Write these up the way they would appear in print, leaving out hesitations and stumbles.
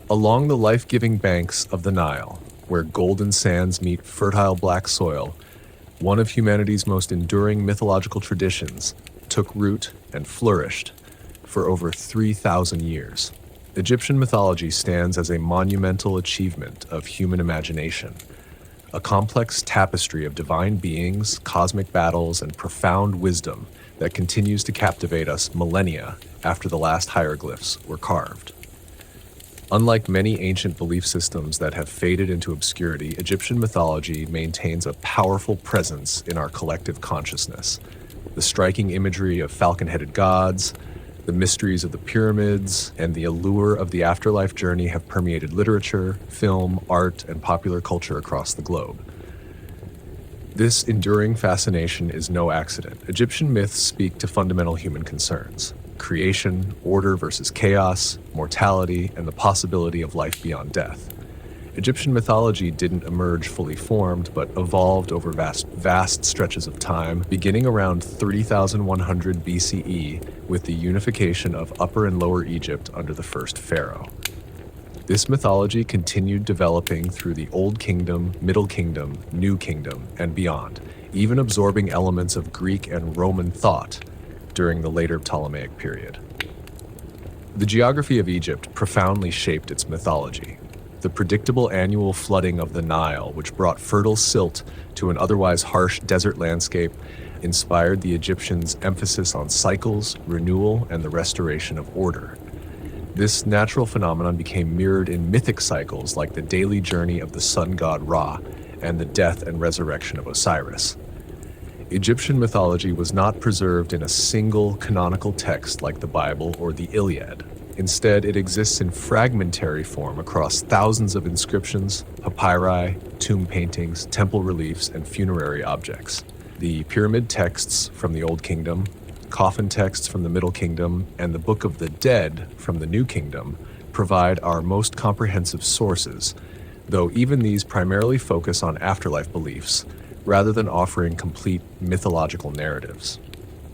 Along the life-giving banks of the Nile, where golden sands meet fertile black soil, one of humanity's most enduring mythological traditions took root and flourished for over 3,000 years. Egyptian mythology stands as a monumental achievement of human imagination, a complex tapestry of divine beings, cosmic battles, and profound wisdom that continues to captivate us millennia after the last hieroglyphs were carved. Unlike many ancient belief systems that have faded into obscurity, Egyptian mythology maintains a powerful presence in our collective consciousness. The striking imagery of falcon-headed gods, the mysteries of the pyramids, and the allure of the afterlife journey have permeated literature, film, art, and popular culture across the globe. This enduring fascination is no accident. Egyptian myths speak to fundamental human concerns: creation, order versus chaos, mortality, and the possibility of life beyond death. Egyptian mythology didn't emerge fully formed, but evolved over vast stretches of time, beginning around 30,100 BCE with the unification of Upper and Lower Egypt under the first pharaoh. This mythology continued developing through the Old Kingdom, Middle Kingdom, New Kingdom, and beyond, even absorbing elements of Greek and Roman thought during the later Ptolemaic period. The geography of Egypt profoundly shaped its mythology. The predictable annual flooding of the Nile, which brought fertile silt to an otherwise harsh desert landscape, inspired the Egyptians' emphasis on cycles, renewal, and the restoration of order. This natural phenomenon became mirrored in mythic cycles like the daily journey of the sun god Ra and the death and resurrection of Osiris. Egyptian mythology was not preserved in a single canonical text like the Bible or the Iliad. Instead, it exists in fragmentary form across thousands of inscriptions, papyri, tomb paintings, temple reliefs, and funerary objects. The pyramid texts from the Old Kingdom, coffin texts from the Middle Kingdom, and the Book of the Dead from the New Kingdom provide our most comprehensive sources, though even these primarily focus on afterlife beliefs rather than offering complete mythological narratives.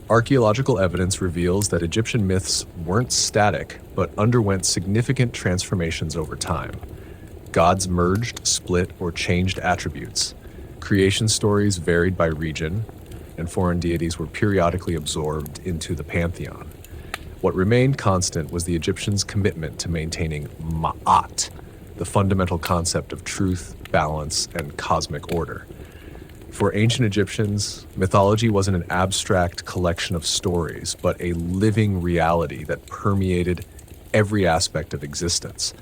Archaeological evidence reveals that Egyptian myths weren't static, but underwent significant transformations over time. Gods merged, split, or changed attributes. Creation stories varied by region, and foreign deities were periodically absorbed into the pantheon. What remained constant was the Egyptians' commitment to maintaining Ma'at, the fundamental concept of truth, balance, and cosmic order. For ancient Egyptians, mythology wasn't an abstract collection of stories, but a living reality that permeated every aspect of existence.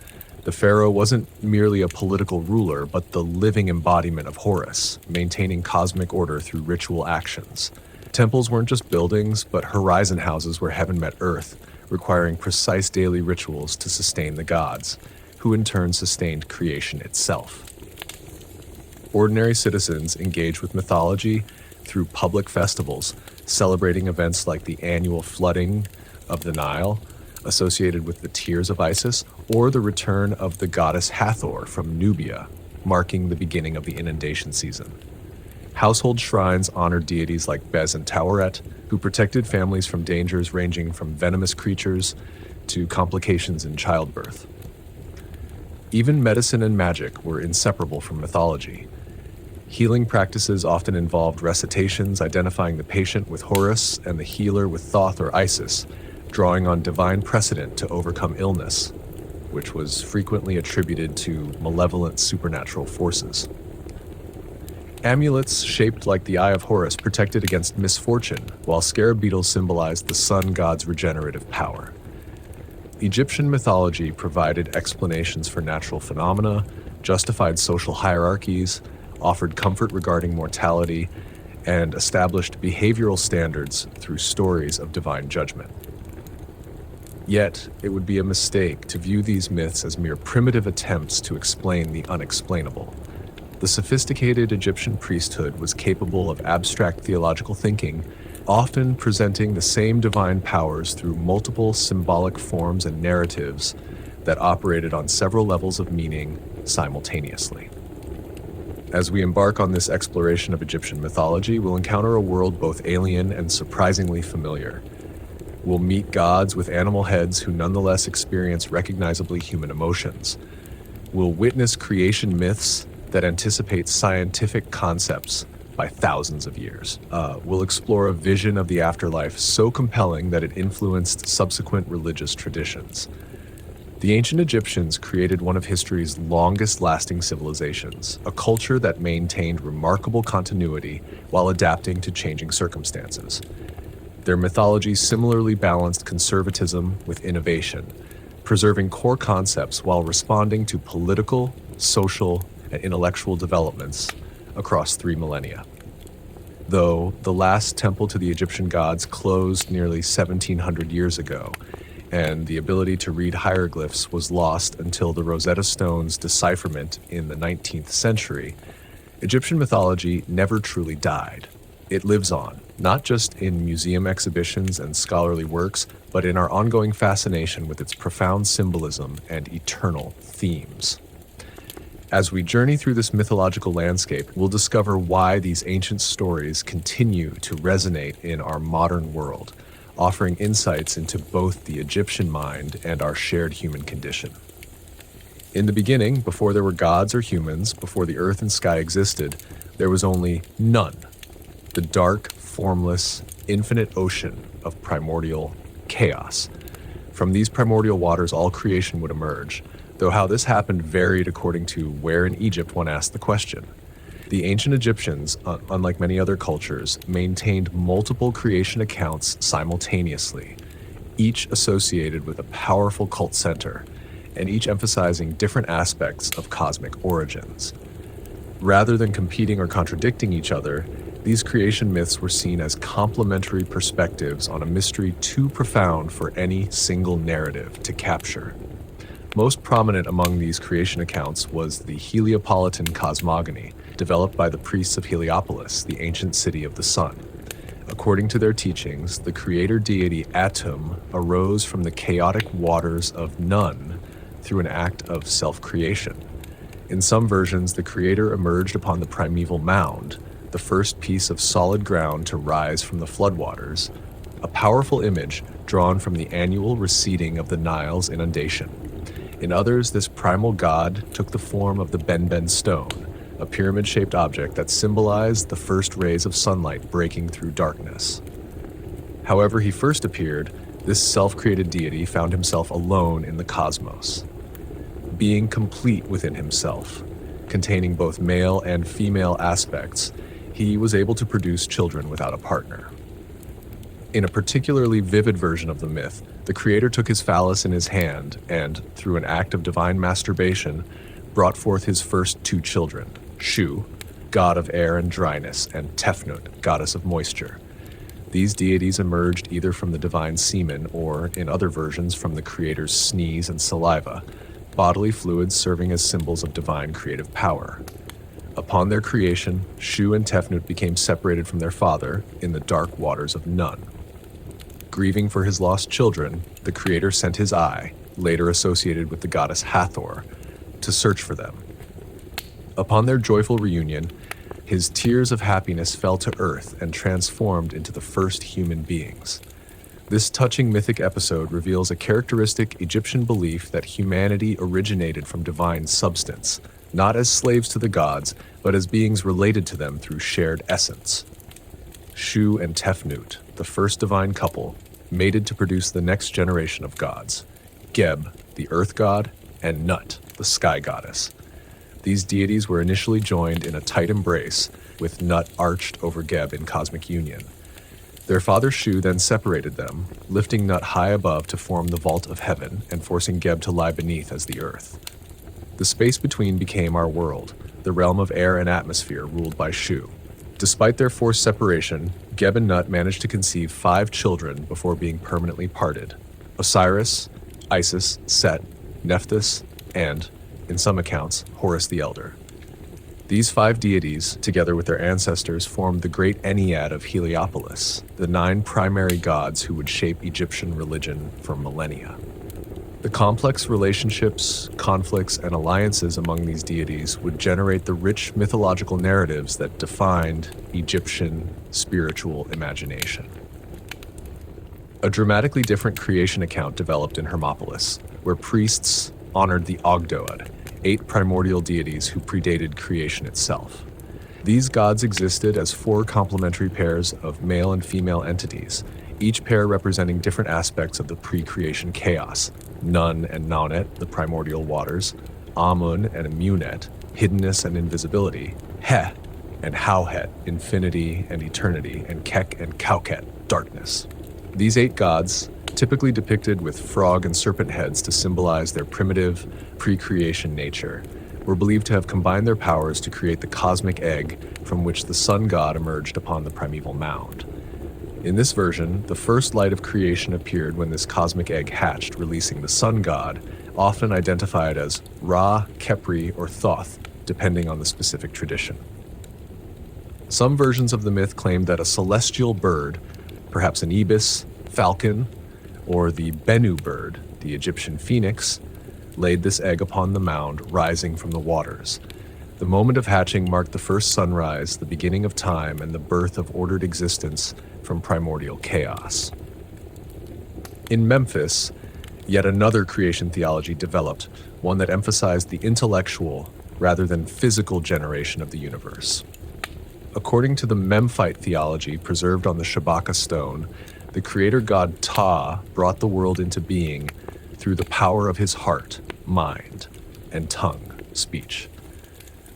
The pharaoh wasn't merely a political ruler, but the living embodiment of Horus, maintaining cosmic order through ritual actions. Temples weren't just buildings, but horizon houses where heaven met earth, requiring precise daily rituals to sustain the gods, who in turn sustained creation itself. Ordinary citizens engage with mythology through public festivals, celebrating events like the annual flooding of the Nile, associated with the tears of Isis, or the return of the goddess Hathor from Nubia, marking the beginning of the inundation season. Household shrines honored deities like Bez and Taweret, who protected families from dangers ranging from venomous creatures to complications in childbirth. Even medicine and magic were inseparable from mythology. Healing practices often involved recitations identifying the patient with Horus and the healer with Thoth or Isis, drawing on divine precedent to overcome illness, which was frequently attributed to malevolent supernatural forces. Amulets shaped like the Eye of Horus protected against misfortune, while scarab beetles symbolized the sun god's regenerative power. Egyptian mythology provided explanations for natural phenomena, justified social hierarchies, offered comfort regarding mortality, and established behavioral standards through stories of divine judgment. Yet, it would be a mistake to view these myths as mere primitive attempts to explain the unexplainable. The sophisticated Egyptian priesthood was capable of abstract theological thinking, often presenting the same divine powers through multiple symbolic forms and narratives that operated on several levels of meaning simultaneously. As we embark on this exploration of Egyptian mythology, we'll encounter a world both alien and surprisingly familiar. We'll meet gods with animal heads who nonetheless experience recognizably human emotions. We'll witness creation myths that anticipate scientific concepts by thousands of years. We'll explore a vision of the afterlife so compelling that it influenced subsequent religious traditions. The ancient Egyptians created one of history's longest-lasting civilizations, a culture that maintained remarkable continuity while adapting to changing circumstances. Their mythology similarly balanced conservatism with innovation, preserving core concepts while responding to political, social, and intellectual developments across 3 millennia. Though the last temple to the Egyptian gods closed nearly 1,700 years ago, and the ability to read hieroglyphs was lost until the Rosetta Stone's decipherment in the 19th century, Egyptian mythology never truly died. It lives on, not just in museum exhibitions and scholarly works, but in our ongoing fascination with its profound symbolism and eternal themes. As we journey through this mythological landscape, we'll discover why these ancient stories continue to resonate in our modern world, offering insights into both the Egyptian mind and our shared human condition. In the beginning, before there were gods or humans, before the earth and sky existed, there was only none. The dark, formless, infinite ocean of primordial chaos. From these primordial waters, all creation would emerge, though how this happened varied according to where in Egypt one asked the question. The ancient Egyptians, unlike many other cultures, maintained multiple creation accounts simultaneously, each associated with a powerful cult center, and each emphasizing different aspects of cosmic origins. Rather than competing or contradicting each other, these creation myths were seen as complementary perspectives on a mystery too profound for any single narrative to capture. Most prominent among these creation accounts was the Heliopolitan cosmogony, developed by the priests of Heliopolis, the ancient city of the sun. According to their teachings, the creator deity Atum arose from the chaotic waters of Nun through an act of self-creation. In some versions, the creator emerged upon the primeval mound, the first piece of solid ground to rise from the floodwaters, a powerful image drawn from the annual receding of the Nile's inundation. In others, this primal god took the form of the Benben stone, a pyramid-shaped object that symbolized the first rays of sunlight breaking through darkness. However he first appeared, this self-created deity found himself alone in the cosmos. Being complete within himself, containing both male and female aspects, he was able to produce children without a partner. In a particularly vivid version of the myth, the creator took his phallus in his hand and, through an act of divine masturbation, brought forth his first 2 children, Shu, god of air and dryness, and Tefnut, goddess of moisture. These deities emerged either from the divine semen or, in other versions, from the creator's sneeze and saliva, bodily fluids serving as symbols of divine creative power. Upon their creation, Shu and Tefnut became separated from their father in the dark waters of Nun. Grieving for his lost children, the creator sent his eye, later associated with the goddess Hathor, to search for them. Upon their joyful reunion, his tears of happiness fell to earth and transformed into the first human beings. This touching mythic episode reveals a characteristic Egyptian belief that humanity originated from divine substance, not as slaves to the gods, but as beings related to them through shared essence. Shu and Tefnut, the first divine couple, mated to produce the next generation of gods, Geb, the earth god, and Nut, the sky goddess. These deities were initially joined in a tight embrace, with Nut arched over Geb in cosmic union. Their father Shu then separated them, lifting Nut high above to form the vault of heaven and forcing Geb to lie beneath as the earth. The space between became our world, the realm of air and atmosphere ruled by Shu. Despite their forced separation, Geb and Nut managed to conceive 5 children before being permanently parted: Osiris, Isis, Set, Nephthys, and, in some accounts, Horus the Elder. These 5 deities, together with their ancestors, formed the great Ennead of Heliopolis, the 9 primary gods who would shape Egyptian religion for millennia. The complex relationships, conflicts, and alliances among these deities would generate the rich mythological narratives that defined Egyptian spiritual imagination. A dramatically different creation account developed in Hermopolis, where priests honored the Ogdoad, 8 primordial deities who predated creation itself. These gods existed as 4 complementary pairs of male and female entities, each pair representing different aspects of the pre-creation chaos: Nun and Naunet, the primordial waters; Amun and Amunet, hiddenness and invisibility; He and Howhet, infinity and eternity; and Kek and Kauket, darkness. These 8 gods, typically depicted with frog and serpent heads to symbolize their primitive, pre-creation nature, were believed to have combined their powers to create the cosmic egg from which the sun god emerged upon the primeval mound. In this version, the first light of creation appeared when this cosmic egg hatched, releasing the sun god, often identified as Ra, Khepri, or Thoth, depending on the specific tradition. Some versions of the myth claim that a celestial bird, perhaps an ibis, falcon, or the Bennu bird, the Egyptian phoenix, laid this egg upon the mound, rising from the waters. The moment of hatching marked the first sunrise, the beginning of time, and the birth of ordered existence from primordial chaos. In Memphis, yet another creation theology developed, one that emphasized the intellectual rather than physical generation of the universe. According to the Memphite theology preserved on the Shabaka stone, the creator god Ptah brought the world into being through the power of his heart, mind, and tongue, speech.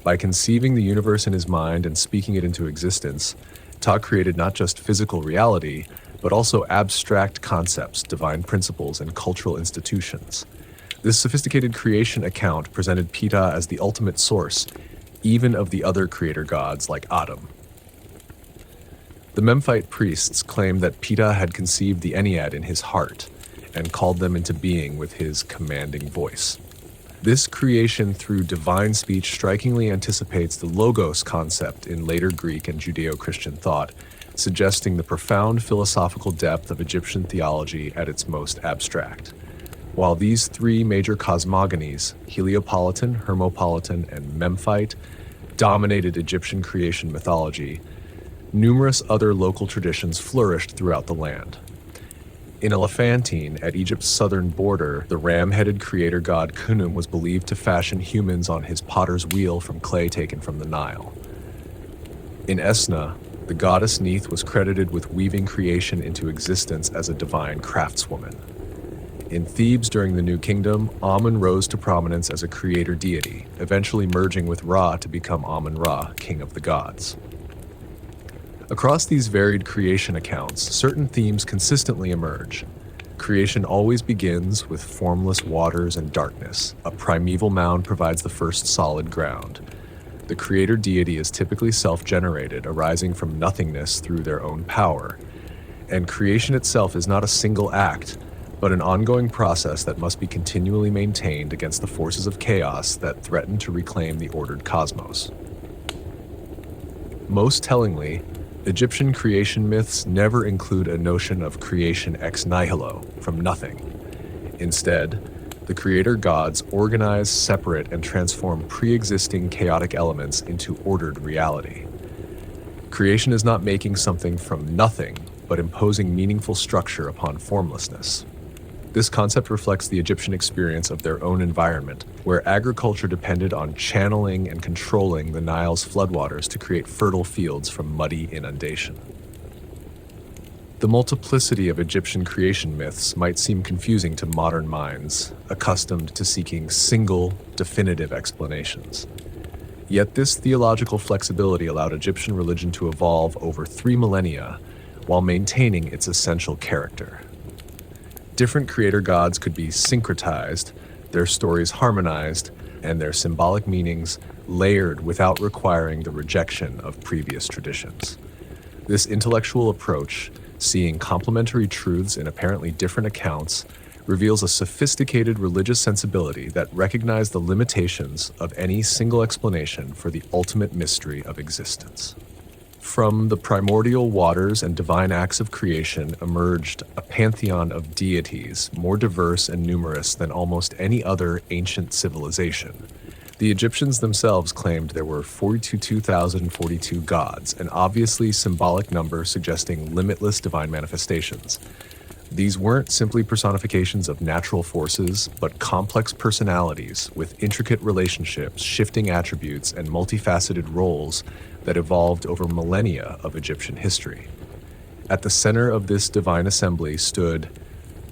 By conceiving the universe in his mind and speaking it into existence, Ptah created not just physical reality, but also abstract concepts, divine principles, and cultural institutions. This sophisticated creation account presented Ptah as the ultimate source, even of the other creator gods like Atum. The Memphite priests claimed that Ptah had conceived the Ennead in his heart and called them into being with his commanding voice. This creation through divine speech strikingly anticipates the Logos concept in later Greek and Judeo-Christian thought, suggesting the profound philosophical depth of Egyptian theology at its most abstract. While these 3 major cosmogonies, Heliopolitan, Hermopolitan, and Memphite, dominated Egyptian creation mythology, numerous other local traditions flourished throughout the land. In Elephantine, at Egypt's southern border, the ram-headed creator god Khnum was believed to fashion humans on his potter's wheel from clay taken from the Nile. In Esna, the goddess Neith was credited with weaving creation into existence as a divine craftswoman. In Thebes during the New Kingdom, Amun rose to prominence as a creator deity, eventually merging with Ra to become Amun-Ra, king of the gods. Across these varied creation accounts, certain themes consistently emerge. Creation always begins with formless waters and darkness. A primeval mound provides the first solid ground. The creator deity is typically self-generated, arising from nothingness through their own power. And creation itself is not a single act, but an ongoing process that must be continually maintained against the forces of chaos that threaten to reclaim the ordered cosmos. Most tellingly, Egyptian creation myths never include a notion of creation ex nihilo, from nothing. Instead, the creator gods organize, separate, and transform pre-existing chaotic elements into ordered reality. Creation is not making something from nothing, but imposing meaningful structure upon formlessness. This concept reflects the Egyptian experience of their own environment, where agriculture depended on channeling and controlling the Nile's floodwaters to create fertile fields from muddy inundation. The multiplicity of Egyptian creation myths might seem confusing to modern minds, accustomed to seeking single, definitive explanations. Yet this theological flexibility allowed Egyptian religion to evolve over 3 millennia while maintaining its essential character. Different creator gods could be syncretized, their stories harmonized, and their symbolic meanings layered without requiring the rejection of previous traditions. This intellectual approach, seeing complementary truths in apparently different accounts, reveals a sophisticated religious sensibility that recognized the limitations of any single explanation for the ultimate mystery of existence. From the primordial waters and divine acts of creation emerged a pantheon of deities more diverse and numerous than almost any other ancient civilization. The Egyptians themselves claimed there were 42,042 gods, an obviously symbolic number suggesting limitless divine manifestations. These weren't simply personifications of natural forces, but complex personalities with intricate relationships, shifting attributes, and multifaceted roles that evolved over millennia of Egyptian history. At the center of this divine assembly stood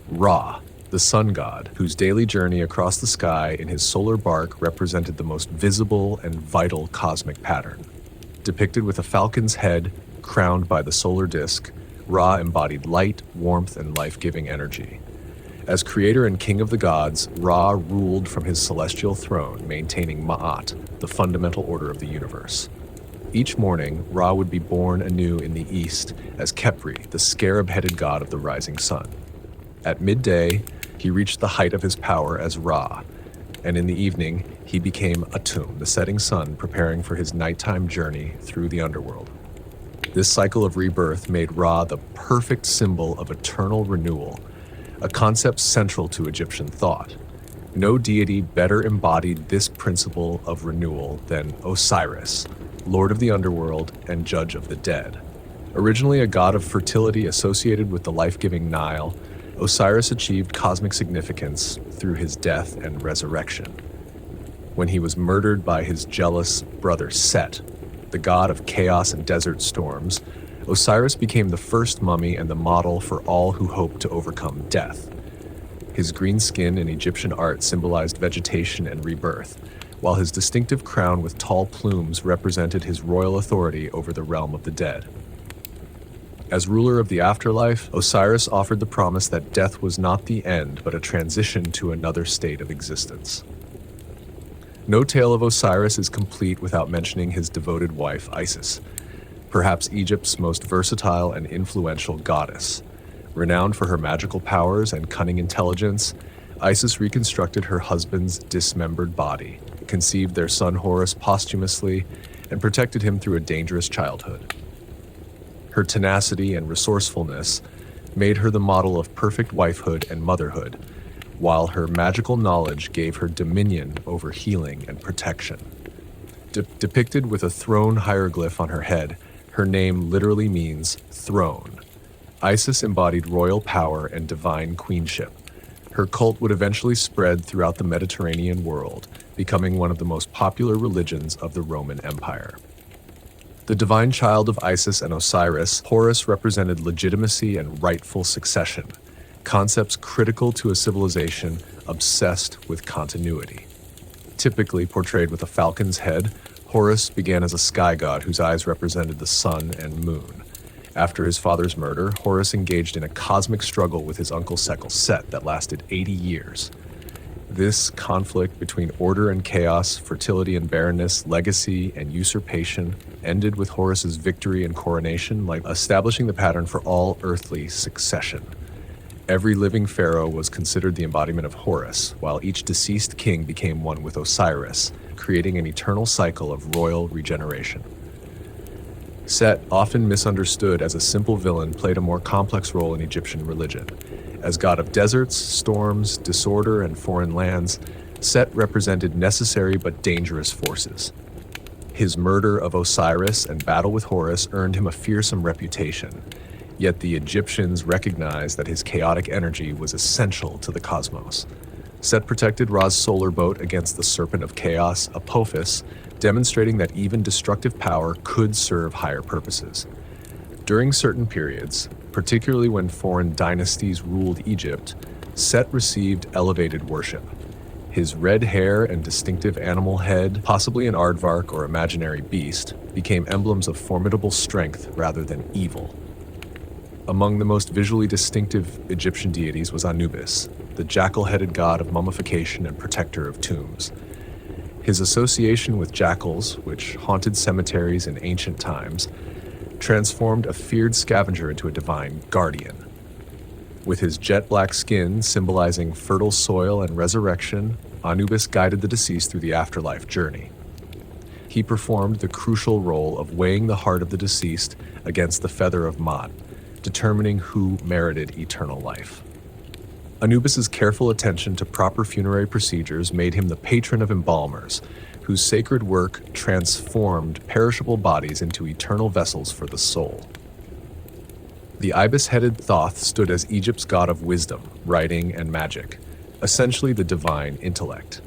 Ra, the sun god, whose daily journey across the sky in his solar bark represented the most visible and vital cosmic pattern. Depicted with a falcon's head crowned by the solar disk, Ra embodied light, warmth, and life-giving energy. As creator and king of the gods, Ra ruled from his celestial throne, maintaining Ma'at, the fundamental order of the universe. Each morning, Ra would be born anew in the east as Khepri, the scarab-headed god of the rising sun. At midday, he reached the height of his power as Ra, and in the evening, he became Atum, the setting sun, preparing for his nighttime journey through the underworld. This cycle of rebirth made Ra the perfect symbol of eternal renewal, a concept central to Egyptian thought. No deity better embodied this principle of renewal than Osiris, lord of the underworld and judge of the dead. Originally a god of fertility associated with the life-giving Nile, Osiris achieved cosmic significance through his death and resurrection. When he was murdered by his jealous brother Set, the god of chaos and desert storms, Osiris became the first mummy and the model for all who hoped to overcome death. His green skin in Egyptian art symbolized vegetation and rebirth, while his distinctive crown with tall plumes represented his royal authority over the realm of the dead. As ruler of the afterlife, Osiris offered the promise that death was not the end, but a transition to another state of existence. No tale of Osiris is complete without mentioning his devoted wife, Isis, perhaps Egypt's most versatile and influential goddess. Renowned for her magical powers and cunning intelligence, Isis reconstructed her husband's dismembered body, conceived their son Horus posthumously, and protected him through a dangerous childhood. Her tenacity and resourcefulness made her the model of perfect wifehood and motherhood, while her magical knowledge gave her dominion over healing and protection. Depicted with a throne hieroglyph on her head, her name literally means throne. Isis embodied royal power and divine queenship. Her cult would eventually spread throughout the Mediterranean world, becoming one of the most popular religions of the Roman Empire. The divine child of Isis and Osiris, Horus represented legitimacy and rightful succession, concepts critical to a civilization obsessed with continuity. Typically portrayed with a falcon's head, Horus began as a sky god whose eyes represented the sun and moon. After his father's murder, Horus engaged in a cosmic struggle with his uncle Set that lasted 80 years. This conflict between order and chaos, fertility and barrenness, legacy and usurpation ended with Horus's victory and coronation, like establishing the pattern for all earthly succession. Every living pharaoh was considered the embodiment of Horus, while each deceased king became one with Osiris, creating an eternal cycle of royal regeneration. Set, often misunderstood as a simple villain, played a more complex role in Egyptian religion. As god of deserts, storms, disorder, and foreign lands, Set represented necessary but dangerous forces. His murder of Osiris and battle with Horus earned him a fearsome reputation, yet the Egyptians recognized that his chaotic energy was essential to the cosmos. Set protected Ra's solar boat against the serpent of chaos, Apophis, demonstrating that even destructive power could serve higher purposes. During certain periods, particularly when foreign dynasties ruled Egypt, Set received elevated worship. His red hair and distinctive animal head, possibly an aardvark or imaginary beast, became emblems of formidable strength rather than evil. Among the most visually distinctive Egyptian deities was Anubis, the jackal-headed god of mummification and protector of tombs. His association with jackals, which haunted cemeteries in ancient times, transformed a feared scavenger into a divine guardian. With his jet-black skin symbolizing fertile soil and resurrection, Anubis guided the deceased through the afterlife journey. He performed the crucial role of weighing the heart of the deceased against the feather of Ma'at, determining who merited eternal life. Anubis's careful attention to proper funerary procedures made him the patron of embalmers, whose sacred work transformed perishable bodies into eternal vessels for the soul. The ibis-headed Thoth stood as Egypt's god of wisdom, writing, and magic, essentially the divine intellect.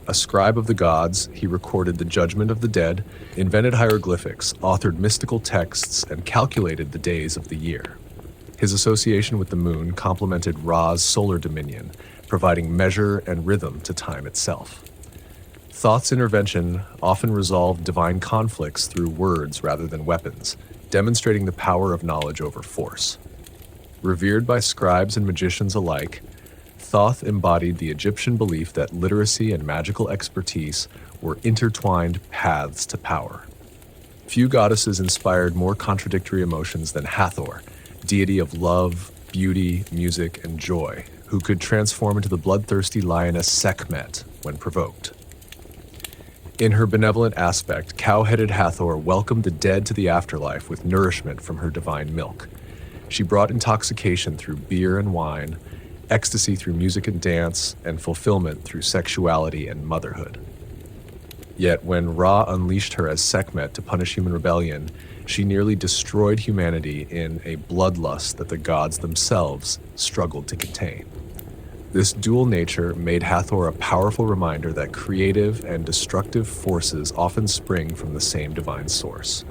A scribe of the gods, he recorded the judgment of the dead, invented hieroglyphics, authored mystical texts, and calculated the days of the year. His association with the moon complemented Ra's solar dominion, providing measure and rhythm to time itself. Thoth's intervention often resolved divine conflicts through words rather than weapons, demonstrating the power of knowledge over force. Revered by scribes and magicians alike, Thoth embodied the Egyptian belief that literacy and magical expertise were intertwined paths to power. Few goddesses inspired more contradictory emotions than Hathor, deity of love, beauty, music, and joy, who could transform into the bloodthirsty lioness Sekhmet when provoked. In her benevolent aspect, cow-headed Hathor welcomed the dead to the afterlife with nourishment from her divine milk. She brought intoxication through beer and wine, ecstasy through music and dance, and fulfillment through sexuality and motherhood. Yet when Ra unleashed her as Sekhmet to punish human rebellion, she nearly destroyed humanity in a bloodlust that the gods themselves struggled to contain. This dual nature made Hathor a powerful reminder that creative and destructive forces often spring from the same divine source.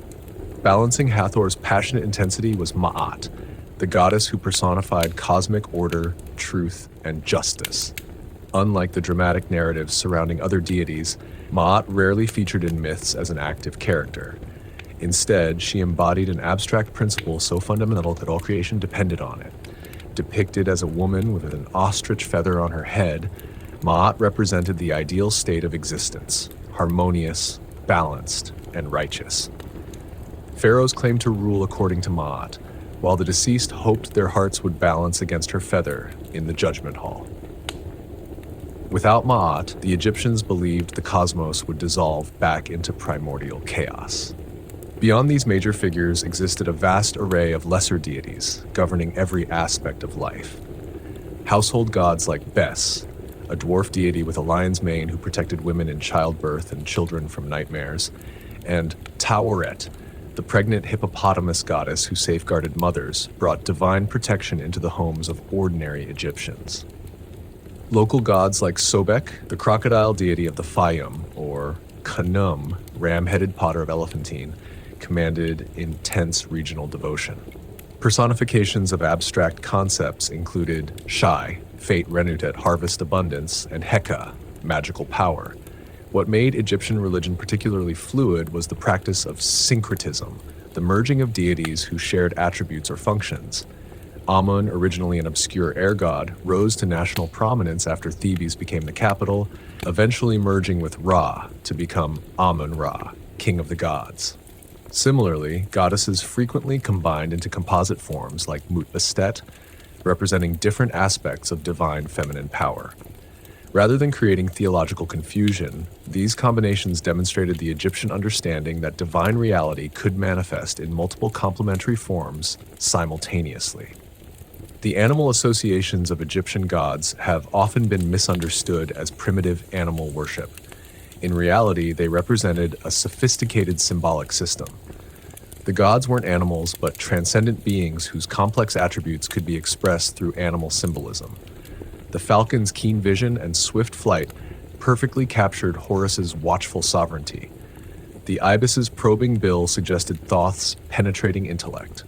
Balancing Hathor's passionate intensity was Ma'at, the goddess who personified cosmic order, truth, and justice. Unlike the dramatic narratives surrounding other deities, Ma'at rarely featured in myths as an active character. Instead, she embodied an abstract principle so fundamental that all creation depended on it. Depicted as a woman with an ostrich feather on her head, Ma'at represented the ideal state of existence, harmonious, balanced, and righteous. Pharaohs claimed to rule according to Ma'at, while the deceased hoped their hearts would balance against her feather in the judgment hall. Without Ma'at, the Egyptians believed the cosmos would dissolve back into primordial chaos. Beyond these major figures existed a vast array of lesser deities governing every aspect of life. Household gods like Bes, a dwarf deity with a lion's mane who protected women in childbirth and children from nightmares, and Taweret, the pregnant hippopotamus goddess who safeguarded mothers, brought divine protection into the homes of ordinary Egyptians. Local gods like Sobek, the crocodile deity of the Fayum, or Khnum, ram-headed potter of Elephantine, commanded intense regional devotion. Personifications of abstract concepts included Shai, fate renewed at harvest abundance, and Heka, magical power. What made Egyptian religion particularly fluid was the practice of syncretism, the merging of deities who shared attributes or functions. Amun, originally an obscure air god, rose to national prominence after Thebes became the capital, eventually merging with Ra to become Amun-Ra, king of the gods. Similarly, goddesses frequently combined into composite forms like Mut-Bastet, representing different aspects of divine feminine power. Rather than creating theological confusion, these combinations demonstrated the Egyptian understanding that divine reality could manifest in multiple complementary forms simultaneously. The animal associations of Egyptian gods have often been misunderstood as primitive animal worship. In reality, they represented a sophisticated symbolic system. The gods weren't animals, but transcendent beings whose complex attributes could be expressed through animal symbolism. The falcon's keen vision and swift flight perfectly captured Horus's watchful sovereignty. The ibis's probing bill suggested Thoth's penetrating intellect.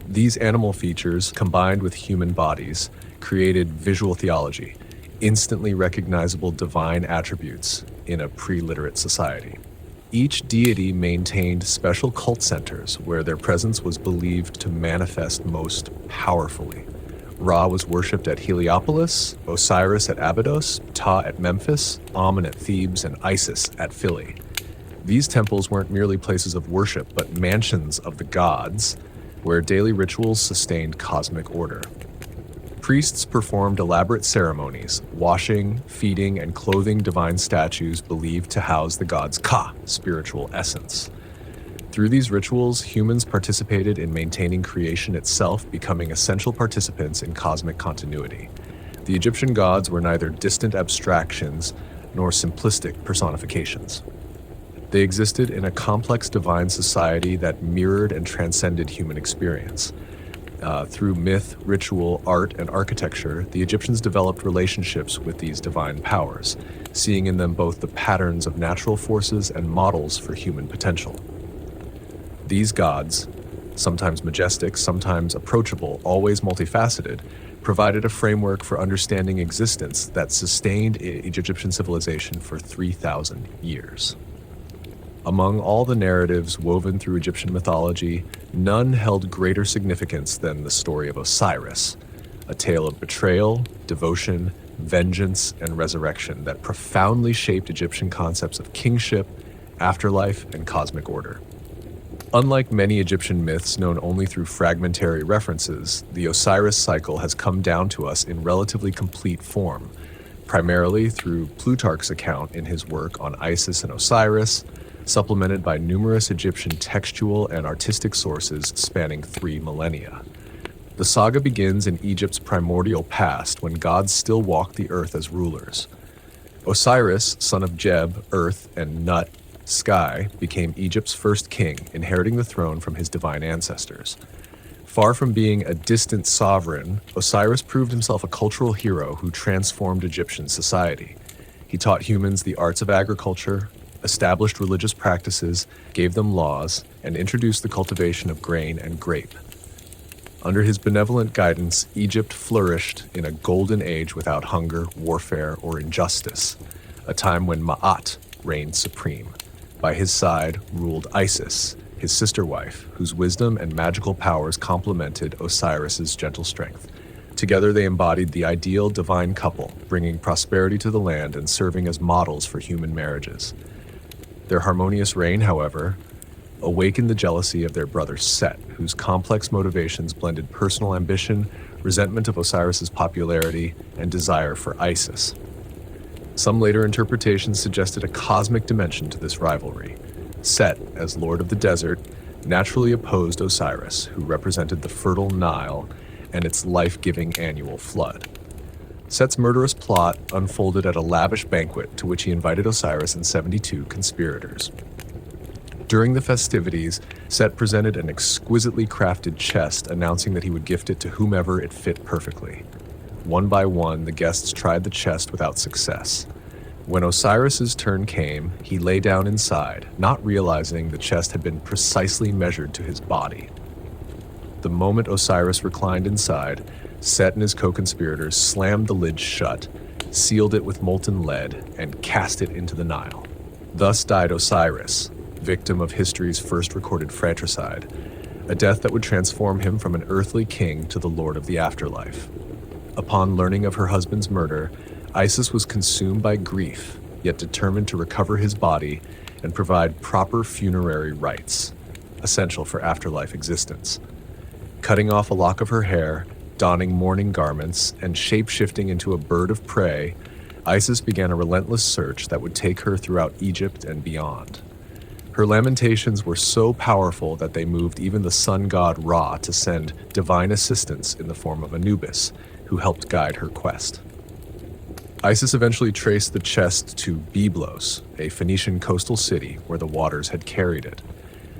These animal features, combined with human bodies, created visual theology, instantly recognizable divine attributes in a pre-literate society. Each deity maintained special cult centers where their presence was believed to manifest most powerfully. Ra was worshipped at Heliopolis, Osiris at Abydos, Ptah at Memphis, Amun at Thebes, and Isis at Philae. These temples weren't merely places of worship, but mansions of the gods, where daily rituals sustained cosmic order. Priests performed elaborate ceremonies, washing, feeding, and clothing divine statues believed to house the god's Ka, spiritual essence. Through these rituals, humans participated in maintaining creation itself, becoming essential participants in cosmic continuity. The Egyptian gods were neither distant abstractions nor simplistic personifications. They existed in a complex divine society that mirrored and transcended human experience. Through myth, ritual, art, and architecture, the Egyptians developed relationships with these divine powers, seeing in them both the patterns of natural forces and models for human potential. These gods, sometimes majestic, sometimes approachable, always multifaceted, provided a framework for understanding existence that sustained Egyptian civilization for 3,000 years. Among all the narratives woven through Egyptian mythology, none held greater significance than the story of Osiris, a tale of betrayal, devotion, vengeance, and resurrection that profoundly shaped Egyptian concepts of kingship, afterlife, and cosmic order. Unlike many Egyptian myths known only through fragmentary references, the Osiris cycle has come down to us in relatively complete form, primarily through Plutarch's account in his work on Isis and Osiris, supplemented by numerous Egyptian textual and artistic sources spanning 3 millennia. The saga begins in Egypt's primordial past when gods still walked the earth as rulers. Osiris, son of Geb, earth, and Nut, sky, became Egypt's first king, inheriting the throne from his divine ancestors. Far from being a distant sovereign, Osiris proved himself a cultural hero who transformed Egyptian society. He taught humans the arts of agriculture, established religious practices, gave them laws, and introduced the cultivation of grain and grape. Under his benevolent guidance, Egypt flourished in a golden age without hunger, warfare, or injustice, a time when Ma'at reigned supreme. By his side ruled Isis, his sister wife, whose wisdom and magical powers complemented Osiris's gentle strength. Together they embodied the ideal divine couple, bringing prosperity to the land and serving as models for human marriages. Their harmonious reign, however, awakened the jealousy of their brother Set, whose complex motivations blended personal ambition, resentment of Osiris's popularity, and desire for Isis. Some later interpretations suggested a cosmic dimension to this rivalry. Set, as Lord of the Desert, naturally opposed Osiris, who represented the fertile Nile and its life-giving annual flood. Set's murderous plot unfolded at a lavish banquet to which he invited Osiris and 72 conspirators. During the festivities, Set presented an exquisitely crafted chest, announcing that he would gift it to whomever it fit perfectly. One by one, the guests tried the chest without success. When Osiris's turn came, he lay down inside, not realizing the chest had been precisely measured to his body. The moment Osiris reclined inside, Set and his co-conspirators slammed the lid shut, sealed it with molten lead, and cast it into the Nile. Thus died Osiris, victim of history's first recorded fratricide, a death that would transform him from an earthly king to the Lord of the Afterlife. Upon learning of her husband's murder, Isis was consumed by grief, yet determined to recover his body and provide proper funerary rites, essential for afterlife existence. Cutting off a lock of her hair, donning mourning garments, and shape-shifting into a bird of prey, Isis began a relentless search that would take her throughout Egypt and beyond. Her lamentations were so powerful that they moved even the sun god Ra to send divine assistance in the form of Anubis, who helped guide her quest. Isis eventually traced the chest to Byblos, a Phoenician coastal city where the waters had carried it.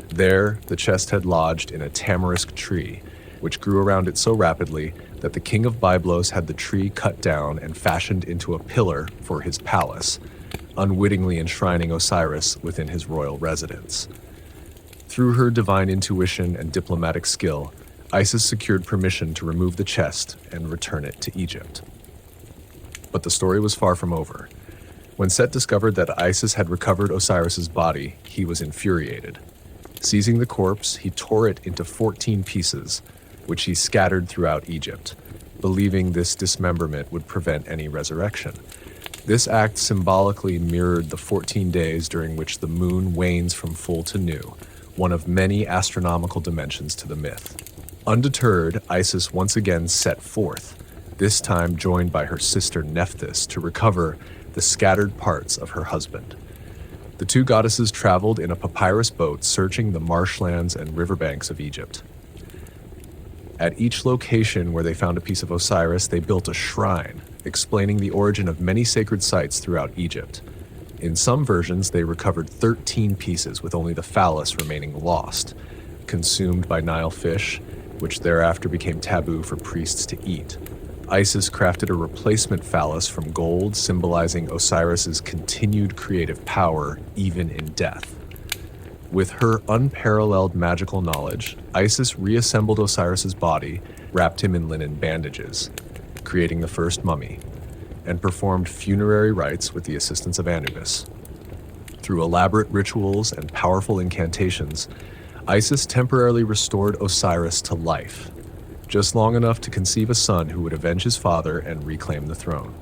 There, the chest had lodged in a tamarisk tree, which grew around it so rapidly that the king of Byblos had the tree cut down and fashioned into a pillar for his palace, unwittingly enshrining Osiris within his royal residence. Through her divine intuition and diplomatic skill, Isis secured permission to remove the chest and return it to Egypt. But the story was far from over. When Set discovered that Isis had recovered Osiris's body, he was infuriated. Seizing the corpse, he tore it into 14 pieces, which he scattered throughout Egypt, believing this dismemberment would prevent any resurrection. This act symbolically mirrored the 14 days during which the moon wanes from full to new, one of many astronomical dimensions to the myth. Undeterred, Isis once again set forth, this time joined by her sister Nephthys to recover the scattered parts of her husband. The two goddesses traveled in a papyrus boat searching the marshlands and riverbanks of Egypt. At each location where they found a piece of Osiris, they built a shrine, explaining the origin of many sacred sites throughout Egypt. In some versions, they recovered 13 pieces, with only the phallus remaining lost, consumed by Nile fish, which thereafter became taboo for priests to eat. Isis crafted a replacement phallus from gold, symbolizing Osiris's continued creative power even in death. With her unparalleled magical knowledge, Isis reassembled Osiris's body, wrapped him in linen bandages, creating the first mummy, and performed funerary rites with the assistance of Anubis. Through elaborate rituals and powerful incantations, Isis temporarily restored Osiris to life, just long enough to conceive a son who would avenge his father and reclaim the throne.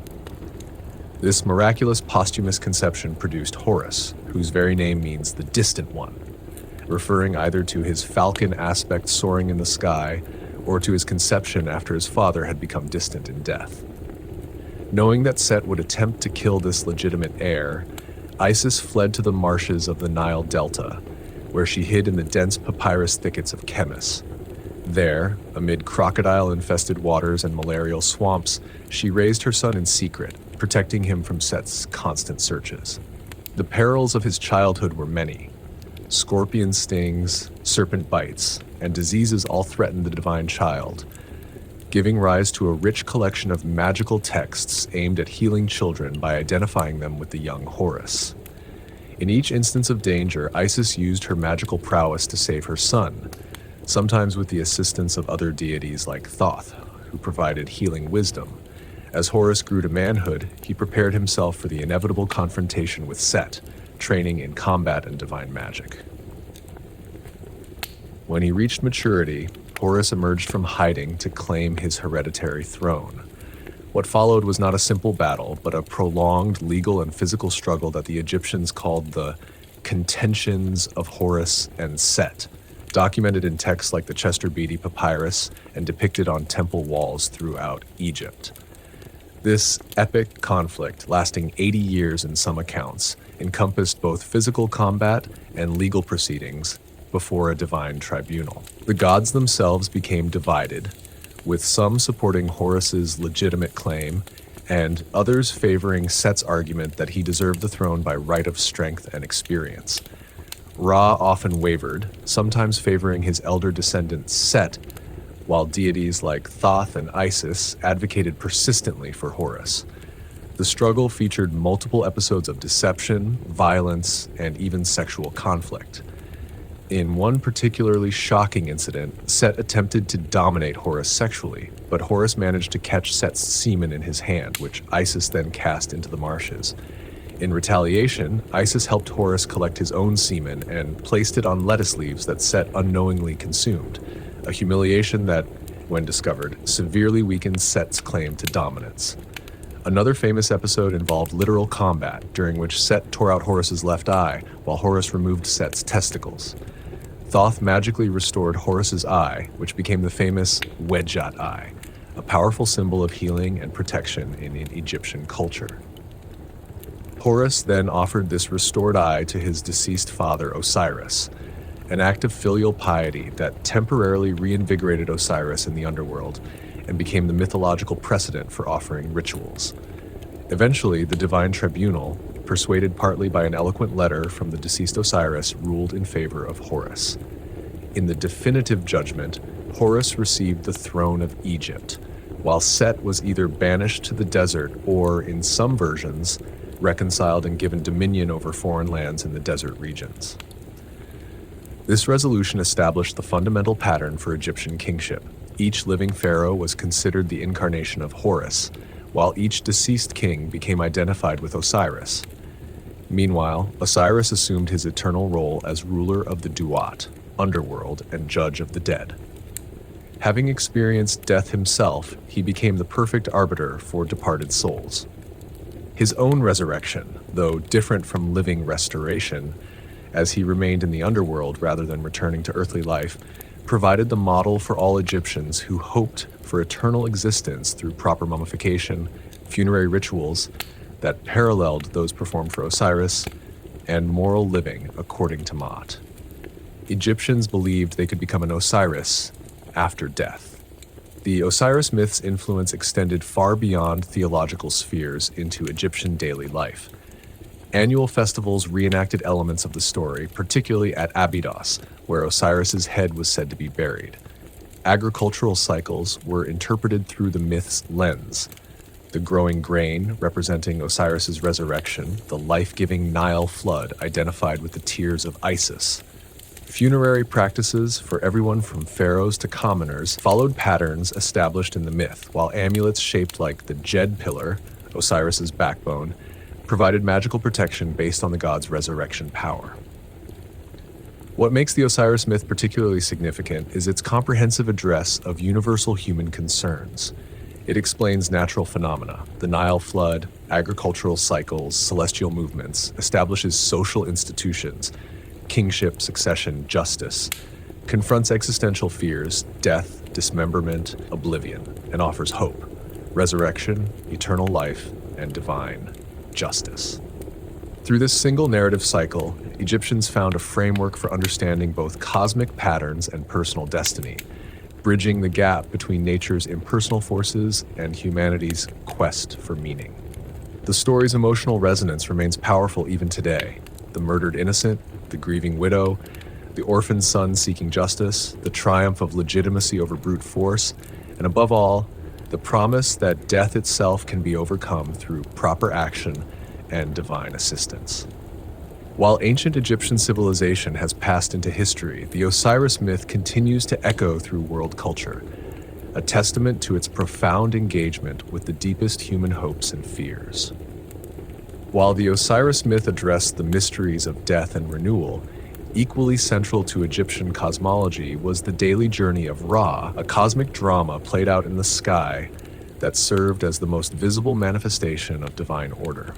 This miraculous posthumous conception produced Horus, whose very name means the distant one, referring either to his falcon aspect soaring in the sky or to his conception after his father had become distant in death. Knowing that Set would attempt to kill this legitimate heir, Isis fled to the marshes of the Nile Delta, where she hid in the dense papyrus thickets of Chemis. There, amid crocodile-infested waters and malarial swamps, she raised her son in secret, protecting him from Set's constant searches. The perils of his childhood were many. Scorpion stings, serpent bites, and diseases all threatened the divine child, giving rise to a rich collection of magical texts aimed at healing children by identifying them with the young Horus. In each instance of danger, Isis used her magical prowess to save her son, sometimes with the assistance of other deities like Thoth, who provided healing wisdom. As Horus grew to manhood, he prepared himself for the inevitable confrontation with Set, training in combat and divine magic. When he reached maturity, Horus emerged from hiding to claim his hereditary throne. What followed was not a simple battle, but a prolonged legal and physical struggle that the Egyptians called the contentions of Horus and Set, documented in texts like the Chester Beatty Papyrus and depicted on temple walls throughout Egypt. This epic conflict, lasting 80 years in some accounts, encompassed both physical combat and legal proceedings before a divine tribunal. The gods themselves became divided, with some supporting Horus's legitimate claim and others favoring Set's argument that he deserved the throne by right of strength and experience. Ra often wavered, sometimes favoring his elder descendant Set, while deities like Thoth and Isis advocated persistently for Horus. The struggle featured multiple episodes of deception, violence, and even sexual conflict. In one particularly shocking incident, Set attempted to dominate Horus sexually, but Horus managed to catch Set's semen in his hand, which Isis then cast into the marshes. In retaliation, Isis helped Horus collect his own semen and placed it on lettuce leaves that Set unknowingly consumed, a humiliation that, when discovered, severely weakened Set's claim to dominance. Another famous episode involved literal combat, during which Set tore out Horus's left eye, while Horus removed Set's testicles. Thoth magically restored Horus's eye, which became the famous Wedjat eye, a powerful symbol of healing and protection in Egyptian culture. Horus then offered this restored eye to his deceased father Osiris, an act of filial piety that temporarily reinvigorated Osiris in the underworld and became the mythological precedent for offering rituals. Eventually, the divine tribunal, persuaded partly by an eloquent letter from the deceased Osiris, ruled in favor of Horus. In the definitive judgment, Horus received the throne of Egypt, while Set was either banished to the desert or, in some versions, reconciled and given dominion over foreign lands in the desert regions. This resolution established the fundamental pattern for Egyptian kingship. Each living pharaoh was considered the incarnation of Horus, while each deceased king became identified with Osiris. Meanwhile, Osiris assumed his eternal role as ruler of the Duat, underworld, and judge of the dead. Having experienced death himself, he became the perfect arbiter for departed souls. His own resurrection, though different from living restoration, as he remained in the underworld rather than returning to earthly life, provided the model for all Egyptians who hoped for eternal existence through proper mummification, funerary rituals that paralleled those performed for Osiris, and moral living according to Maat. Egyptians believed they could become an Osiris after death. The Osiris myth's influence extended far beyond theological spheres into Egyptian daily life. Annual festivals reenacted elements of the story, particularly at Abydos, where Osiris's head was said to be buried. Agricultural cycles were interpreted through the myth's lens. The growing grain, representing Osiris's resurrection, the life-giving Nile flood identified with the tears of Isis. Funerary practices for everyone from pharaohs to commoners followed patterns established in the myth, while amulets shaped like the Djed pillar, Osiris's backbone, provided magical protection based on the god's resurrection power. What makes the Osiris myth particularly significant is its comprehensive address of universal human concerns. It explains natural phenomena, the Nile flood, agricultural cycles, celestial movements, establishes social institutions, kingship, succession, justice, confronts existential fears, death, dismemberment, oblivion, and offers hope, resurrection, eternal life, and divine justice. Through this single narrative cycle, Egyptians found a framework for understanding both cosmic patterns and personal destiny, bridging the gap between nature's impersonal forces and humanity's quest for meaning. The story's emotional resonance remains powerful even today. The murdered innocent, the grieving widow, the orphaned son seeking justice, the triumph of legitimacy over brute force, and above all, the promise that death itself can be overcome through proper action and divine assistance. While ancient Egyptian civilization has passed into history, the Osiris myth continues to echo through world culture, a testament to its profound engagement with the deepest human hopes and fears. While the Osiris myth addressed the mysteries of death and renewal, equally central to Egyptian cosmology was the daily journey of Ra, a cosmic drama played out in the sky that served as the most visible manifestation of divine order.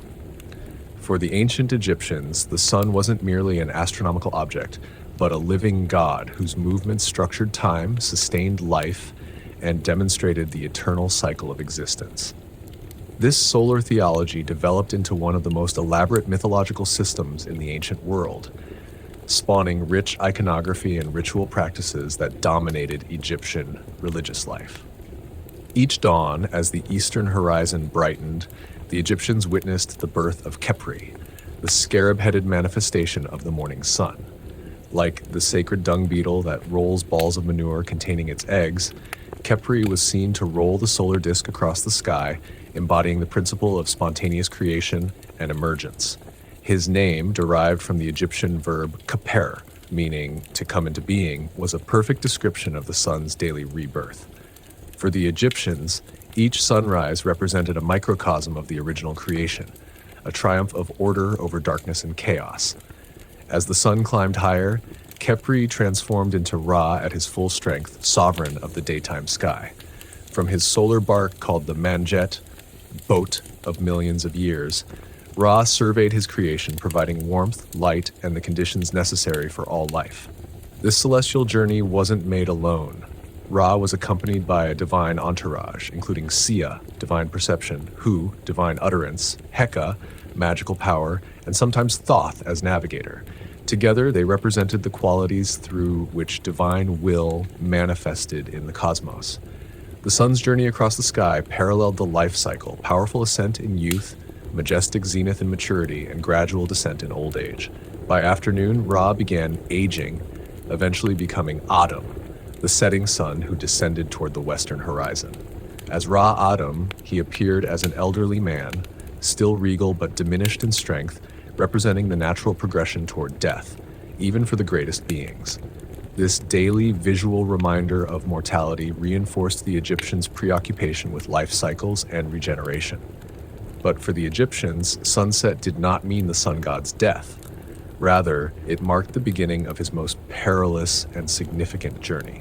For the ancient Egyptians, the sun wasn't merely an astronomical object, but a living god whose movements structured time, sustained life, and demonstrated the eternal cycle of existence. This solar theology developed into one of the most elaborate mythological systems in the ancient world, spawning rich iconography and ritual practices that dominated Egyptian religious life. Each dawn, as the eastern horizon brightened, the Egyptians witnessed the birth of Khepri, the scarab-headed manifestation of the morning sun. Like the sacred dung beetle that rolls balls of manure containing its eggs, Khepri was seen to roll the solar disk across the sky, embodying the principle of spontaneous creation and emergence. His name, derived from the Egyptian verb kheper, meaning to come into being, was a perfect description of the sun's daily rebirth. For the Egyptians, each sunrise represented a microcosm of the original creation, a triumph of order over darkness and chaos. As the sun climbed higher, Khepri transformed into Ra at his full strength, sovereign of the daytime sky. From his solar bark called the Manjet, boat of millions of years, Ra surveyed his creation, providing warmth, light, and the conditions necessary for all life. This celestial journey wasn't made alone. Ra was accompanied by a divine entourage, including Sia, divine perception, Hu, divine utterance, Heka, magical power, and sometimes Thoth as navigator. Together, they represented the qualities through which divine will manifested in the cosmos. The sun's journey across the sky paralleled the life cycle, powerful ascent in youth, majestic zenith in maturity, and gradual descent in old age. By afternoon, Ra began aging, eventually becoming Adam, the setting sun who descended toward the western horizon. As Ra Adam, he appeared as an elderly man, still regal but diminished in strength, representing the natural progression toward death, even for the greatest beings. This daily visual reminder of mortality reinforced the Egyptians' preoccupation with life cycles and regeneration. But for the Egyptians, sunset did not mean the sun god's death. Rather, it marked the beginning of his most perilous and significant journey.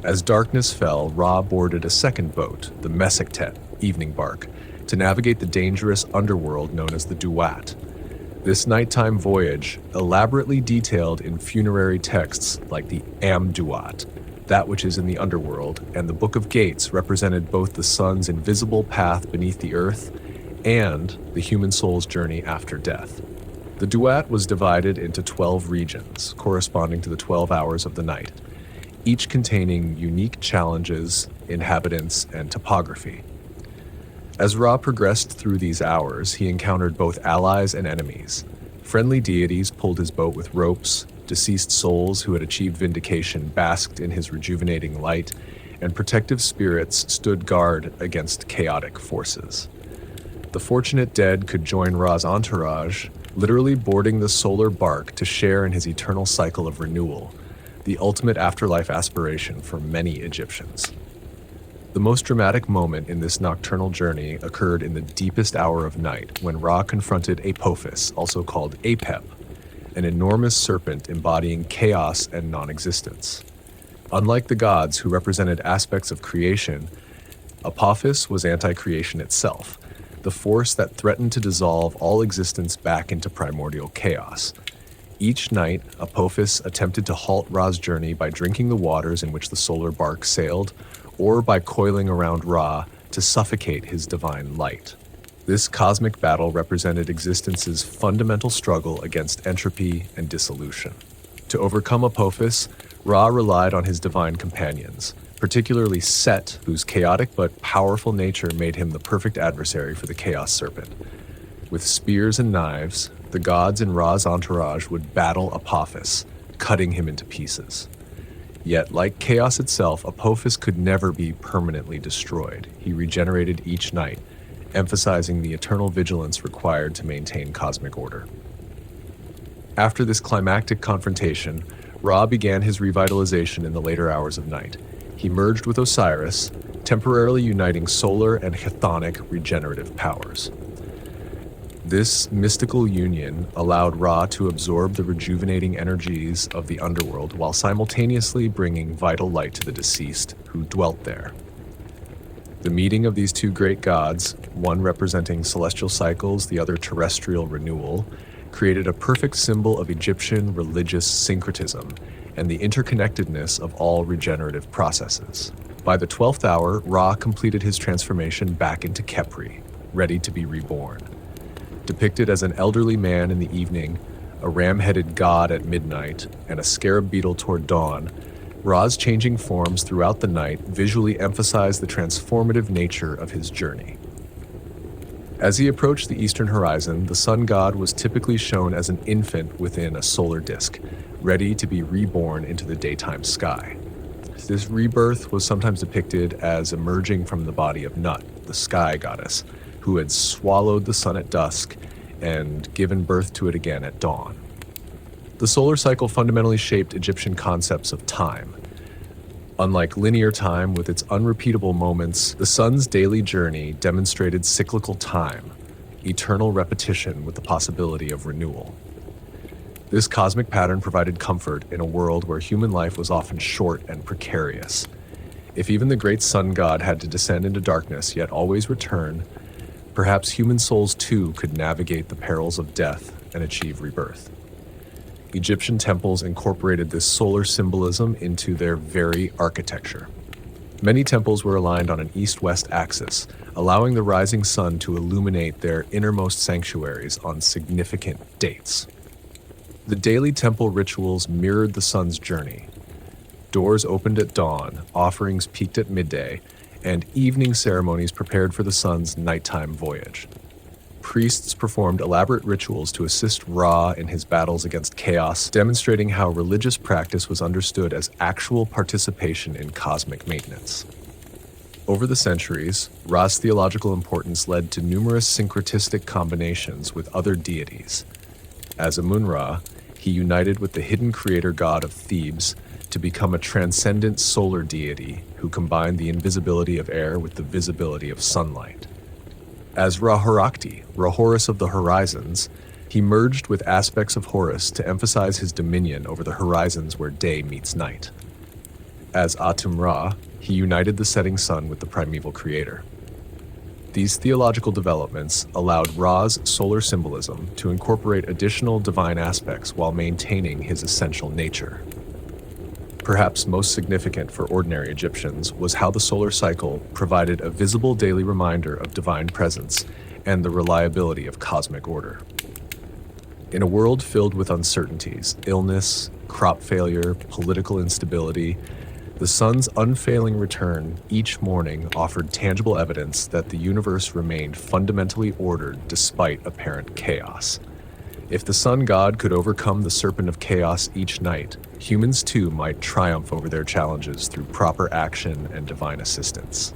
As darkness fell, Ra boarded a second boat, the Mesektet, evening bark, to navigate the dangerous underworld known as the Duat. This nighttime voyage, elaborately detailed in funerary texts like the Amduat, that which is in the underworld, and the Book of Gates, represented both the sun's invisible path beneath the earth and the human soul's journey after death. The Duat was divided into 12 regions, corresponding to the 12 hours of the night, each containing unique challenges, inhabitants, and topography. As Ra progressed through these hours, he encountered both allies and enemies. Friendly deities pulled his boat with ropes, deceased souls who had achieved vindication basked in his rejuvenating light, and protective spirits stood guard against chaotic forces. The fortunate dead could join Ra's entourage, literally boarding the solar bark to share in his eternal cycle of renewal, the ultimate afterlife aspiration for many Egyptians. The most dramatic moment in this nocturnal journey occurred in the deepest hour of night when Ra confronted Apophis, also called Apep, an enormous serpent embodying chaos and non-existence. Unlike the gods who represented aspects of creation, Apophis was anti-creation itself, the force that threatened to dissolve all existence back into primordial chaos. Each night, Apophis attempted to halt Ra's journey by drinking the waters in which the solar bark sailed, or by coiling around Ra to suffocate his divine light. This cosmic battle represented existence's fundamental struggle against entropy and dissolution. To overcome Apophis, Ra relied on his divine companions, particularly Set, whose chaotic but powerful nature made him the perfect adversary for the Chaos Serpent. With spears and knives, the gods in Ra's entourage would battle Apophis, cutting him into pieces. Yet, like chaos itself, Apophis could never be permanently destroyed. He regenerated each night, emphasizing the eternal vigilance required to maintain cosmic order. After this climactic confrontation, Ra began his revitalization in the later hours of night. He merged with Osiris, temporarily uniting solar and chthonic regenerative powers. This mystical union allowed Ra to absorb the rejuvenating energies of the underworld while simultaneously bringing vital light to the deceased who dwelt there. The meeting of these two great gods, one representing celestial cycles, the other terrestrial renewal, created a perfect symbol of Egyptian religious syncretism and the interconnectedness of all regenerative processes. By the 12th hour, Ra completed his transformation back into Khepri, ready to be reborn. Depicted as an elderly man in the evening, a ram-headed god at midnight, and a scarab beetle toward dawn, Ra's changing forms throughout the night visually emphasize the transformative nature of his journey. As he approached the eastern horizon, the sun god was typically shown as an infant within a solar disk, ready to be reborn into the daytime sky. This rebirth was sometimes depicted as emerging from the body of Nut, the sky goddess, who had swallowed the sun at dusk and given birth to it again at dawn. The solar cycle fundamentally shaped Egyptian concepts of time. Unlike linear time with its unrepeatable moments, the sun's daily journey demonstrated cyclical time, eternal repetition with the possibility of renewal. This cosmic pattern provided comfort in a world where human life was often short and precarious. If even the great sun god had to descend into darkness yet always return, perhaps human souls too could navigate the perils of death and achieve rebirth. Egyptian temples incorporated this solar symbolism into their very architecture. Many temples were aligned on an east-west axis, allowing the rising sun to illuminate their innermost sanctuaries on significant dates. The daily temple rituals mirrored the sun's journey. Doors opened at dawn, offerings peaked at midday, and evening ceremonies prepared for the sun's nighttime voyage. Priests performed elaborate rituals to assist Ra in his battles against chaos, demonstrating how religious practice was understood as actual participation in cosmic maintenance. Over the centuries, Ra's theological importance led to numerous syncretistic combinations with other deities. As Amun-Ra, he united with the hidden creator god of Thebes to become a transcendent solar deity who combined the invisibility of air with the visibility of sunlight. As Ra-Horakhti, Ra-Horus of the Horizons, he merged with aspects of Horus to emphasize his dominion over the horizons where day meets night. As Atum-Ra, he united the setting sun with the primeval creator. These theological developments allowed Ra's solar symbolism to incorporate additional divine aspects while maintaining his essential nature. Perhaps most significant for ordinary Egyptians was how the solar cycle provided a visible daily reminder of divine presence and the reliability of cosmic order. In a world filled with uncertainties, illness, crop failure, political instability, The sun's unfailing return each morning offered tangible evidence that the universe remained fundamentally ordered despite apparent chaos. If the sun god could overcome the serpent of chaos each night, humans too might triumph over their challenges through proper action and divine assistance.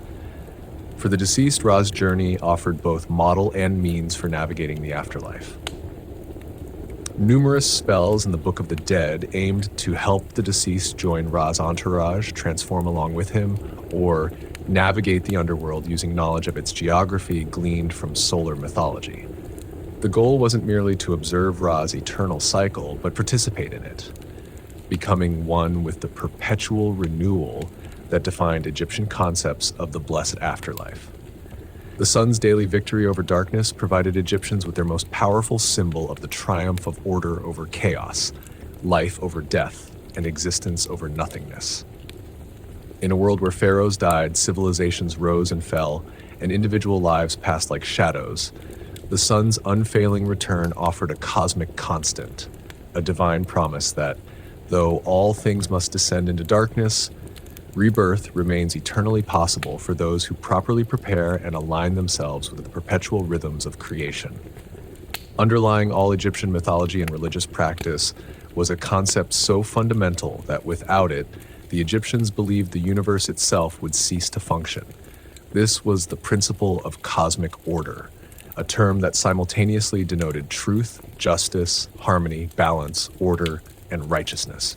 For the deceased, Ra's journey offered both model and means for navigating the afterlife. Numerous spells in the Book of the Dead aimed to help the deceased join Ra's entourage, transform along with him, or navigate the underworld using knowledge of its geography gleaned from solar mythology. The goal wasn't merely to observe Ra's eternal cycle, but participate in it, becoming one with the perpetual renewal that defined Egyptian concepts of the blessed afterlife. The sun's daily victory over darkness provided Egyptians with their most powerful symbol of the triumph of order over chaos, life over death, and existence over nothingness. In a world where pharaohs died, civilizations rose and fell, and individual lives passed like shadows, the sun's unfailing return offered a cosmic constant, a divine promise that, though all things must descend into darkness, rebirth remains eternally possible for those who properly prepare and align themselves with the perpetual rhythms of creation. Underlying all Egyptian mythology and religious practice was a concept so fundamental that without it, the Egyptians believed the universe itself would cease to function. This was the principle of cosmic order, a term that simultaneously denoted truth, justice, harmony, balance, order, and righteousness.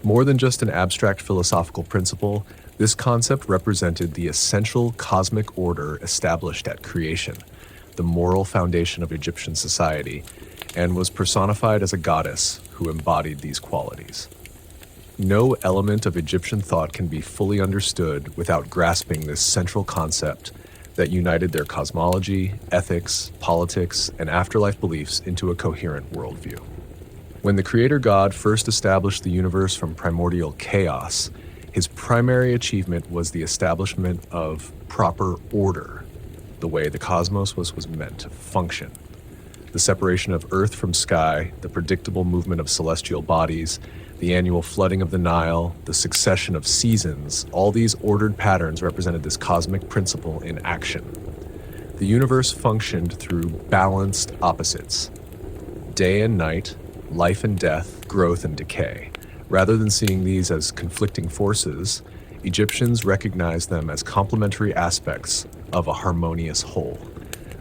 More than just an abstract philosophical principle, this concept represented the essential cosmic order established at creation, the moral foundation of Egyptian society, and was personified as a goddess who embodied these qualities. No element of Egyptian thought can be fully understood without grasping this central concept that united their cosmology, ethics, politics, and afterlife beliefs into a coherent worldview. When the Creator God first established the universe from primordial chaos, his primary achievement was the establishment of proper order, the way the cosmos was meant to function. The separation of earth from sky, the predictable movement of celestial bodies, the annual flooding of the Nile, the succession of seasons, all these ordered patterns represented this cosmic principle in action. The universe functioned through balanced opposites: day and night, life and death, growth and decay. Rather than seeing these as conflicting forces, Egyptians recognized them as complementary aspects of a harmonious whole.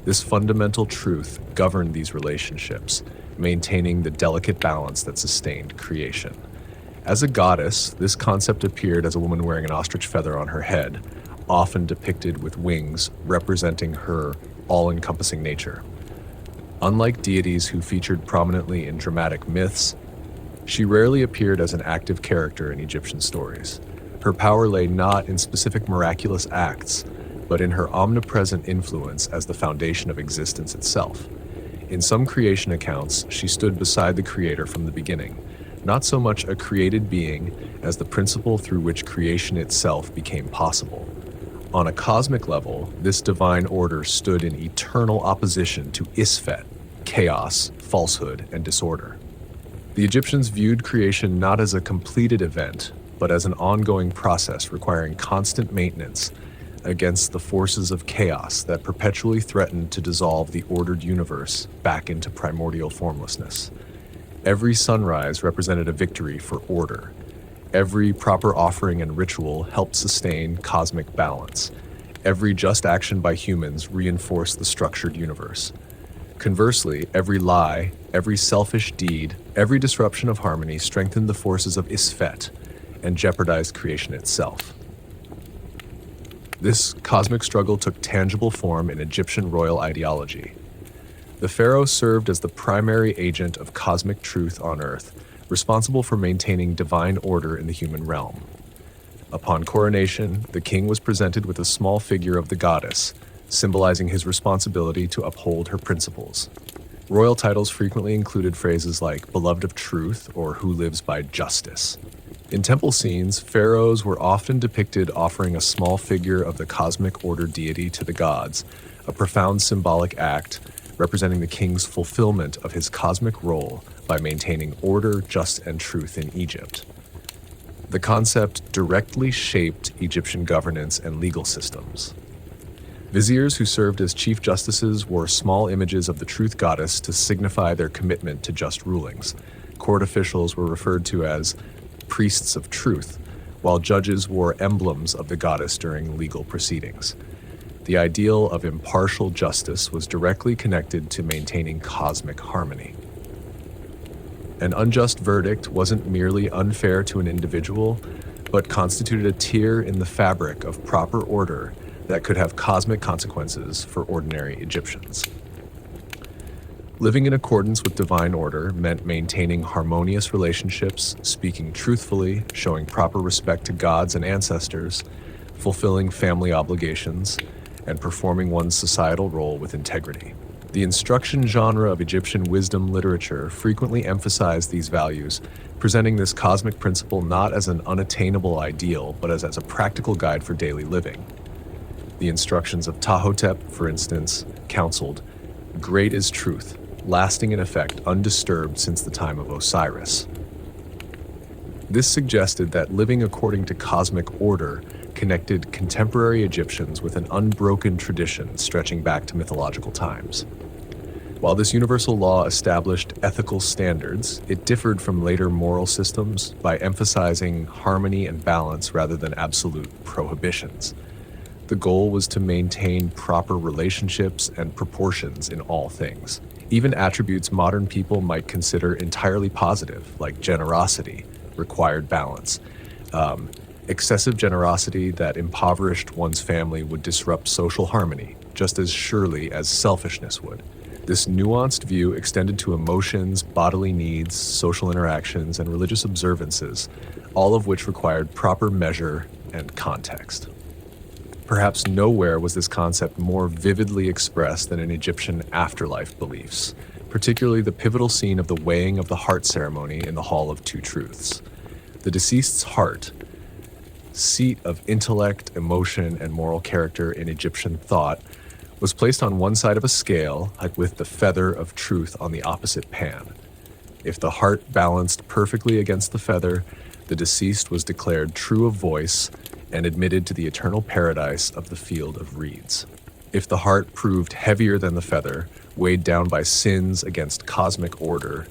This fundamental truth governed these relationships, maintaining the delicate balance that sustained creation. As a goddess, this concept appeared as a woman wearing an ostrich feather on her head, often depicted with wings representing her all-encompassing nature. Unlike deities who featured prominently in dramatic myths, she rarely appeared as an active character in Egyptian stories. Her power lay not in specific miraculous acts, but in her omnipresent influence as the foundation of existence itself. In some creation accounts, she stood beside the Creator from the beginning, not so much a created being as the principle through which creation itself became possible. On a cosmic level, this divine order stood in eternal opposition to Isfet, chaos, falsehood, and disorder. The Egyptians viewed creation not as a completed event, but as an ongoing process requiring constant maintenance against the forces of chaos that perpetually threatened to dissolve the ordered universe back into primordial formlessness. Every sunrise represented a victory for order. Every proper offering and ritual helped sustain cosmic balance. Every just action by humans reinforced the structured universe. Conversely, every lie, every selfish deed, every disruption of harmony strengthened the forces of Isfet and jeopardized creation itself. This cosmic struggle took tangible form in Egyptian royal ideology. The pharaoh served as the primary agent of cosmic truth on earth, responsible for maintaining divine order in the human realm. Upon coronation, the king was presented with a small figure of the goddess, symbolizing his responsibility to uphold her principles. Royal titles frequently included phrases like beloved of truth or who lives by justice. In temple scenes, pharaohs were often depicted offering a small figure of the cosmic order deity to the gods, a profound symbolic act representing the king's fulfillment of his cosmic role by maintaining order, justice, and truth in Egypt. The concept directly shaped Egyptian governance and legal systems. Viziers who served as chief justices wore small images of the truth goddess to signify their commitment to just rulings. Court officials were referred to as priests of truth, while judges wore emblems of the goddess during legal proceedings. The ideal of impartial justice was directly connected to maintaining cosmic harmony. An unjust verdict wasn't merely unfair to an individual, but constituted a tear in the fabric of proper order that could have cosmic consequences for ordinary Egyptians. Living in accordance with divine order meant maintaining harmonious relationships, speaking truthfully, showing proper respect to gods and ancestors, fulfilling family obligations, and performing one's societal role with integrity. The instruction genre of Egyptian wisdom literature frequently emphasized these values, presenting this cosmic principle not as an unattainable ideal, but as a practical guide for daily living. The instructions of Ptahhotep, for instance, counseled, "Great is truth, lasting in effect, undisturbed since the time of Osiris." This suggested that living according to cosmic order connected contemporary Egyptians with an unbroken tradition stretching back to mythological times. While this universal law established ethical standards, it differed from later moral systems by emphasizing harmony and balance rather than absolute prohibitions. The goal was to maintain proper relationships and proportions in all things. Even attributes modern people might consider entirely positive, like generosity, required balance. Excessive generosity that impoverished one's family would disrupt social harmony, just as surely as selfishness would. This nuanced view extended to emotions, bodily needs, social interactions, and religious observances, all of which required proper measure and context. Perhaps nowhere was this concept more vividly expressed than in Egyptian afterlife beliefs, particularly the pivotal scene of the weighing of the heart ceremony in the Hall of Two Truths. The deceased's heart, seat of intellect, emotion, and moral character in Egyptian thought, was placed on one side of a scale, like with the feather of truth on the opposite pan. If the heart balanced perfectly against the feather, the deceased was declared true of voice and admitted to the eternal paradise of the field of reeds. If the heart proved heavier than the feather, weighed down by sins against cosmic order,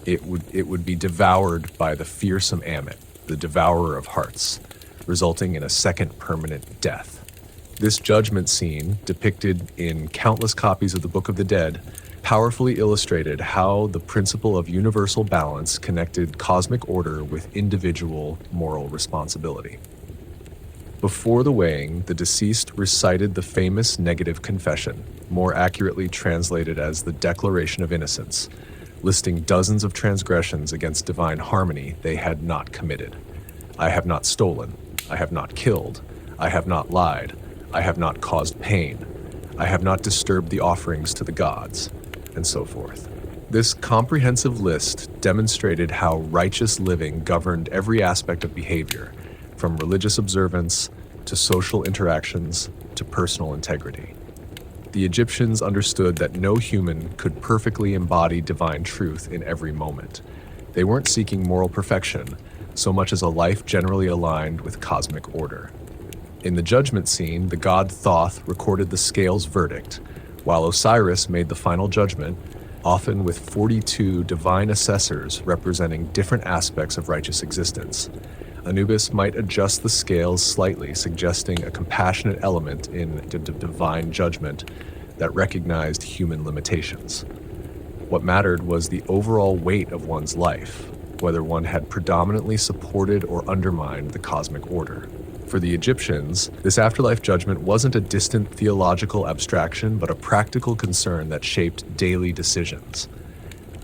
it would be devoured by the fearsome Ammit, the devourer of hearts, resulting in a second permanent death. This judgment scene, depicted in countless copies of the Book of the Dead, powerfully illustrated how the principle of universal balance connected cosmic order with individual moral responsibility. Before the weighing, the deceased recited the famous negative confession, more accurately translated as the Declaration of Innocence, listing dozens of transgressions against divine harmony they had not committed. I have not stolen. I have not killed. I have not lied. I have not caused pain. I have not disturbed the offerings to the gods, and so forth. This comprehensive list demonstrated how righteous living governed every aspect of behavior, from religious observance to social interactions to personal integrity. The Egyptians understood that no human could perfectly embody divine truth in every moment. They weren't seeking moral perfection so much as a life generally aligned with cosmic order. In the judgment scene, the god Thoth recorded the scale's verdict, while Osiris made the final judgment, often with 42 divine assessors representing different aspects of righteous existence. Anubis might adjust the scales slightly, suggesting a compassionate element in divine judgment that recognized human limitations. What mattered was the overall weight of one's life, whether one had predominantly supported or undermined the cosmic order. For the Egyptians, this afterlife judgment wasn't a distant theological abstraction, but a practical concern that shaped daily decisions.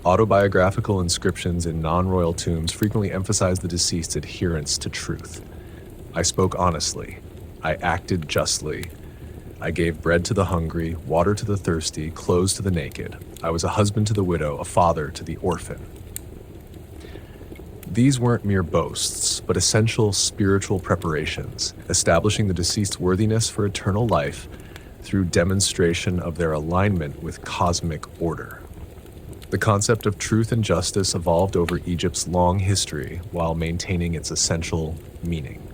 Autobiographical inscriptions in non-royal tombs frequently emphasize the deceased's adherence to truth. I spoke honestly. I acted justly. I gave bread to the hungry, water to the thirsty, clothes to the naked. I was a husband to the widow, a father to the orphan. These weren't mere boasts, but essential spiritual preparations, establishing the deceased's worthiness for eternal life through demonstration of their alignment with cosmic order. The concept of truth and justice evolved over Egypt's long history while maintaining its essential meaning.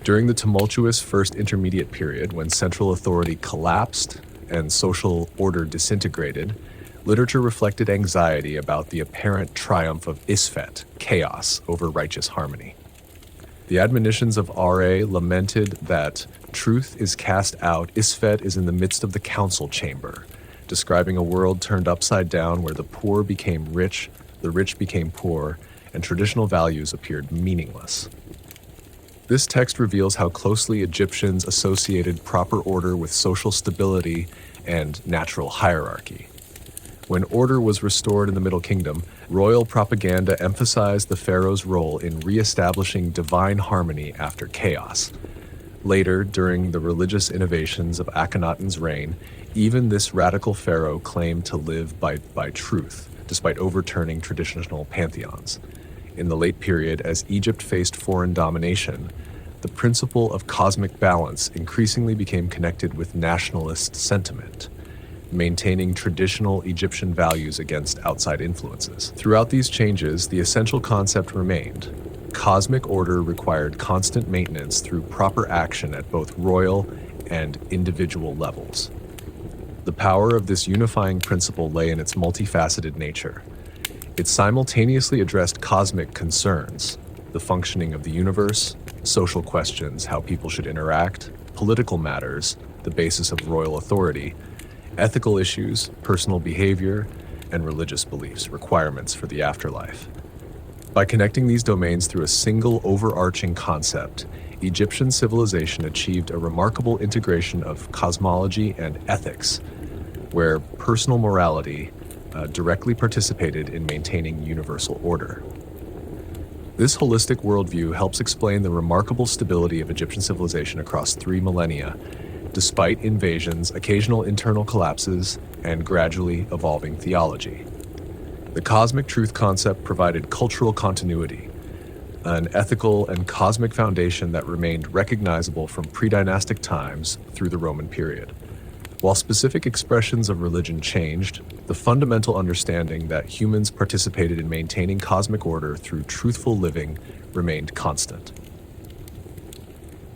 During the tumultuous First Intermediate Period, when central authority collapsed and social order disintegrated, literature reflected anxiety about the apparent triumph of Isfet, chaos, over righteous harmony. The admonitions of Ra lamented that truth is cast out, Isfet is in the midst of the council chamber, describing a world turned upside down where the poor became rich, the rich became poor, and traditional values appeared meaningless. This text reveals how closely Egyptians associated proper order with social stability and natural hierarchy. When order was restored in the Middle Kingdom, royal propaganda emphasized the pharaoh's role in re-establishing divine harmony after chaos. Later, during the religious innovations of Akhenaten's reign, even this radical pharaoh claimed to live by truth, despite overturning traditional pantheons. In the late period, as Egypt faced foreign domination, the principle of cosmic balance increasingly became connected with nationalist sentiment, maintaining traditional Egyptian values against outside influences. Throughout these changes, the essential concept remained. Cosmic order required constant maintenance through proper action at both royal and individual levels. The power of this unifying principle lay in its multifaceted nature. It simultaneously addressed cosmic concerns, the functioning of the universe, social questions, how people should interact, political matters, the basis of royal authority, ethical issues, personal behavior, and religious beliefs, requirements for the afterlife. By connecting these domains through a single overarching concept, Egyptian civilization achieved a remarkable integration of cosmology and ethics, where personal morality directly participated in maintaining universal order. This holistic worldview helps explain the remarkable stability of Egyptian civilization across 3 millennia, despite invasions, occasional internal collapses, and gradually evolving theology. The cosmic truth concept provided cultural continuity, an ethical and cosmic foundation that remained recognizable from pre-dynastic times through the Roman period. While specific expressions of religion changed, the fundamental understanding that humans participated in maintaining cosmic order through truthful living remained constant.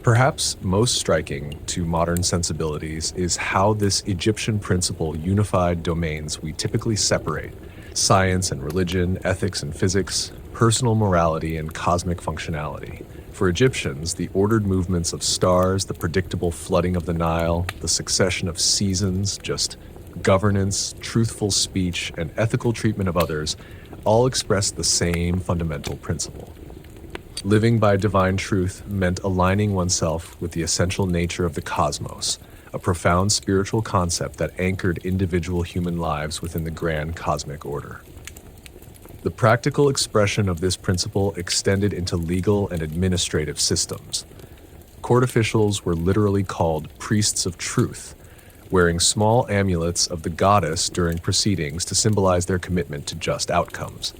Perhaps most striking to modern sensibilities is how this Egyptian principle unified domains we typically separate: science and religion, ethics and physics, personal morality and cosmic functionality. For Egyptians, the ordered movements of stars, the predictable flooding of the Nile, the succession of seasons, just governance, truthful speech, and ethical treatment of others all express the same fundamental principle. Living by divine truth meant aligning oneself with the essential nature of the cosmos, a profound spiritual concept that anchored individual human lives within the grand cosmic order. The practical expression of this principle extended into legal and administrative systems. Court officials were literally called priests of truth, wearing small amulets of the goddess during proceedings to symbolize their commitment to just outcomes.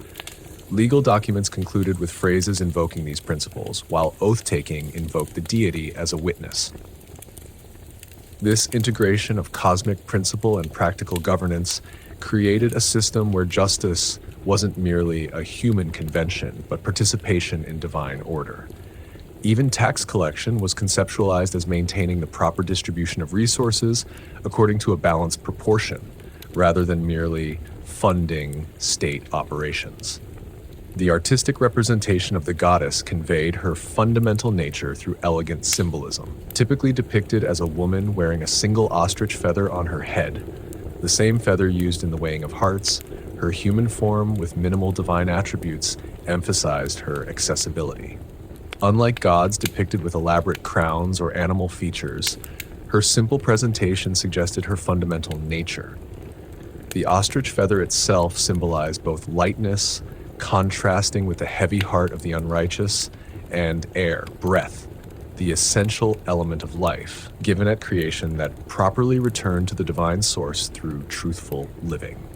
Legal documents concluded with phrases invoking these principles, while oath-taking invoked the deity as a witness. This integration of cosmic principle and practical governance created a system where justice wasn't merely a human convention, but participation in divine order. Even tax collection was conceptualized as maintaining the proper distribution of resources according to a balanced proportion, rather than merely funding state operations. The artistic representation of the goddess conveyed her fundamental nature through elegant symbolism, typically depicted as a woman wearing a single ostrich feather on her head, the same feather used in the weighing of hearts. Her human form with minimal divine attributes emphasized her accessibility. Unlike gods depicted with elaborate crowns or animal features, her simple presentation suggested her fundamental nature. The ostrich feather itself symbolized both lightness, contrasting with the heavy heart of the unrighteous, and air, breath, the essential element of life, given at creation that properly returned to the divine source through truthful living.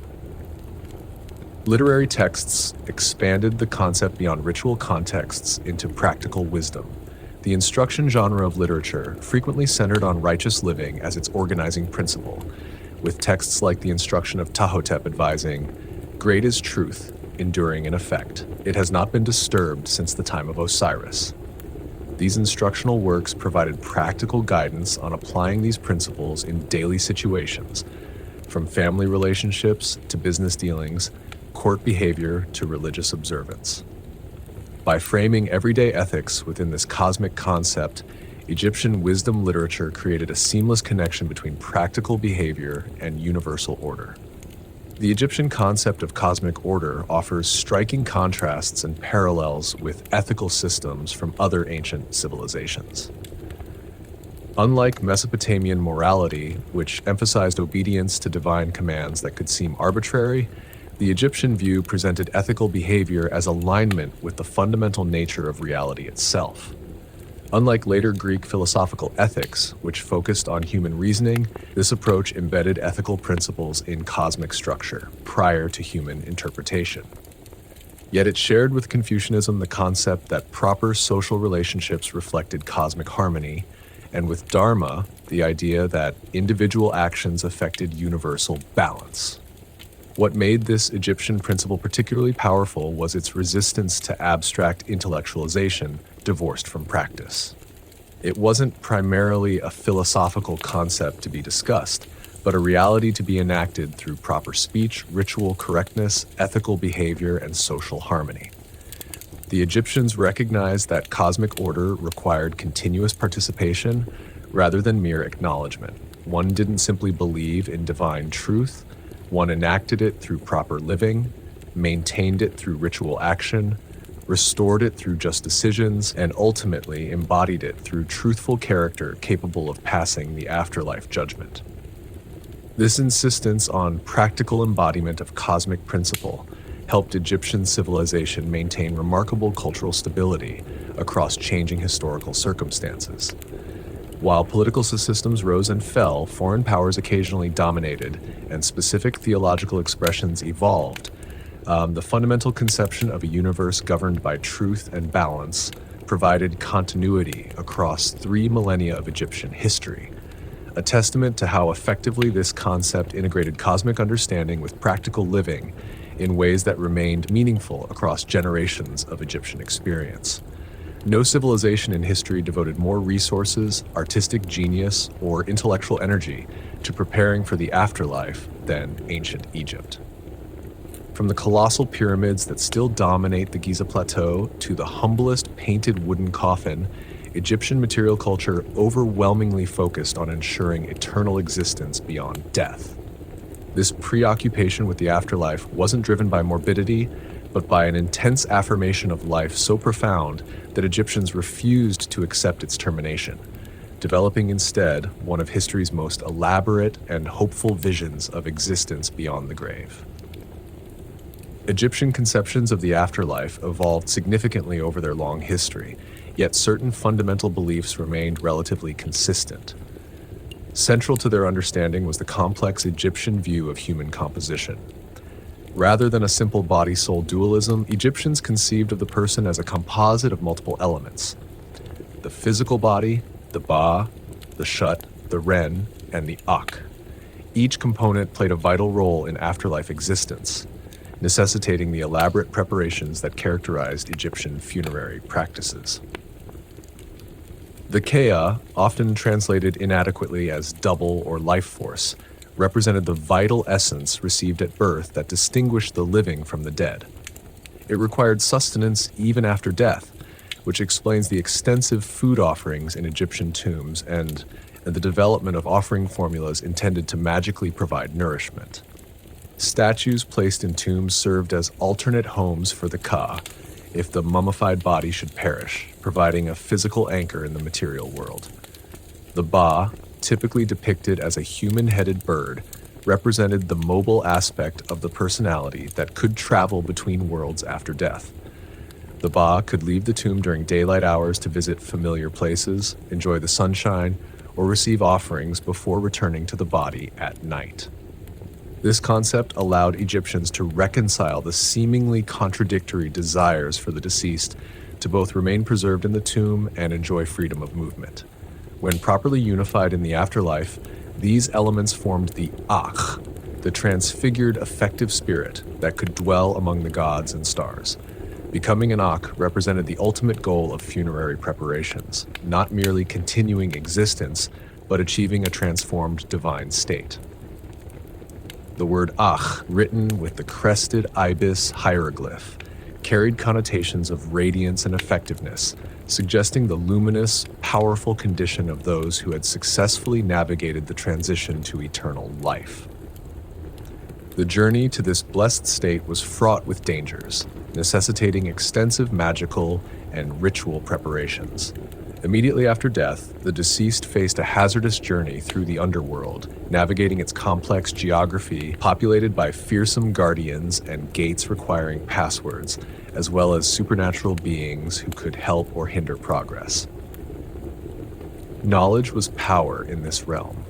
Literary texts expanded the concept beyond ritual contexts into practical wisdom. The instruction genre of literature frequently centered on righteous living as its organizing principle, with texts like the Instruction of Tahotep advising, Great is truth, enduring in effect. It has not been disturbed since the time of Osiris. These instructional works provided practical guidance on applying these principles in daily situations, from family relationships to business dealings, court behavior to religious observance. By framing everyday ethics within this cosmic concept, Egyptian wisdom literature created a seamless connection between practical behavior and universal order. The Egyptian concept of cosmic order offers striking contrasts and parallels with ethical systems from other ancient civilizations. Unlike Mesopotamian morality, which emphasized obedience to divine commands that could seem arbitrary, the Egyptian view presented ethical behavior as alignment with the fundamental nature of reality itself. Unlike later Greek philosophical ethics, which focused on human reasoning, this approach embedded ethical principles in cosmic structure, prior to human interpretation. Yet it shared with Confucianism the concept that proper social relationships reflected cosmic harmony, and with Dharma, the idea that individual actions affected universal balance. What made this Egyptian principle particularly powerful was its resistance to abstract intellectualization divorced from practice. It wasn't primarily a philosophical concept to be discussed, but a reality to be enacted through proper speech, ritual correctness, ethical behavior, and social harmony. The Egyptians recognized that cosmic order required continuous participation rather than mere acknowledgement. One didn't simply believe in divine truth, one enacted it through proper living, maintained it through ritual action, restored it through just decisions, and ultimately embodied it through truthful character capable of passing the afterlife judgment. This insistence on practical embodiment of cosmic principle helped Egyptian civilization maintain remarkable cultural stability across changing historical circumstances. While political systems rose and fell, foreign powers occasionally dominated, and specific theological expressions evolved. The fundamental conception of a universe governed by truth and balance provided continuity across 3 millennia of Egyptian history, a testament to how effectively this concept integrated cosmic understanding with practical living in ways that remained meaningful across generations of Egyptian experience. No civilization in history devoted more resources, artistic genius, or intellectual energy to preparing for the afterlife than ancient Egypt. From the colossal pyramids that still dominate the Giza Plateau to the humblest painted wooden coffin, Egyptian material culture overwhelmingly focused on ensuring eternal existence beyond death. This preoccupation with the afterlife wasn't driven by morbidity, but by an intense affirmation of life so profound that Egyptians refused to accept its termination, developing instead one of history's most elaborate and hopeful visions of existence beyond the grave. Egyptian conceptions of the afterlife evolved significantly over their long history, yet certain fundamental beliefs remained relatively consistent. Central to their understanding was the complex Egyptian view of human composition. Rather than a simple body-soul dualism, Egyptians conceived of the person as a composite of multiple elements: the physical body, the Ba, the Shut, the Ren, and the Ak. Each component played a vital role in afterlife existence, necessitating the elaborate preparations that characterized Egyptian funerary practices. The Kea, often translated inadequately as double or life force, represented the vital essence received at birth that distinguished the living from the dead. It required sustenance even after death, which explains the extensive food offerings in Egyptian tombs and the development of offering formulas intended to magically provide nourishment. Statues placed in tombs served as alternate homes for the Ka if the mummified body should perish, providing a physical anchor in the material world. The Ba, typically depicted as a human-headed bird, represented the mobile aspect of the personality that could travel between worlds after death. The Ba could leave the tomb during daylight hours to visit familiar places, enjoy the sunshine, or receive offerings before returning to the body at night. This concept allowed Egyptians to reconcile the seemingly contradictory desires for the deceased to both remain preserved in the tomb and enjoy freedom of movement. When properly unified in the afterlife, these elements formed the Akh, the transfigured affective spirit that could dwell among the gods and stars. Becoming an Akh represented the ultimate goal of funerary preparations, not merely continuing existence, but achieving a transformed divine state. The word Akh, written with the crested ibis hieroglyph, carried connotations of radiance and effectiveness, suggesting the luminous, powerful condition of those who had successfully navigated the transition to eternal life. The journey to this blessed state was fraught with dangers, necessitating extensive magical and ritual preparations. Immediately after death, the deceased faced a hazardous journey through the underworld, navigating its complex geography populated by fearsome guardians and gates requiring passwords, as well as supernatural beings who could help or hinder progress. Knowledge was power in this realm.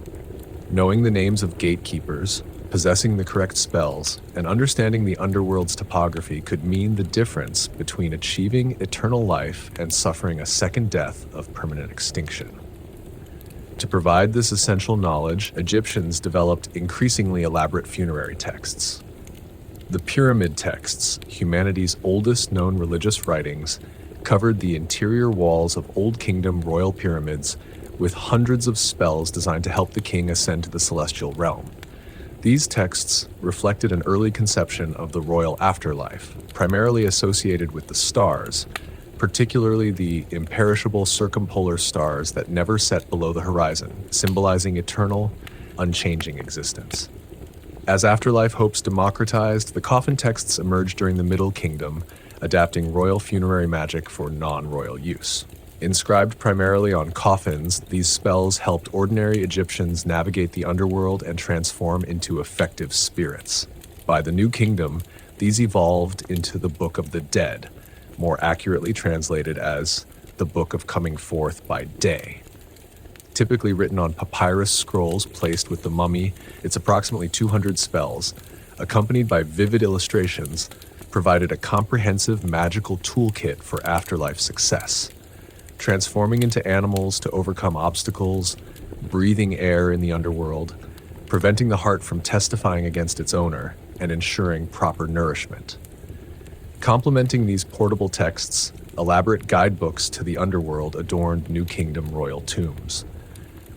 Knowing the names of gatekeepers, possessing the correct spells, and understanding the underworld's topography could mean the difference between achieving eternal life and suffering a second death of permanent extinction. To provide this essential knowledge, Egyptians developed increasingly elaborate funerary texts. The pyramid texts, humanity's oldest known religious writings, covered the interior walls of Old Kingdom royal pyramids with hundreds of spells designed to help the king ascend to the celestial realm. These texts reflected an early conception of the royal afterlife, primarily associated with the stars, particularly the imperishable circumpolar stars that never set below the horizon, symbolizing eternal, unchanging existence. As afterlife hopes democratized, the coffin texts emerged during the Middle Kingdom, adapting royal funerary magic for non-royal use. Inscribed primarily on coffins, these spells helped ordinary Egyptians navigate the underworld and transform into effective spirits. By the New Kingdom, these evolved into the Book of the Dead, more accurately translated as the Book of Coming Forth by Day. Typically written on papyrus scrolls placed with the mummy, its approximately 200 spells, accompanied by vivid illustrations, provided a comprehensive magical toolkit for afterlife success. Transforming into animals to overcome obstacles, breathing air in the underworld, preventing the heart from testifying against its owner, and ensuring proper nourishment. Complementing these portable texts, elaborate guidebooks to the underworld adorned New Kingdom royal tombs.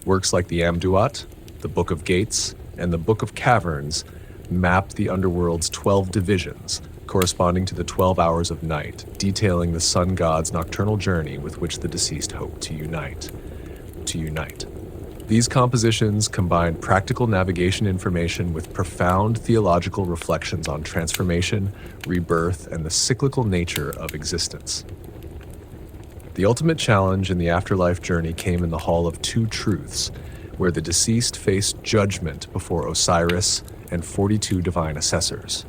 Works like the Amduat, the Book of Gates, and the Book of Caverns mapped the underworld's 12 divisions, corresponding to the 12 hours of night, detailing the sun god's nocturnal journey with which the deceased hoped to unite. These compositions combined practical navigation information with profound theological reflections on transformation, rebirth, and the cyclical nature of existence. The ultimate challenge in the afterlife journey came in the Hall of Two Truths, where the deceased faced judgment before Osiris and 42 divine assessors.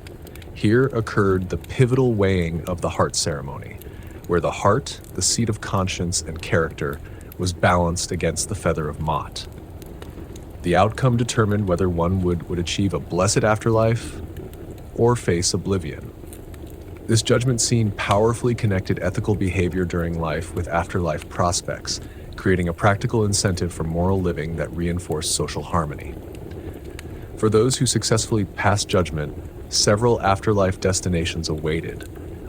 Here occurred the pivotal weighing of the heart ceremony, where the heart, the seat of conscience and character, was balanced against the feather of Mot. The outcome determined whether one would achieve a blessed afterlife or face oblivion. This judgment scene powerfully connected ethical behavior during life with afterlife prospects, creating a practical incentive for moral living that reinforced social harmony. For those who successfully passed judgment, several afterlife destinations awaited,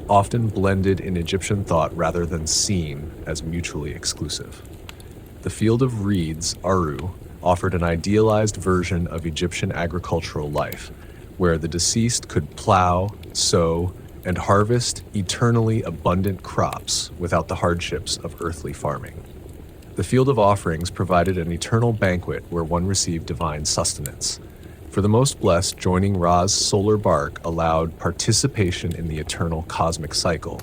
often blended in Egyptian thought rather than seen as mutually exclusive. The field of reeds, Aru, offered an idealized version of Egyptian agricultural life, where the deceased could plow, sow, and harvest eternally abundant crops without the hardships of earthly farming. The field of offerings provided an eternal banquet where one received divine sustenance. For the most blessed, joining Ra's solar bark allowed participation in the eternal cosmic cycle,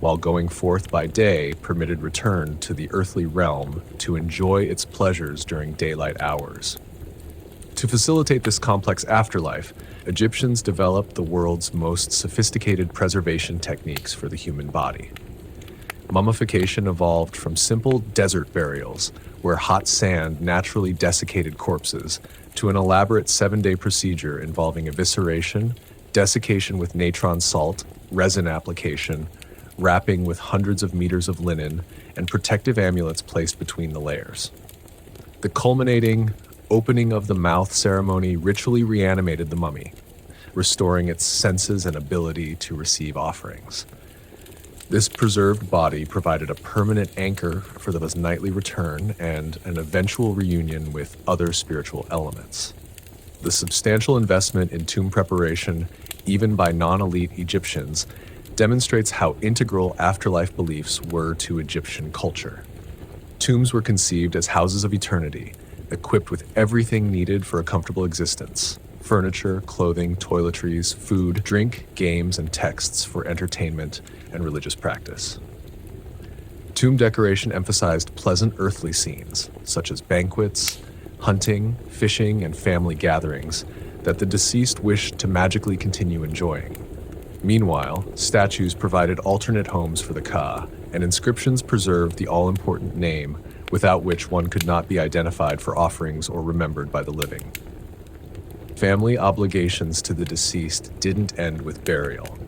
while going forth by day permitted return to the earthly realm to enjoy its pleasures during daylight hours. To facilitate this complex afterlife, Egyptians developed the world's most sophisticated preservation techniques for the human body. Mummification evolved from simple desert burials, where hot sand naturally desiccated corpses, to an elaborate 7-day procedure involving evisceration, desiccation with natron salt, resin application, wrapping with hundreds of meters of linen, and protective amulets placed between the layers. The culminating opening of the mouth ceremony ritually reanimated the mummy, restoring its senses and ability to receive offerings. This preserved body provided a permanent anchor for the nightly return and an eventual reunion with other spiritual elements. The substantial investment in tomb preparation, even by non-elite Egyptians, demonstrates how integral afterlife beliefs were to Egyptian culture. Tombs were conceived as houses of eternity, equipped with everything needed for a comfortable existence: furniture, clothing, toiletries, food, drink, games, and texts for entertainment and religious practice. Tomb decoration emphasized pleasant earthly scenes, such as banquets, hunting, fishing, and family gatherings that the deceased wished to magically continue enjoying. Meanwhile, statues provided alternate homes for the Ka, and inscriptions preserved the all-important name without which one could not be identified for offerings or remembered by the living. Family obligations to the deceased didn't end with burial.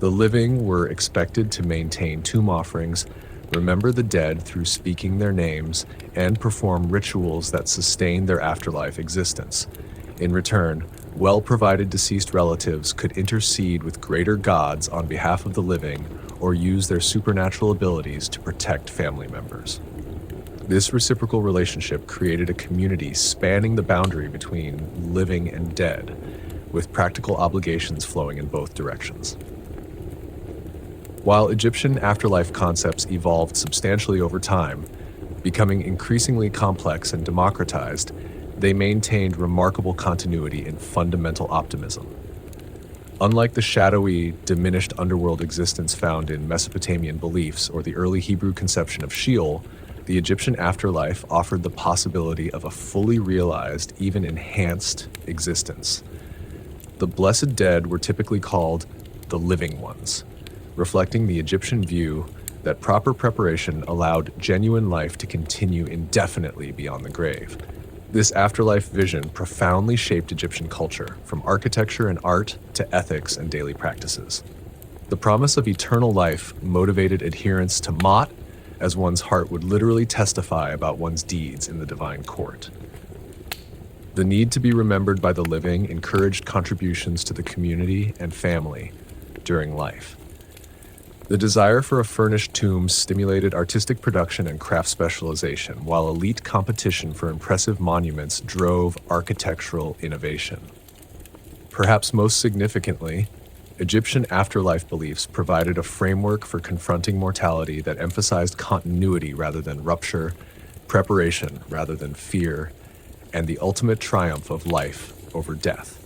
The living were expected to maintain tomb offerings, remember the dead through speaking their names, and perform rituals that sustained their afterlife existence. In return, well-provided deceased relatives could intercede with greater gods on behalf of the living or use their supernatural abilities to protect family members. This reciprocal relationship created a community spanning the boundary between living and dead, with practical obligations flowing in both directions. While Egyptian afterlife concepts evolved substantially over time, becoming increasingly complex and democratized, they maintained remarkable continuity in fundamental optimism. Unlike the shadowy, diminished underworld existence found in Mesopotamian beliefs or the early Hebrew conception of Sheol, the Egyptian afterlife offered the possibility of a fully realized, even enhanced, existence. The blessed dead were typically called the living ones, reflecting the Egyptian view that proper preparation allowed genuine life to continue indefinitely beyond the grave. This afterlife vision profoundly shaped Egyptian culture, from architecture and art to ethics and daily practices. The promise of eternal life motivated adherence to Ma'at, as one's heart would literally testify about one's deeds in the divine court. The need to be remembered by the living encouraged contributions to the community and family during life. The desire for a furnished tomb stimulated artistic production and craft specialization, while elite competition for impressive monuments drove architectural innovation. Perhaps most significantly, Egyptian afterlife beliefs provided a framework for confronting mortality that emphasized continuity rather than rupture, preparation rather than fear, and the ultimate triumph of life over death.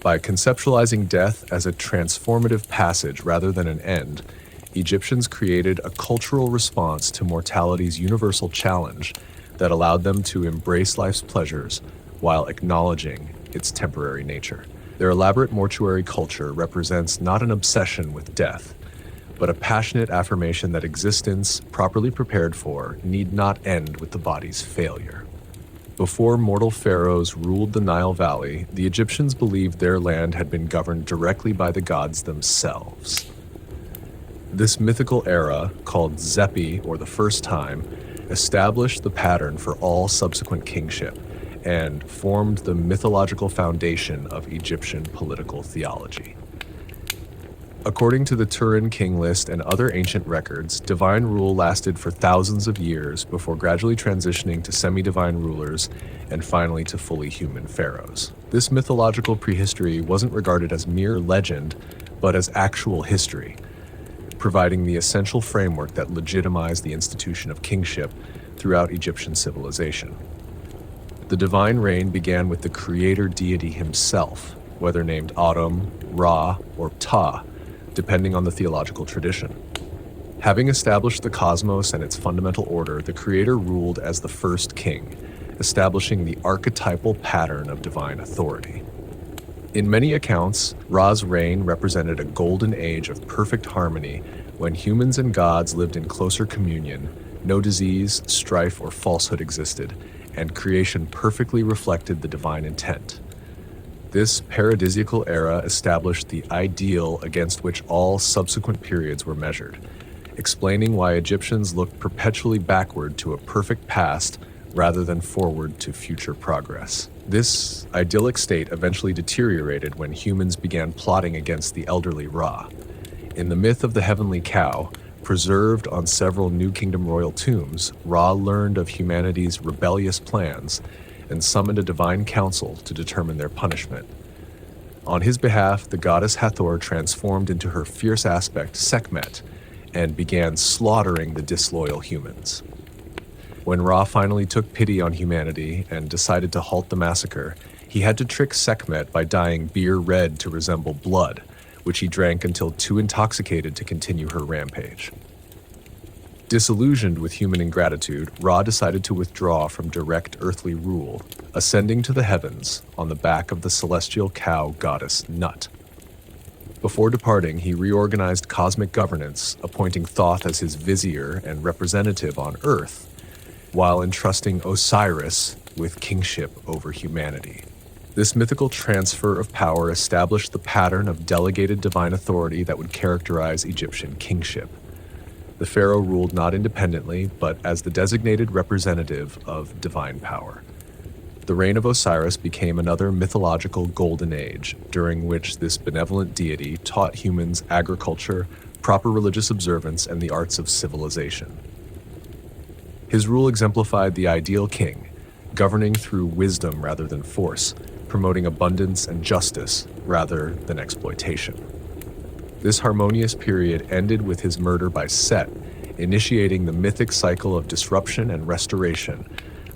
By conceptualizing death as a transformative passage rather than an end, Egyptians created a cultural response to mortality's universal challenge that allowed them to embrace life's pleasures while acknowledging its temporary nature. Their elaborate mortuary culture represents not an obsession with death, but a passionate affirmation that existence, properly prepared for, need not end with the body's failure. Before mortal pharaohs ruled the Nile Valley, the Egyptians believed their land had been governed directly by the gods themselves. This mythical era, called Zepi, or the First Time, established the pattern for all subsequent kingship and formed the mythological foundation of Egyptian political theology. According to the Turin King List and other ancient records, divine rule lasted for thousands of years before gradually transitioning to semi-divine rulers and finally to fully human pharaohs. This mythological prehistory wasn't regarded as mere legend, but as actual history, providing the essential framework that legitimized the institution of kingship throughout Egyptian civilization. The divine reign began with the creator deity himself, whether named Atum, Ra, or Ptah, depending on the theological tradition. Having established the cosmos and its fundamental order, the creator ruled as the first king, establishing the archetypal pattern of divine authority. In many accounts, Ra's reign represented a golden age of perfect harmony when humans and gods lived in closer communion, no disease, strife, or falsehood existed, and creation perfectly reflected the divine intent. This paradisiacal era established the ideal against which all subsequent periods were measured, explaining why Egyptians looked perpetually backward to a perfect past rather than forward to future progress. This idyllic state eventually deteriorated when humans began plotting against the elderly Ra. In the myth of the heavenly cow, preserved on several New Kingdom royal tombs, Ra learned of humanity's rebellious plans and summoned a divine council to determine their punishment. On his behalf, the goddess Hathor transformed into her fierce aspect, Sekhmet, and began slaughtering the disloyal humans. When Ra finally took pity on humanity and decided to halt the massacre, he had to trick Sekhmet by dyeing beer red to resemble blood, which he drank until too intoxicated to continue her rampage. Disillusioned with human ingratitude, Ra decided to withdraw from direct earthly rule, ascending to the heavens on the back of the celestial cow goddess Nut. Before departing, he reorganized cosmic governance, appointing Thoth as his vizier and representative on Earth, while entrusting Osiris with kingship over humanity. This mythical transfer of power established the pattern of delegated divine authority that would characterize Egyptian kingship. The pharaoh ruled not independently, but as the designated representative of divine power. The reign of Osiris became another mythological golden age, during which this benevolent deity taught humans agriculture, proper religious observance, and the arts of civilization. His rule exemplified the ideal king, governing through wisdom rather than force, promoting abundance and justice rather than exploitation. This harmonious period ended with his murder by Set, initiating the mythic cycle of disruption and restoration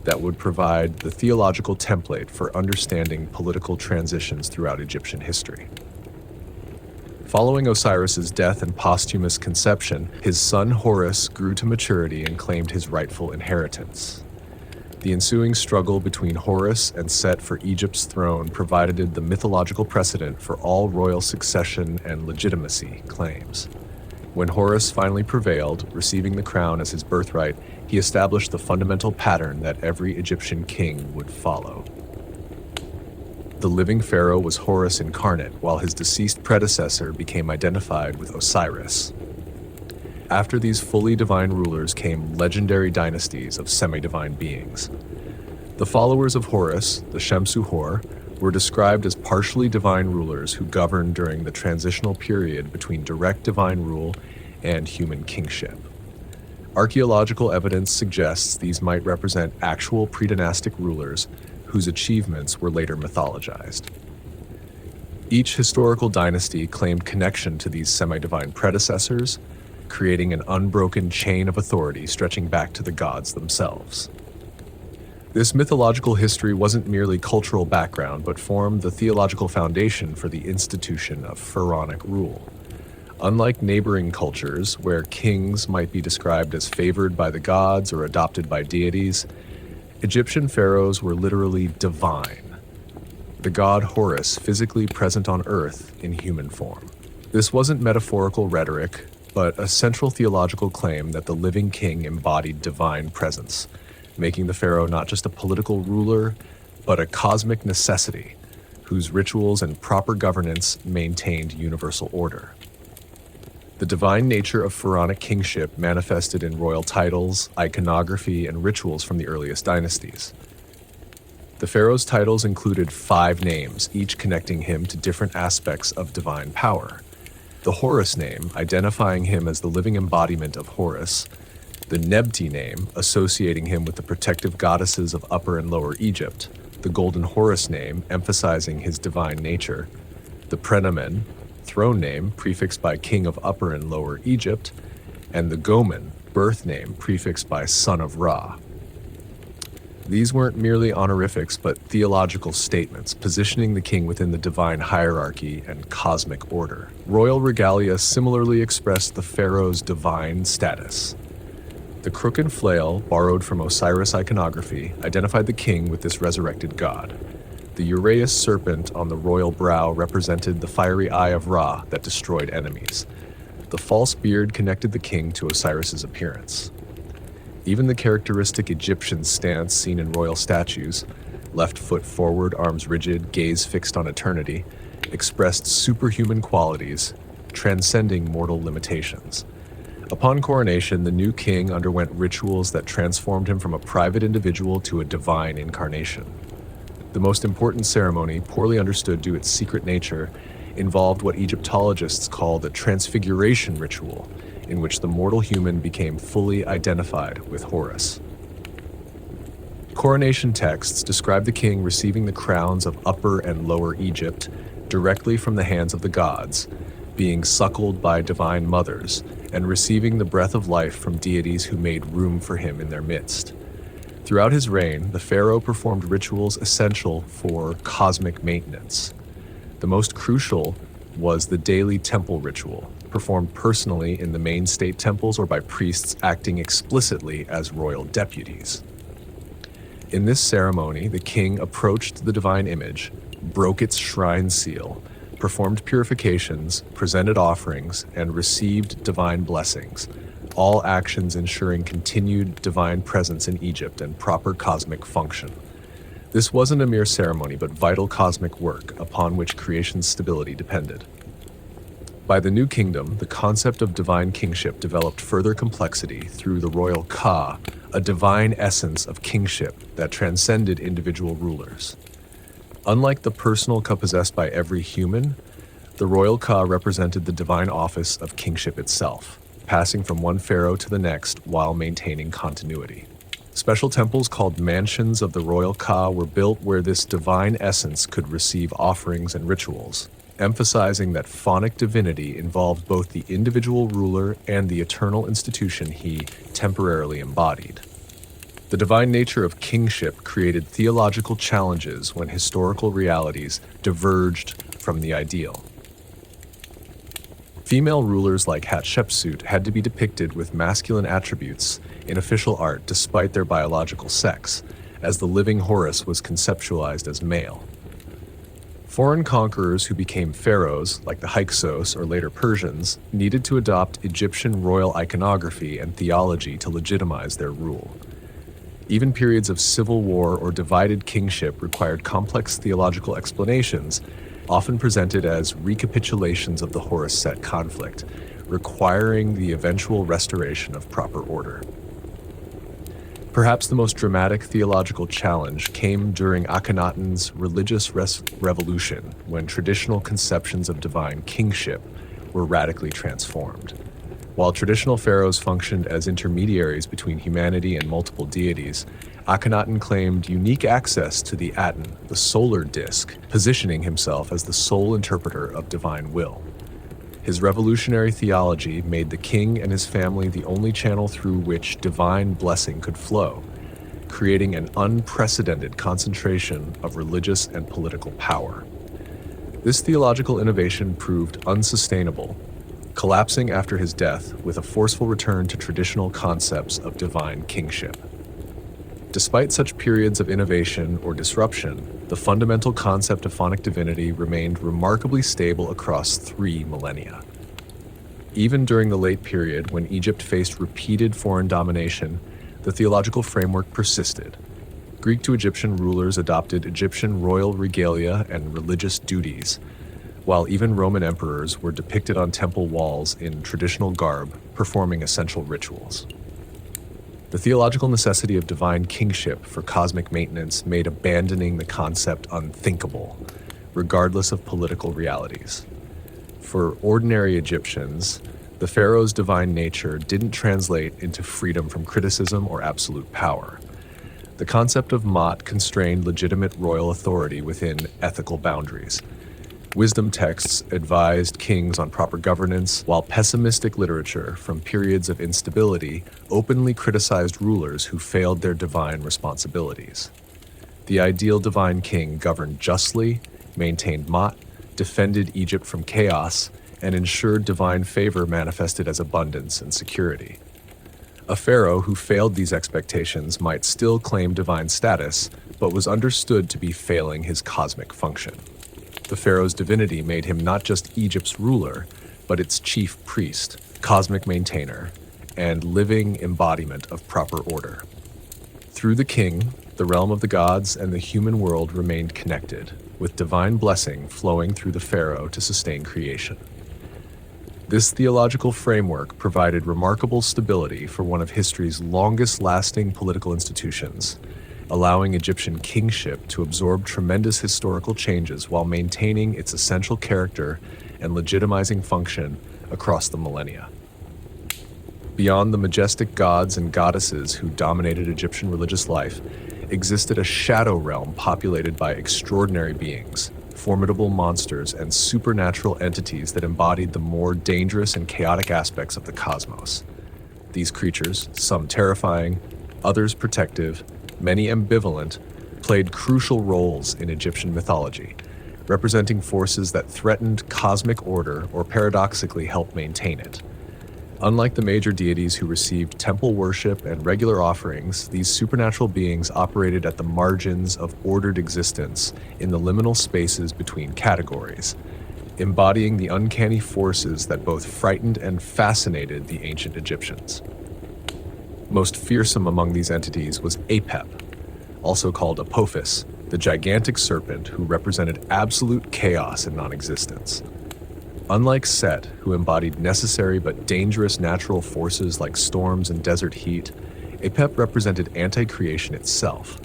that would provide the theological template for understanding political transitions throughout Egyptian history. Following Osiris's death and posthumous conception, his son Horus grew to maturity and claimed his rightful inheritance. The ensuing struggle between Horus and Set for Egypt's throne provided the mythological precedent for all royal succession and legitimacy claims. When Horus finally prevailed, receiving the crown as his birthright, he established the fundamental pattern that every Egyptian king would follow. The living pharaoh was Horus incarnate, while his deceased predecessor became identified with Osiris. After these fully divine rulers came legendary dynasties of semi-divine beings. The followers of Horus, the Shamsu-Hor, were described as partially divine rulers who governed during the transitional period between direct divine rule and human kingship. Archaeological evidence suggests these might represent actual pre-dynastic rulers whose achievements were later mythologized. Each historical dynasty claimed connection to these semi-divine predecessors, creating an unbroken chain of authority stretching back to the gods themselves. This mythological history wasn't merely cultural background, but formed the theological foundation for the institution of pharaonic rule. Unlike neighboring cultures, where kings might be described as favored by the gods or adopted by deities, Egyptian pharaohs were literally divine. The god Horus physically present on earth in human form. This wasn't metaphorical rhetoric, but a central theological claim that the living king embodied divine presence, making the pharaoh not just a political ruler, but a cosmic necessity, whose rituals and proper governance maintained universal order. The divine nature of pharaonic kingship manifested in royal titles, iconography, and rituals from the earliest dynasties. The pharaoh's titles included 5 names, each connecting him to different aspects of divine power. The Horus name, identifying him as the living embodiment of Horus, the Nebti name, associating him with the protective goddesses of Upper and Lower Egypt, the Golden Horus name, emphasizing his divine nature, the Prenamen, throne name, prefixed by King of Upper and Lower Egypt, and the Gomen, birth name, prefixed by Son of Ra. These weren't merely honorifics, but theological statements, positioning the king within the divine hierarchy and cosmic order. Royal regalia similarly expressed the pharaoh's divine status. The crook and flail, borrowed from Osiris iconography, identified the king with this resurrected god. The uraeus serpent on the royal brow represented the fiery eye of Ra that destroyed enemies. The false beard connected the king to Osiris's appearance. Even the characteristic Egyptian stance seen in royal statues, left foot forward, arms rigid, gaze fixed on eternity, expressed superhuman qualities, transcending mortal limitations. Upon coronation, the new king underwent rituals that transformed him from a private individual to a divine incarnation. The most important ceremony, poorly understood due to its secret nature, involved what Egyptologists call the transfiguration ritual, in which the mortal human became fully identified with Horus. Coronation texts describe the king receiving the crowns of Upper and Lower Egypt directly from the hands of the gods, being suckled by divine mothers, and receiving the breath of life from deities who made room for him in their midst. Throughout his reign, the pharaoh performed rituals essential for cosmic maintenance. The most crucial was the daily temple ritual, performed personally in the main state temples or by priests acting explicitly as royal deputies. In this ceremony, the king approached the divine image, broke its shrine seal, performed purifications, presented offerings, and received divine blessings, all actions ensuring continued divine presence in Egypt and proper cosmic function. This wasn't a mere ceremony, but vital cosmic work upon which creation's stability depended. By the New Kingdom, the concept of divine kingship developed further complexity through the royal Ka, a divine essence of kingship that transcended individual rulers. Unlike the personal Ka possessed by every human, the royal Ka represented the divine office of kingship itself, passing from one pharaoh to the next while maintaining continuity. Special temples called mansions of the royal Ka were built where this divine essence could receive offerings and rituals, emphasizing that phonic divinity involved both the individual ruler and the eternal institution he temporarily embodied. The divine nature of kingship created theological challenges when historical realities diverged from the ideal. Female rulers like Hatshepsut had to be depicted with masculine attributes in official art despite their biological sex, as the living Horus was conceptualized as male. Foreign conquerors who became pharaohs, like the Hyksos or later Persians, needed to adopt Egyptian royal iconography and theology to legitimize their rule. Even periods of civil war or divided kingship required complex theological explanations, often presented as recapitulations of the Horus-Set conflict, requiring the eventual restoration of proper order. Perhaps the most dramatic theological challenge came during Akhenaten's religious revolution, when traditional conceptions of divine kingship were radically transformed. While traditional pharaohs functioned as intermediaries between humanity and multiple deities, Akhenaten claimed unique access to the Aten, the solar disk, positioning himself as the sole interpreter of divine will. His revolutionary theology made the king and his family the only channel through which divine blessing could flow, creating an unprecedented concentration of religious and political power. This theological innovation proved unsustainable, collapsing after his death with a forceful return to traditional concepts of divine kingship. Despite such periods of innovation or disruption, the fundamental concept of phonic divinity remained remarkably stable across 3 millennia. Even during the late period, when Egypt faced repeated foreign domination, the theological framework persisted. Greek to Egyptian rulers adopted Egyptian royal regalia and religious duties, while even Roman emperors were depicted on temple walls in traditional garb, performing essential rituals. The theological necessity of divine kingship for cosmic maintenance made abandoning the concept unthinkable, regardless of political realities. For ordinary Egyptians, the pharaoh's divine nature didn't translate into freedom from criticism or absolute power. The concept of Ma'at constrained legitimate royal authority within ethical boundaries. Wisdom texts advised kings on proper governance, while pessimistic literature from periods of instability openly criticized rulers who failed their divine responsibilities. The ideal divine king governed justly, maintained Ma'at, defended Egypt from chaos, and ensured divine favor manifested as abundance and security. A pharaoh who failed these expectations might still claim divine status, but was understood to be failing his cosmic function. The pharaoh's divinity made him not just Egypt's ruler, but its chief priest, cosmic maintainer, and living embodiment of proper order. Through the king, the realm of the gods and the human world remained connected, with divine blessing flowing through the pharaoh to sustain creation. This theological framework provided remarkable stability for one of history's longest-lasting political institutions, allowing Egyptian kingship to absorb tremendous historical changes while maintaining its essential character and legitimizing function across the millennia. Beyond the majestic gods and goddesses who dominated Egyptian religious life, existed a shadow realm populated by extraordinary beings, formidable monsters, and supernatural entities that embodied the more dangerous and chaotic aspects of the cosmos. These creatures, some terrifying, others protective, many ambivalent, played crucial roles in Egyptian mythology, representing forces that threatened cosmic order or paradoxically helped maintain it. Unlike the major deities who received temple worship and regular offerings, these supernatural beings operated at the margins of ordered existence in the liminal spaces between categories, embodying the uncanny forces that both frightened and fascinated the ancient Egyptians. Most fearsome among these entities was Apep, also called Apophis, the gigantic serpent who represented absolute chaos and non-existence. Unlike Set, who embodied necessary but dangerous natural forces like storms and desert heat, Apep represented anti-creation itself,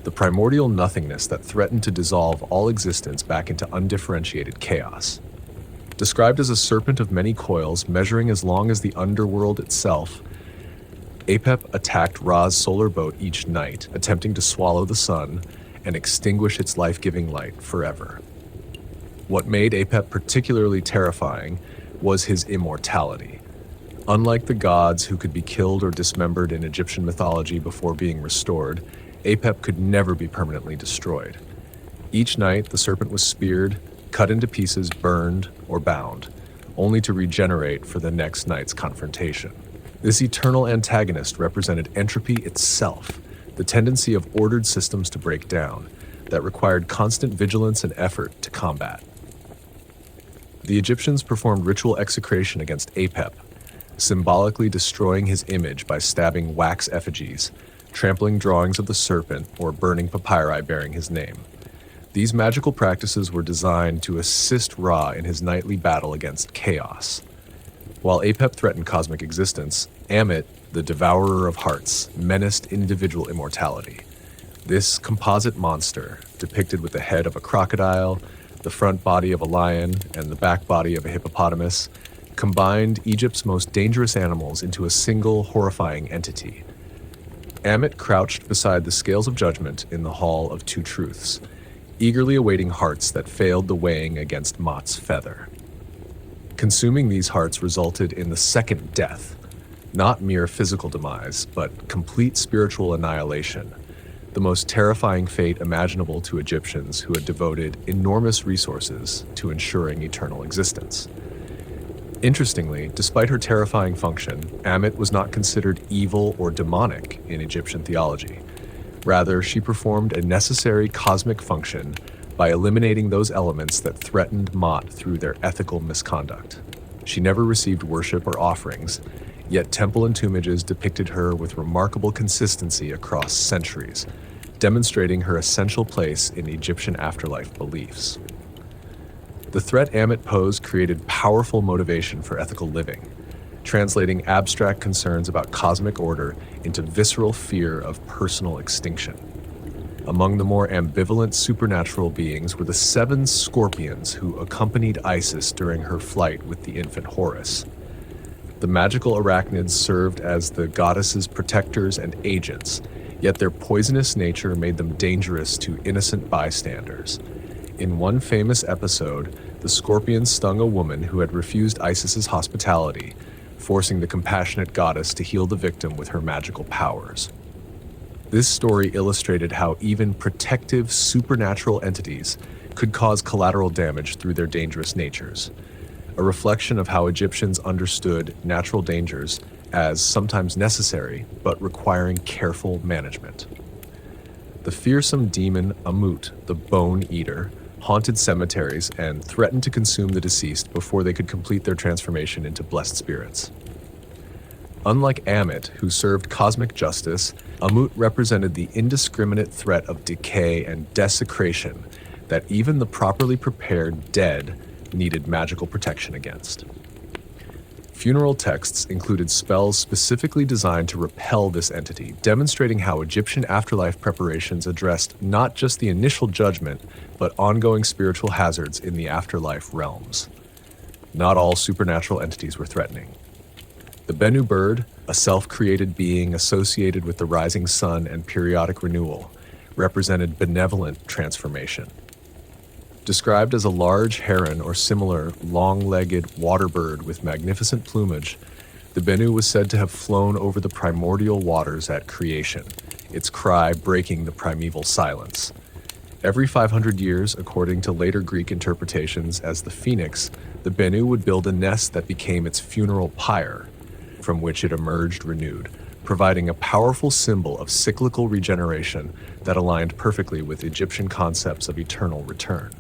the primordial nothingness that threatened to dissolve all existence back into undifferentiated chaos. Described as a serpent of many coils, measuring as long as the underworld itself, Apep attacked Ra's solar boat each night, attempting to swallow the sun and extinguish its life-giving light forever. What made Apep particularly terrifying was his immortality. Unlike the gods who could be killed or dismembered in Egyptian mythology before being restored, Apep could never be permanently destroyed. Each night, the serpent was speared, cut into pieces, burned, or bound, only to regenerate for the next night's confrontation. This eternal antagonist represented entropy itself, the tendency of ordered systems to break down, that required constant vigilance and effort to combat. The Egyptians performed ritual execration against Apep, symbolically destroying his image by stabbing wax effigies, trampling drawings of the serpent, or burning papyri bearing his name. These magical practices were designed to assist Ra in his nightly battle against chaos. While Apep threatened cosmic existence, Ammit, the devourer of hearts, menaced individual immortality. This composite monster, depicted with the head of a crocodile, the front body of a lion, and the back body of a hippopotamus, combined Egypt's most dangerous animals into a single horrifying entity. Ammit crouched beside the scales of judgment in the Hall of Two Truths, eagerly awaiting hearts that failed the weighing against Mot's feather. Consuming these hearts resulted in the second death, not mere physical demise, but complete spiritual annihilation, the most terrifying fate imaginable to Egyptians who had devoted enormous resources to ensuring eternal existence. Interestingly, despite her terrifying function, Ammit was not considered evil or demonic in Egyptian theology. Rather, she performed a necessary cosmic function by eliminating those elements that threatened Mot through their ethical misconduct. She never received worship or offerings, yet temple entombmages depicted her with remarkable consistency across centuries, demonstrating her essential place in Egyptian afterlife beliefs. The threat Ammit posed created powerful motivation for ethical living, translating abstract concerns about cosmic order into visceral fear of personal extinction. Among the more ambivalent supernatural beings were the 7 scorpions who accompanied Isis during her flight with the infant Horus. The magical arachnids served as the goddess's protectors and agents, yet their poisonous nature made them dangerous to innocent bystanders. In one famous episode, the scorpions stung a woman who had refused Isis's hospitality, forcing the compassionate goddess to heal the victim with her magical powers. This story illustrated how even protective supernatural entities could cause collateral damage through their dangerous natures, a reflection of how Egyptians understood natural dangers as sometimes necessary but requiring careful management. The fearsome demon Amut, the Bone Eater, haunted cemeteries and threatened to consume the deceased before they could complete their transformation into blessed spirits. Unlike Ammit, who served cosmic justice, Amut represented the indiscriminate threat of decay and desecration that even the properly prepared dead needed magical protection against. Funeral texts included spells specifically designed to repel this entity, demonstrating how Egyptian afterlife preparations addressed not just the initial judgment, but ongoing spiritual hazards in the afterlife realms. Not all supernatural entities were threatening. The Bennu bird, a self-created being associated with the rising sun and periodic renewal, represented benevolent transformation. Described as a large heron or similar long-legged water bird with magnificent plumage, the Bennu was said to have flown over the primordial waters at creation, its cry breaking the primeval silence. Every 500 years, according to later Greek interpretations as the phoenix, the Bennu would build a nest that became its funeral pyre, from which it emerged renewed, providing a powerful symbol of cyclical regeneration that aligned perfectly with Egyptian concepts of eternal return.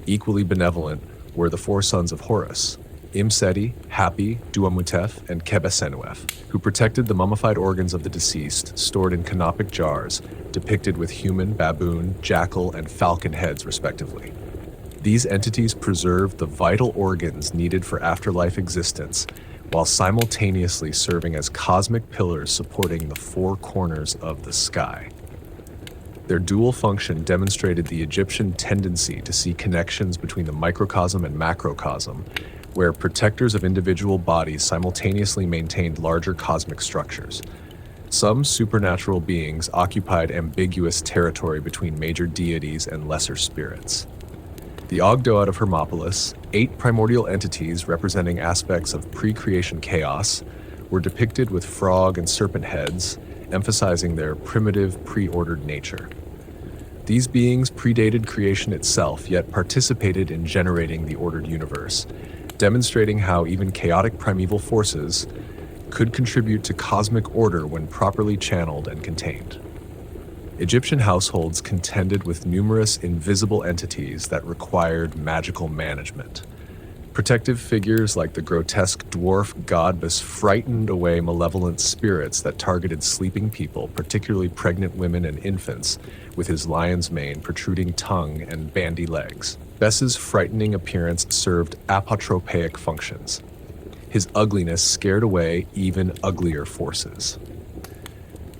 Equally benevolent were the four sons of Horus, Imseti, Hapi, Duamutef, and Kebesenuef, who protected the mummified organs of the deceased, stored in canopic jars, depicted with human, baboon, jackal, and falcon heads, respectively. These entities preserved the vital organs needed for afterlife existence, while simultaneously serving as cosmic pillars supporting the four corners of the sky. Their dual function demonstrated the Egyptian tendency to see connections between the microcosm and macrocosm, where protectors of individual bodies simultaneously maintained larger cosmic structures. Some supernatural beings occupied ambiguous territory between major deities and lesser spirits. The Ogdoad of Hermopolis, 8 primordial entities representing aspects of pre-creation chaos, were depicted with frog and serpent heads, emphasizing their primitive, pre-ordered nature. These beings predated creation itself, yet participated in generating the ordered universe, demonstrating how even chaotic primeval forces could contribute to cosmic order when properly channeled and contained. Egyptian households contended with numerous invisible entities that required magical management. Protective figures like the grotesque dwarf godbus frightened away malevolent spirits that targeted sleeping people, particularly pregnant women and infants, with his lion's mane, protruding tongue, and bandy legs. Bes's frightening appearance served apotropaic functions. His ugliness scared away even uglier forces.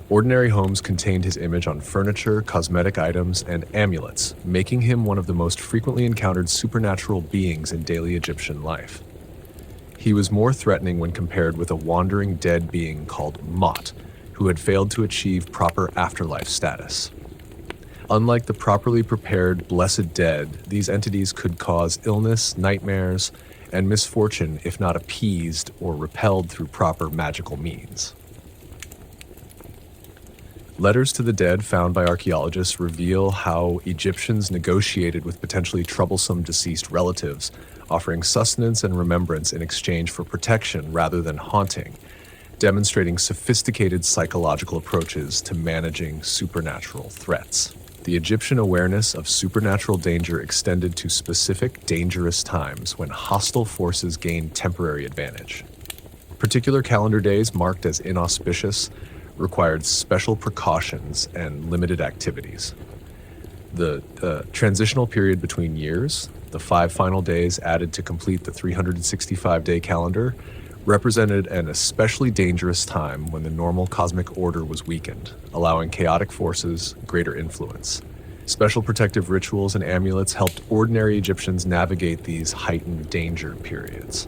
Ordinary homes contained his image on furniture, cosmetic items, and amulets, making him one of the most frequently encountered supernatural beings in daily Egyptian life. He was more threatening when compared with a wandering dead being called Mot, who had failed to achieve proper afterlife status. Unlike the properly prepared blessed dead, these entities could cause illness, nightmares, and misfortune if not appeased or repelled through proper magical means. Letters to the dead found by archaeologists reveal how Egyptians negotiated with potentially troublesome deceased relatives, offering sustenance and remembrance in exchange for protection rather than haunting, demonstrating sophisticated psychological approaches to managing supernatural threats. The Egyptian awareness of supernatural danger extended to specific dangerous times when hostile forces gained temporary advantage. Particular calendar days marked as inauspicious required special precautions and limited activities. The transitional period between years, the 5 final days added to complete the 365-day calendar, represented an especially dangerous time when the normal cosmic order was weakened, allowing chaotic forces greater influence. Special protective rituals and amulets helped ordinary Egyptians navigate these heightened danger periods.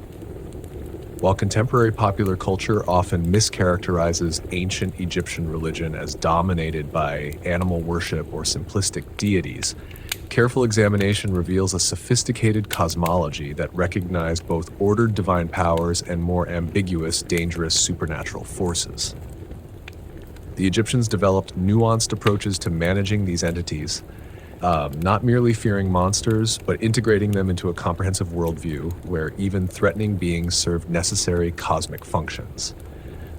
While contemporary popular culture often mischaracterizes ancient Egyptian religion as dominated by animal worship or simplistic deities, careful examination reveals a sophisticated cosmology that recognized both ordered divine powers and more ambiguous, dangerous supernatural forces. The Egyptians developed nuanced approaches to managing these entities, not merely fearing monsters, but integrating them into a comprehensive worldview where even threatening beings served necessary cosmic functions.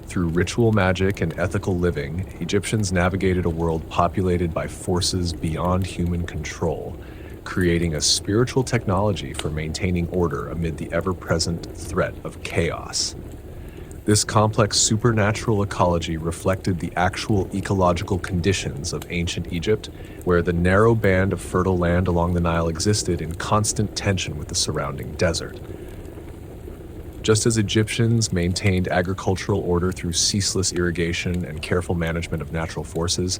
Through ritual magic and ethical living, Egyptians navigated a world populated by forces beyond human control, creating a spiritual technology for maintaining order amid the ever-present threat of chaos. This complex supernatural ecology reflected the actual ecological conditions of ancient Egypt, where the narrow band of fertile land along the Nile existed in constant tension with the surrounding desert. Just as Egyptians maintained agricultural order through ceaseless irrigation and careful management of natural forces,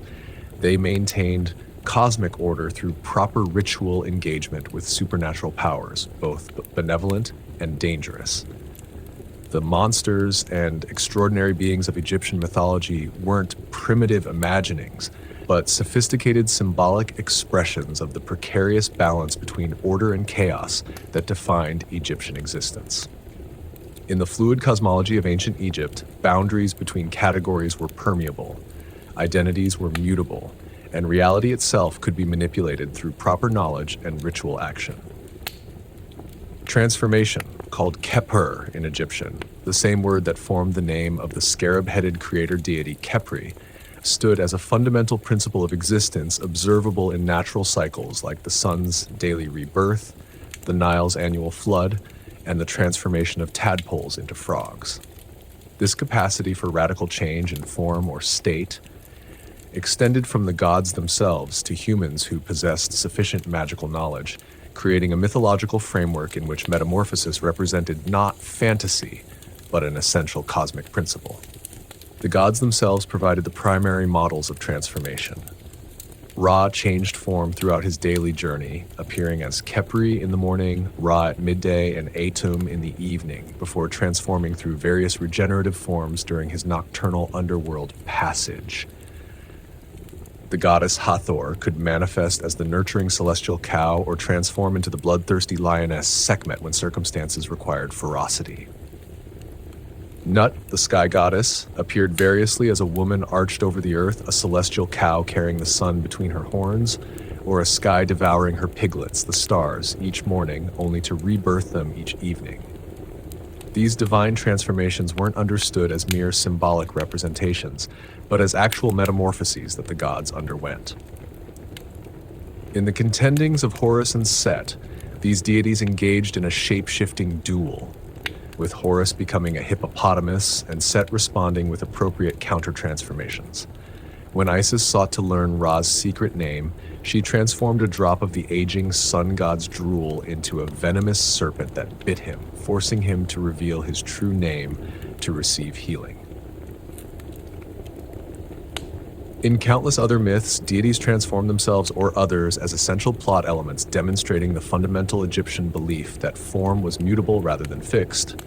they maintained cosmic order through proper ritual engagement with supernatural powers, both benevolent and dangerous. The monsters and extraordinary beings of Egyptian mythology weren't primitive imaginings, but sophisticated symbolic expressions of the precarious balance between order and chaos that defined Egyptian existence. In the fluid cosmology of ancient Egypt, boundaries between categories were permeable, identities were mutable, and reality itself could be manipulated through proper knowledge and ritual action. Transformation, called Khepr in Egyptian, the same word that formed the name of the scarab-headed creator deity Khepri, stood as a fundamental principle of existence observable in natural cycles like the sun's daily rebirth, the Nile's annual flood, and the transformation of tadpoles into frogs. This capacity for radical change in form or state extended from the gods themselves to humans who possessed sufficient magical knowledge, creating a mythological framework in which metamorphosis represented not fantasy, but an essential cosmic principle. The gods themselves provided the primary models of transformation. Ra changed form throughout his daily journey, appearing as Khepri in the morning, Ra at midday, and Atum in the evening, before transforming through various regenerative forms during his nocturnal underworld passage. The goddess Hathor could manifest as the nurturing celestial cow or transform into the bloodthirsty lioness Sekhmet when circumstances required ferocity. Nut, the sky goddess, appeared variously as a woman arched over the earth, a celestial cow carrying the sun between her horns, or a sky devouring her piglets, the stars, each morning, only to rebirth them each evening. These divine transformations weren't understood as mere symbolic representations, but as actual metamorphoses that the gods underwent. In the contendings of Horus and Set, these deities engaged in a shape-shifting duel, with Horus becoming a hippopotamus and Set responding with appropriate counter-transformations. When Isis sought to learn Ra's secret name, she transformed a drop of the aging sun god's drool into a venomous serpent that bit him, forcing him to reveal his true name to receive healing. In countless other myths, deities transform themselves or others as essential plot elements, demonstrating the fundamental Egyptian belief that form was mutable rather than fixed,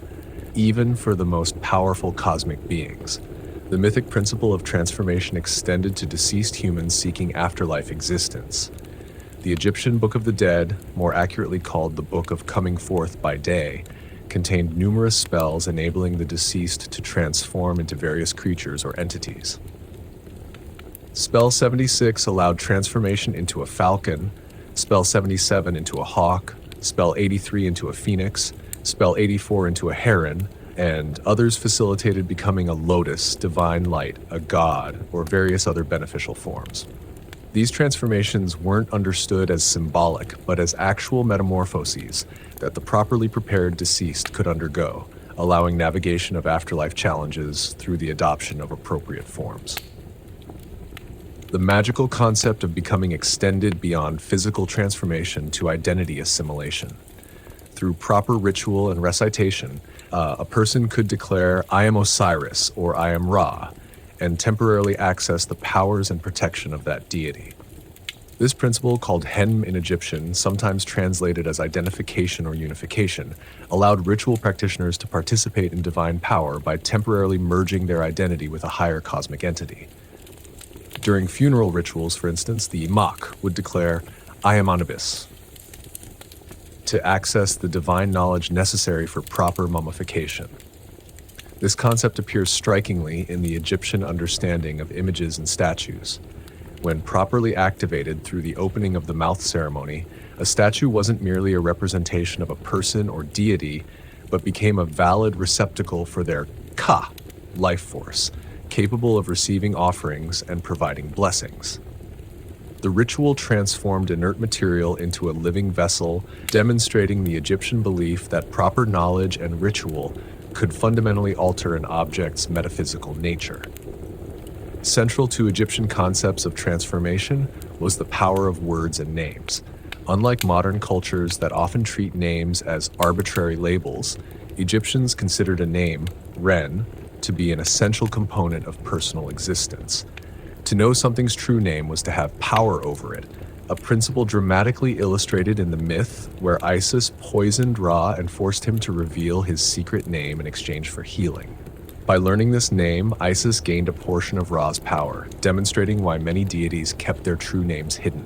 even for the most powerful cosmic beings. The mythic principle of transformation extended to deceased humans seeking afterlife existence. The Egyptian Book of the Dead, more accurately called the Book of Coming Forth by Day, contained numerous spells enabling the deceased to transform into various creatures or entities. Spell 76 allowed transformation into a falcon, Spell 77 into a hawk, Spell 83 into a phoenix, Spell 84 into a heron, and others facilitated becoming a lotus, divine light, a god, or various other beneficial forms. These transformations weren't understood as symbolic, but as actual metamorphoses that the properly prepared deceased could undergo, allowing navigation of afterlife challenges through the adoption of appropriate forms. The magical concept of becoming extended beyond physical transformation to identity assimilation. Through proper ritual and recitation, a person could declare, "I am Osiris," or "I am Ra," and temporarily access the powers and protection of that deity. This principle, called Henm in Egyptian, sometimes translated as identification or unification, allowed ritual practitioners to participate in divine power by temporarily merging their identity with a higher cosmic entity. During funeral rituals, for instance, the Imam would declare, "I am Anubis," to access the divine knowledge necessary for proper mummification. This concept appears strikingly in the Egyptian understanding of images and statues. When properly activated through the opening of the mouth ceremony, a statue wasn't merely a representation of a person or deity, but became a valid receptacle for their ka, life force, capable of receiving offerings and providing blessings. The ritual transformed inert material into a living vessel, demonstrating the Egyptian belief that proper knowledge and ritual could fundamentally alter an object's metaphysical nature. Central to Egyptian concepts of transformation was the power of words and names. Unlike modern cultures that often treat names as arbitrary labels, Egyptians considered a name, Ren, to be an essential component of personal existence. To know something's true name was to have power over it, a principle dramatically illustrated in the myth where Isis poisoned Ra and forced him to reveal his secret name in exchange for healing. By learning this name, Isis gained a portion of Ra's power, demonstrating why many deities kept their true names hidden.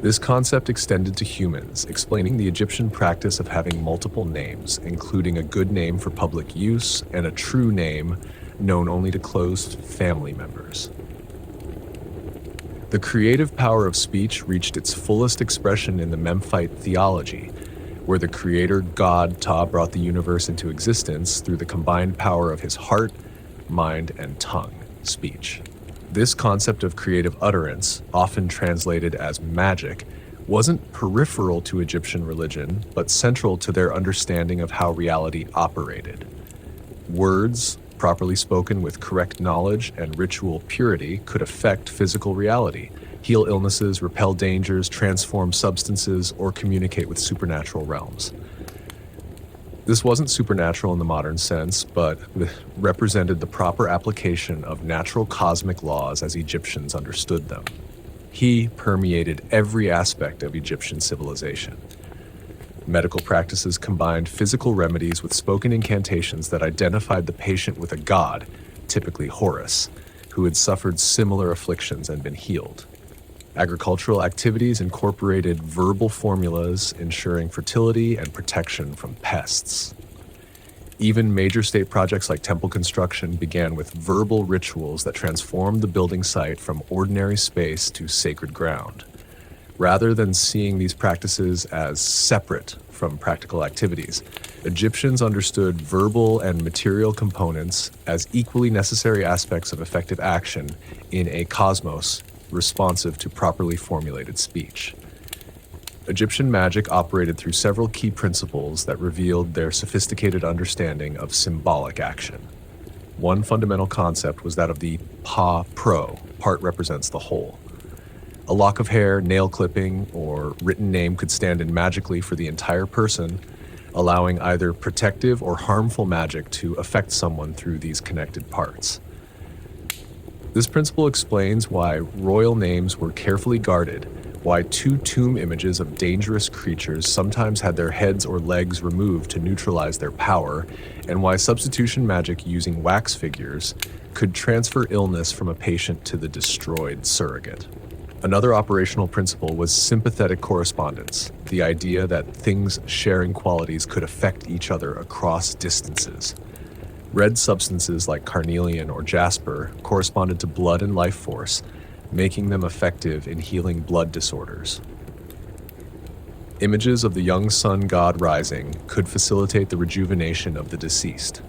This concept extended to humans, explaining the Egyptian practice of having multiple names, including a good name for public use and a true name known only to close family members. The creative power of speech reached its fullest expression in the Memphite theology, where the creator god Ta brought the universe into existence through the combined power of his heart, mind, and tongue, speech. This concept of creative utterance, often translated as magic, wasn't peripheral to Egyptian religion, but central to their understanding of how reality operated. Words, properly spoken with correct knowledge and ritual purity, could affect physical reality, heal illnesses, repel dangers, transform substances, or communicate with supernatural realms. This wasn't supernatural in the modern sense, but represented the proper application of natural cosmic laws as Egyptians understood them. He permeated every aspect of Egyptian civilization. Medical practices combined physical remedies with spoken incantations that identified the patient with a god, typically Horus, who had suffered similar afflictions and been healed. Agricultural activities incorporated verbal formulas ensuring fertility and protection from pests. Even major state projects like temple construction began with verbal rituals that transformed the building site from ordinary space to sacred ground. Rather than seeing these practices as separate from practical activities, Egyptians understood verbal and material components as equally necessary aspects of effective action in a cosmos responsive to properly formulated speech. Egyptian magic operated through several key principles that revealed their sophisticated understanding of symbolic action. One fundamental concept was that of the pa-pro, part represents the whole. A lock of hair, nail clipping, or written name could stand in magically for the entire person, allowing either protective or harmful magic to affect someone through these connected parts. This principle explains why royal names were carefully guarded, why two tomb images of dangerous creatures sometimes had their heads or legs removed to neutralize their power, and why substitution magic using wax figures could transfer illness from a patient to the destroyed surrogate. Another operational principle was sympathetic correspondence, the idea that things sharing qualities could affect each other across distances. Red substances like carnelian or jasper corresponded to blood and life force, making them effective in healing blood disorders. Images of the young sun god rising could facilitate the rejuvenation of the deceased.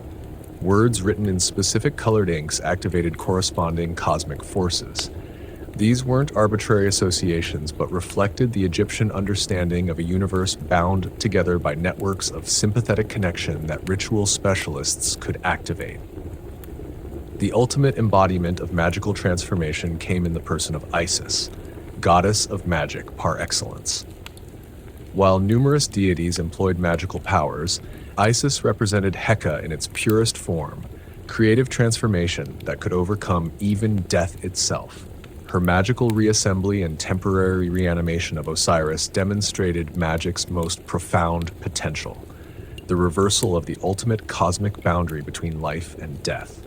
Words written in specific colored inks activated corresponding cosmic forces. These weren't arbitrary associations, but reflected the Egyptian understanding of a universe bound together by networks of sympathetic connection that ritual specialists could activate. The ultimate embodiment of magical transformation came in the person of Isis, goddess of magic par excellence. While numerous deities employed magical powers, Isis represented Heka in its purest form, creative transformation that could overcome even death itself. Her magical reassembly and temporary reanimation of Osiris demonstrated magic's most profound potential, the reversal of the ultimate cosmic boundary between life and death.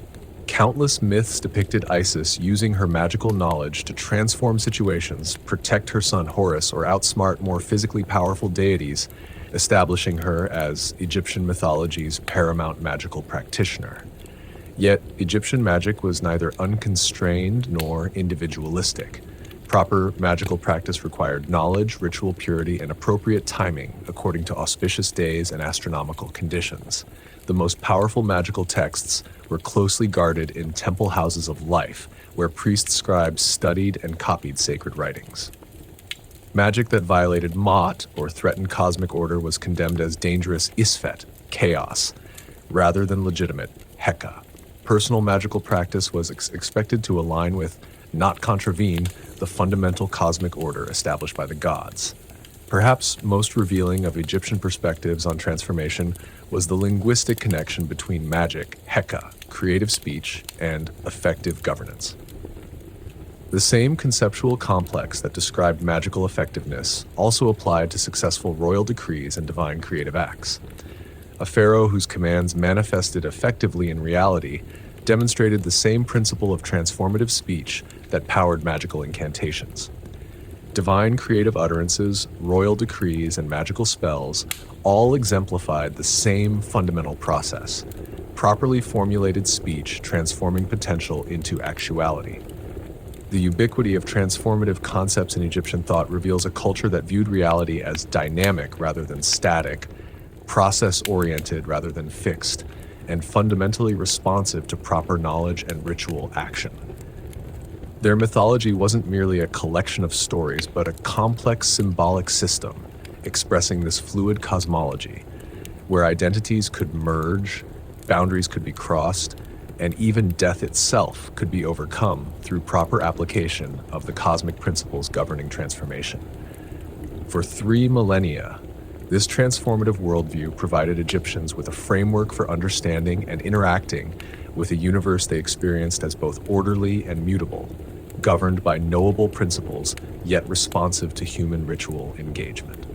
Countless myths depicted Isis using her magical knowledge to transform situations, protect her son Horus, or outsmart more physically powerful deities, establishing her as Egyptian mythology's paramount magical practitioner. Yet, Egyptian magic was neither unconstrained nor individualistic. Proper magical practice required knowledge, ritual purity, and appropriate timing according to auspicious days and astronomical conditions. The most powerful magical texts were closely guarded in temple houses of life, where priest-scribes studied and copied sacred writings. Magic that violated Ma'at, or threatened cosmic order, was condemned as dangerous Isfet, chaos, rather than legitimate Heka. Personal magical practice was expected to align with, not contravene, the fundamental cosmic order established by the gods. Perhaps most revealing of Egyptian perspectives on transformation was the linguistic connection between magic, heka, creative speech, and effective governance. The same conceptual complex that described magical effectiveness also applied to successful royal decrees and divine creative acts. A pharaoh whose commands manifested effectively in reality demonstrated the same principle of transformative speech that powered magical incantations. Divine creative utterances, royal decrees, and magical spells all exemplified the same fundamental process: properly formulated speech transforming potential into actuality. The ubiquity of transformative concepts in Egyptian thought reveals a culture that viewed reality as dynamic rather than static, process-oriented rather than fixed, and fundamentally responsive to proper knowledge and ritual action. Their mythology wasn't merely a collection of stories, but a complex symbolic system expressing this fluid cosmology, where identities could merge, boundaries could be crossed, and even death itself could be overcome through proper application of the cosmic principles governing transformation. For 3 millennia, this transformative worldview provided Egyptians with a framework for understanding and interacting with a universe they experienced as both orderly and mutable, governed by knowable principles, yet responsive to human ritual engagement.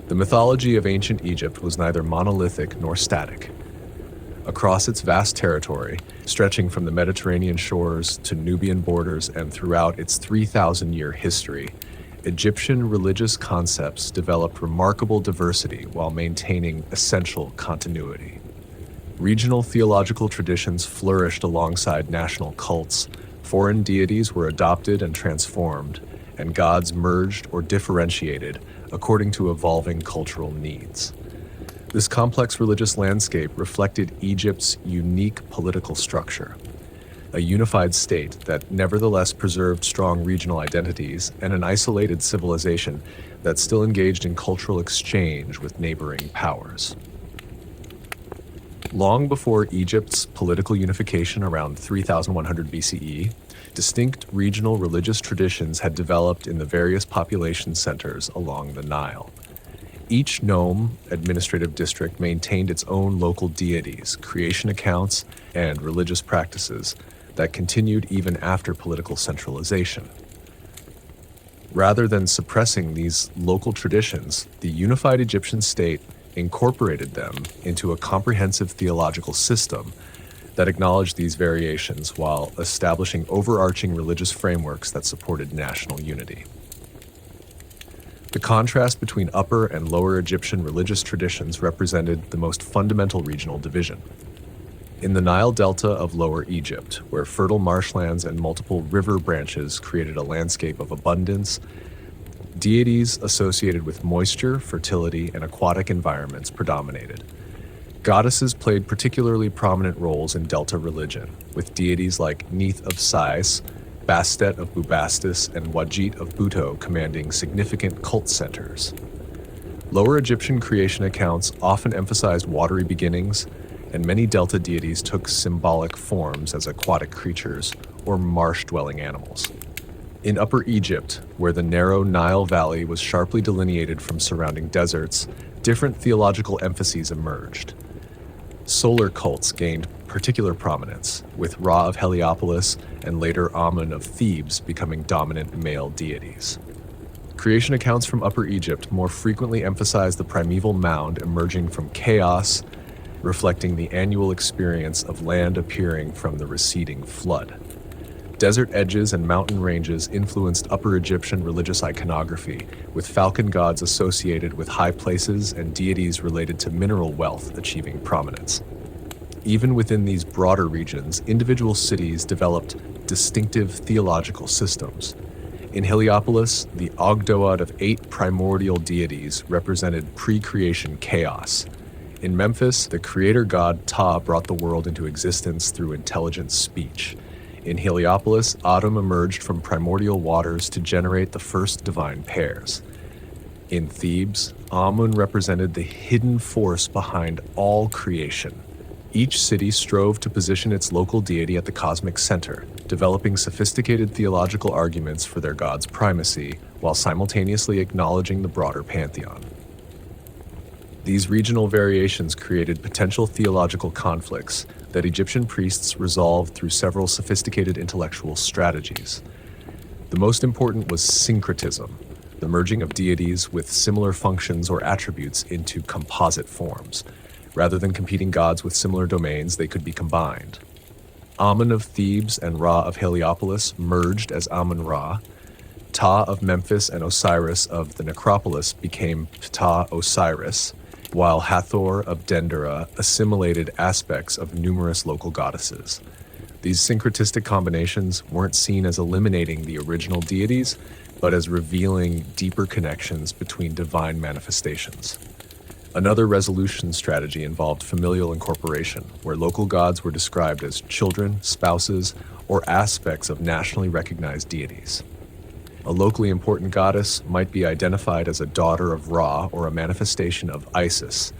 The mythology of ancient Egypt was neither monolithic nor static. Across its vast territory, stretching from the Mediterranean shores to Nubian borders and throughout its 3,000-year history, Egyptian religious concepts developed remarkable diversity while maintaining essential continuity. Regional theological traditions flourished alongside national cults, foreign deities were adopted and transformed, and gods merged or differentiated according to evolving cultural needs. This complex religious landscape reflected Egypt's unique political structure, a unified state that nevertheless preserved strong regional identities and an isolated civilization that still engaged in cultural exchange with neighboring powers. Long before Egypt's political unification around 3100 BCE, distinct regional religious traditions had developed in the various population centers along the Nile. Each nome, administrative district, maintained its own local deities, creation accounts, and religious practices that continued even after political centralization. Rather than suppressing these local traditions, the unified Egyptian state incorporated them into a comprehensive theological system that acknowledged these variations while establishing overarching religious frameworks that supported national unity. The contrast between Upper and Lower Egyptian religious traditions represented the most fundamental regional division. In the Nile Delta of Lower Egypt, where fertile marshlands and multiple river branches created a landscape of abundance, deities associated with moisture, fertility, and aquatic environments predominated. Goddesses played particularly prominent roles in Delta religion, with deities like Neith of Sais, Bastet of Bubastis, and Wajit of Buto commanding significant cult centers. Lower Egyptian creation accounts often emphasized watery beginnings, and many Delta deities took symbolic forms as aquatic creatures or marsh-dwelling animals. In Upper Egypt, where the narrow Nile Valley was sharply delineated from surrounding deserts, different theological emphases emerged. Solar cults gained particular prominence, with Ra of Heliopolis and later Amun of Thebes becoming dominant male deities. Creation accounts from Upper Egypt more frequently emphasize the primeval mound emerging from chaos, reflecting the annual experience of land appearing from the receding flood. Desert edges and mountain ranges influenced Upper Egyptian religious iconography, with falcon gods associated with high places and deities related to mineral wealth achieving prominence. Even within these broader regions, individual cities developed distinctive theological systems. In Heliopolis, the Ogdoad of 8 primordial deities represented pre-creation chaos. In Memphis, the creator god Ptah brought the world into existence through intelligent speech. In Heliopolis, Atum emerged from primordial waters to generate the first divine pairs. In Thebes, Amun represented the hidden force behind all creation, Each city strove to position its local deity at the cosmic center, developing sophisticated theological arguments for their god's primacy while simultaneously acknowledging the broader pantheon. These regional variations created potential theological conflicts that Egyptian priests resolved through several sophisticated intellectual strategies. The most important was syncretism, the merging of deities with similar functions or attributes into composite forms. Rather than competing gods with similar domains, they could be combined. Amun of Thebes and Ra of Heliopolis merged as Amun-Ra. Ptah of Memphis and Osiris of the necropolis became Ptah-Osiris, while Hathor of Dendera assimilated aspects of numerous local goddesses. These syncretistic combinations weren't seen as eliminating the original deities, but as revealing deeper connections between divine manifestations. Another resolution strategy involved familial incorporation, where local gods were described as children, spouses, or aspects of nationally recognized deities. A locally important goddess might be identified as a daughter of Ra or a manifestation of Isis,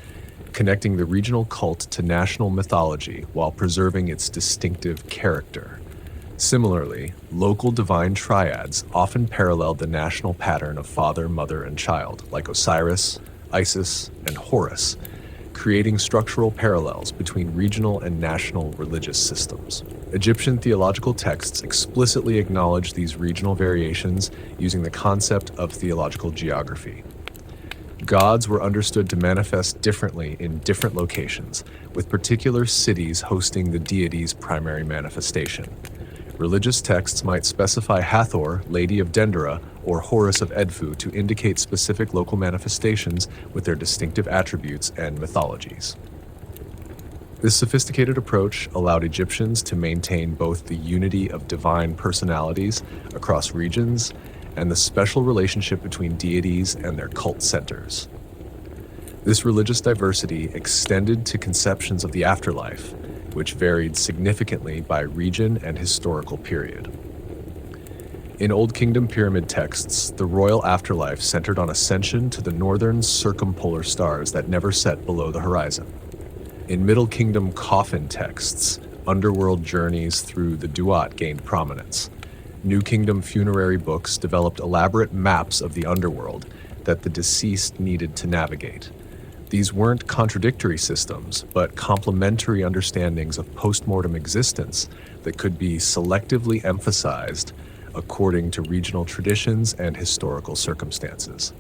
connecting the regional cult to national mythology while preserving its distinctive character. Similarly, local divine triads often paralleled the national pattern of father, mother, and child, like Osiris, Isis, and Horus, creating structural parallels between regional and national religious systems. Egyptian theological texts explicitly acknowledge these regional variations using the concept of theological geography. Gods were understood to manifest differently in different locations, with particular cities hosting the deity's primary manifestation. Religious texts might specify Hathor, Lady of Dendera, or Horus of Edfu to indicate specific local manifestations with their distinctive attributes and mythologies. This sophisticated approach allowed Egyptians to maintain both the unity of divine personalities across regions and the special relationship between deities and their cult centers. This religious diversity extended to conceptions of the afterlife, which varied significantly by region and historical period. In Old Kingdom pyramid texts, the royal afterlife centered on ascension to the northern circumpolar stars that never set below the horizon. In Middle Kingdom coffin texts, underworld journeys through the Duat gained prominence. New Kingdom funerary books developed elaborate maps of the underworld that the deceased needed to navigate. These weren't contradictory systems, but complementary understandings of post-mortem existence that could be selectively emphasized according to regional traditions and historical circumstances.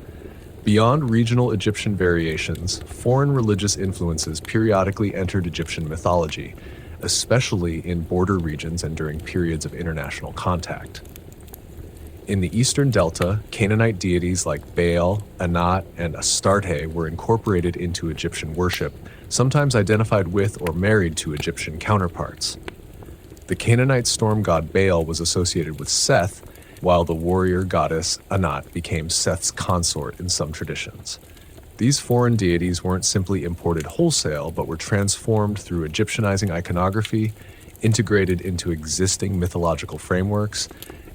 Beyond regional Egyptian variations, foreign religious influences periodically entered Egyptian mythology, especially in border regions and during periods of international contact. In the eastern delta, Canaanite deities like Baal, Anat, and Astarte were incorporated into Egyptian worship, sometimes identified with or married to Egyptian counterparts. The Canaanite storm god Baal was associated with Seth, while the warrior goddess Anat became Seth's consort in some traditions. These foreign deities weren't simply imported wholesale, but were transformed through Egyptianizing iconography, integrated into existing mythological frameworks,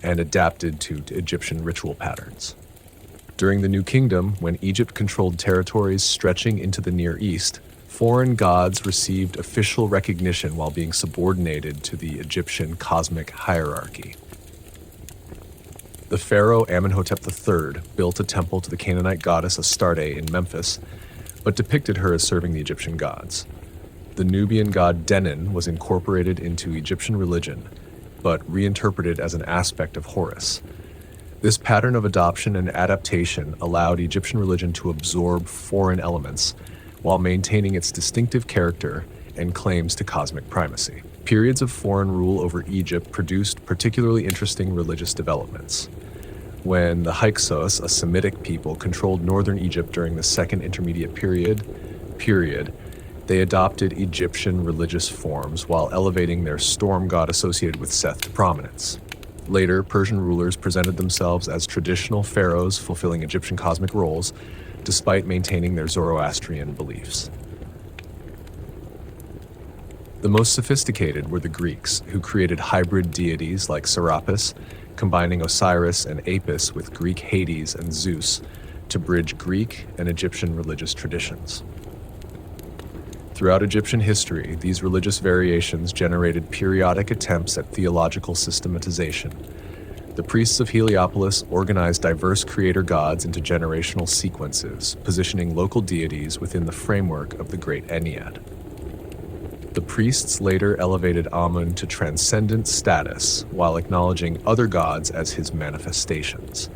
and adapted to Egyptian ritual patterns. During the New Kingdom, when Egypt controlled territories stretching into the Near East, foreign gods received official recognition while being subordinated to the Egyptian cosmic hierarchy. The pharaoh Amenhotep III built a temple to the Canaanite goddess Astarte in Memphis, but depicted her as serving the Egyptian gods. The Nubian god Denon was incorporated into Egyptian religion, but reinterpreted as an aspect of Horus. This pattern of adoption and adaptation allowed Egyptian religion to absorb foreign elements while maintaining its distinctive character and claims to cosmic primacy. Periods of foreign rule over Egypt produced particularly interesting religious developments. When the Hyksos, a Semitic people, controlled northern Egypt during the Second Intermediate Period, they adopted Egyptian religious forms while elevating their storm god associated with Seth to prominence. Later, Persian rulers presented themselves as traditional pharaohs fulfilling Egyptian cosmic roles, despite maintaining their Zoroastrian beliefs. The most sophisticated were the Greeks, who created hybrid deities like Serapis, combining Osiris and Apis with Greek Hades and Zeus to bridge Greek and Egyptian religious traditions. Throughout Egyptian history, these religious variations generated periodic attempts at theological systematization. The priests of Heliopolis organized diverse creator gods into generational sequences, positioning local deities within the framework of the Great Ennead. The priests later elevated Amun to transcendent status while acknowledging other gods as his manifestations.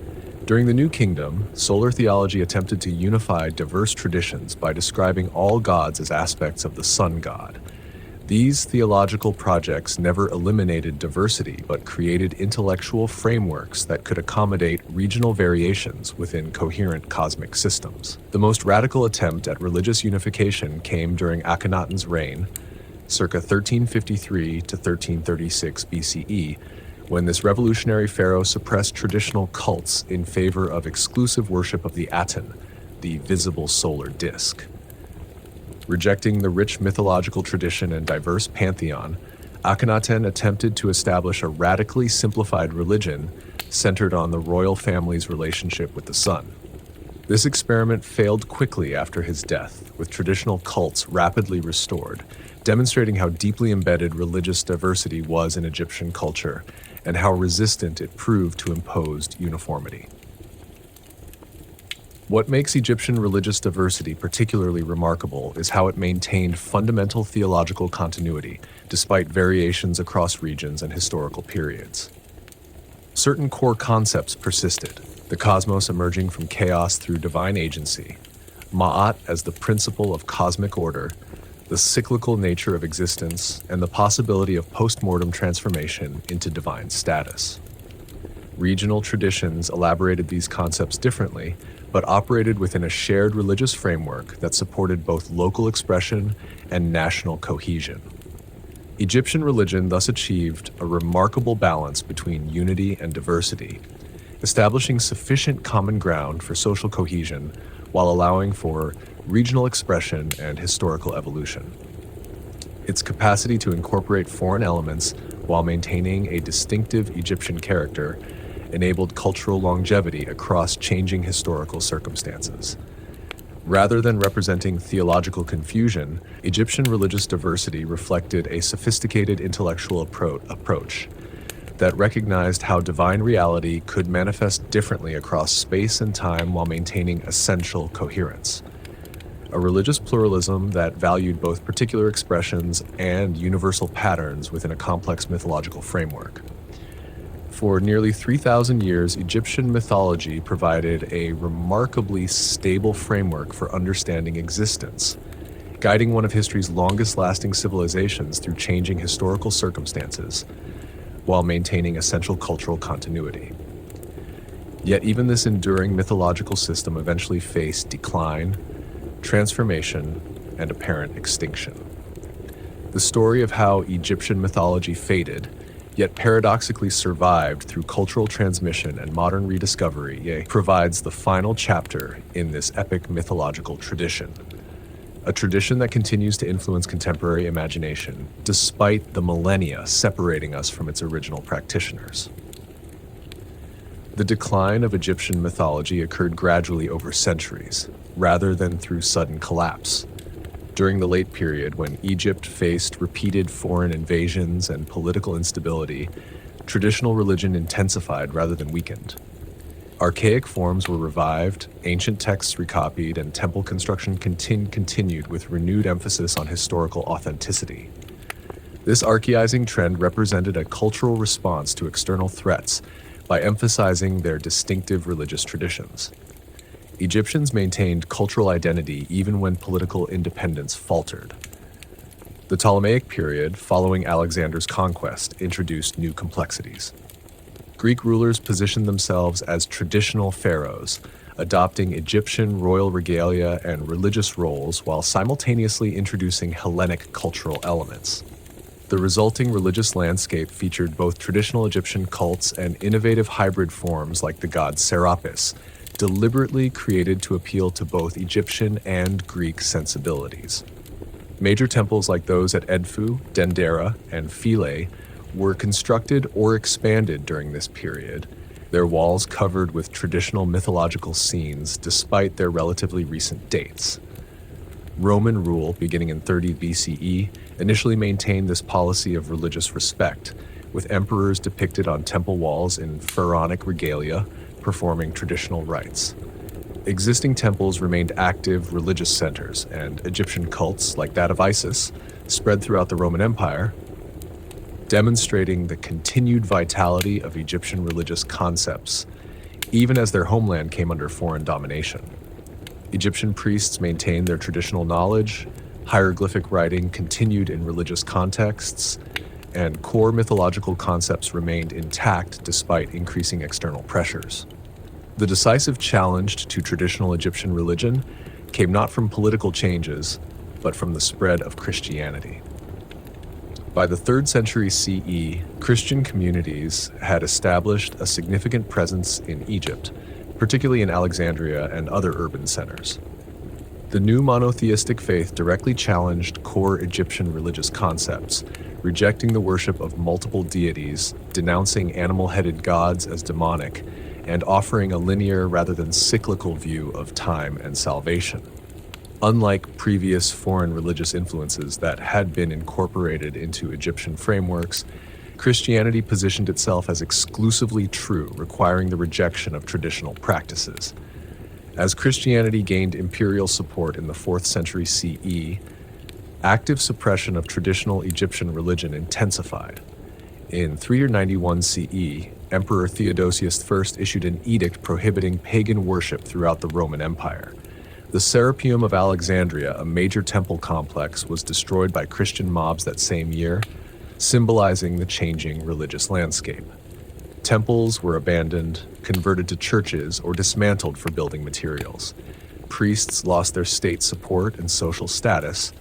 During the New Kingdom, solar theology attempted to unify diverse traditions by describing all gods as aspects of the sun god. These theological projects never eliminated diversity but created intellectual frameworks that could accommodate regional variations within coherent cosmic systems. The most radical attempt at religious unification came during Akhenaten's reign, circa 1353 to 1336 BCE, when this revolutionary pharaoh suppressed traditional cults in favor of exclusive worship of the Aten, the visible solar disk. Rejecting the rich mythological tradition and diverse pantheon, Akhenaten attempted to establish a radically simplified religion centered on the royal family's relationship with the sun. This experiment failed quickly after his death, with traditional cults rapidly restored, demonstrating how deeply embedded religious diversity was in Egyptian culture and how resistant it proved to imposed uniformity. What makes Egyptian religious diversity particularly remarkable is how it maintained fundamental theological continuity, despite variations across regions and historical periods. Certain core concepts persisted: the cosmos emerging from chaos through divine agency, Ma'at as the principle of cosmic order, the cyclical nature of existence, and the possibility of post-mortem transformation into divine status. Regional traditions elaborated these concepts differently, but operated within a shared religious framework that supported both local expression and national cohesion. Egyptian religion thus achieved a remarkable balance between unity and diversity, establishing sufficient common ground for social cohesion while allowing for regional expression and historical evolution. Its capacity to incorporate foreign elements while maintaining a distinctive Egyptian character enabled cultural longevity across changing historical circumstances. Rather than representing theological confusion, Egyptian religious diversity reflected a sophisticated intellectual approach that recognized how divine reality could manifest differently across space and time while maintaining essential coherence. A religious pluralism that valued both particular expressions and universal patterns within a complex mythological framework. For nearly 3,000 years, Egyptian mythology provided a remarkably stable framework for understanding existence, guiding one of history's longest-lasting civilizations through changing historical circumstances, while maintaining essential cultural continuity. Yet even this enduring mythological system eventually faced decline, transformation, and apparent extinction. The story of how Egyptian mythology faded, yet paradoxically survived through cultural transmission and modern rediscovery, provides the final chapter in this epic mythological tradition. A tradition that continues to influence contemporary imagination, despite the millennia separating us from its original practitioners. The decline of Egyptian mythology occurred gradually over centuries, rather than through sudden collapse. During the late period, when Egypt faced repeated foreign invasions and political instability, traditional religion intensified rather than weakened. Archaic forms were revived, ancient texts recopied, and temple construction continued with renewed emphasis on historical authenticity. This archaizing trend represented a cultural response to external threats by emphasizing their distinctive religious traditions. Egyptians maintained cultural identity even when political independence faltered. The Ptolemaic period, following Alexander's conquest, introduced new complexities. Greek rulers positioned themselves as traditional pharaohs, adopting Egyptian royal regalia and religious roles while simultaneously introducing Hellenic cultural elements. The resulting religious landscape featured both traditional Egyptian cults and innovative hybrid forms like the god Serapis, deliberately created to appeal to both Egyptian and Greek sensibilities. Major temples like those at Edfu, Dendera, and Philae were constructed or expanded during this period, their walls covered with traditional mythological scenes despite their relatively recent dates. Roman rule, beginning in 30 BCE, initially maintained this policy of religious respect, with emperors depicted on temple walls in pharaonic regalia, performing traditional rites. Existing temples remained active religious centers, and Egyptian cults, like that of Isis, spread throughout the Roman Empire, demonstrating the continued vitality of Egyptian religious concepts, even as their homeland came under foreign domination. Egyptian priests maintained their traditional knowledge, hieroglyphic writing continued in religious contexts, and core mythological concepts remained intact despite increasing external pressures. The decisive challenge to traditional Egyptian religion came not from political changes, but from the spread of Christianity. By the 3rd century CE, Christian communities had established a significant presence in Egypt, particularly in Alexandria and other urban centers. The new monotheistic faith directly challenged core Egyptian religious concepts, rejecting the worship of multiple deities, denouncing animal-headed gods as demonic, and offering a linear rather than cyclical view of time and salvation. Unlike previous foreign religious influences that had been incorporated into Egyptian frameworks, Christianity positioned itself as exclusively true, requiring the rejection of traditional practices. As Christianity gained imperial support in the 4th century CE, active suppression of traditional Egyptian religion intensified. In 391 CE, Emperor Theodosius I issued an edict prohibiting pagan worship throughout the Roman Empire. The Serapeum of Alexandria, a major temple complex, was destroyed by Christian mobs that same year, symbolizing the changing religious landscape. Temples were abandoned, converted to churches, or dismantled for building materials. Priests lost their state support and social status,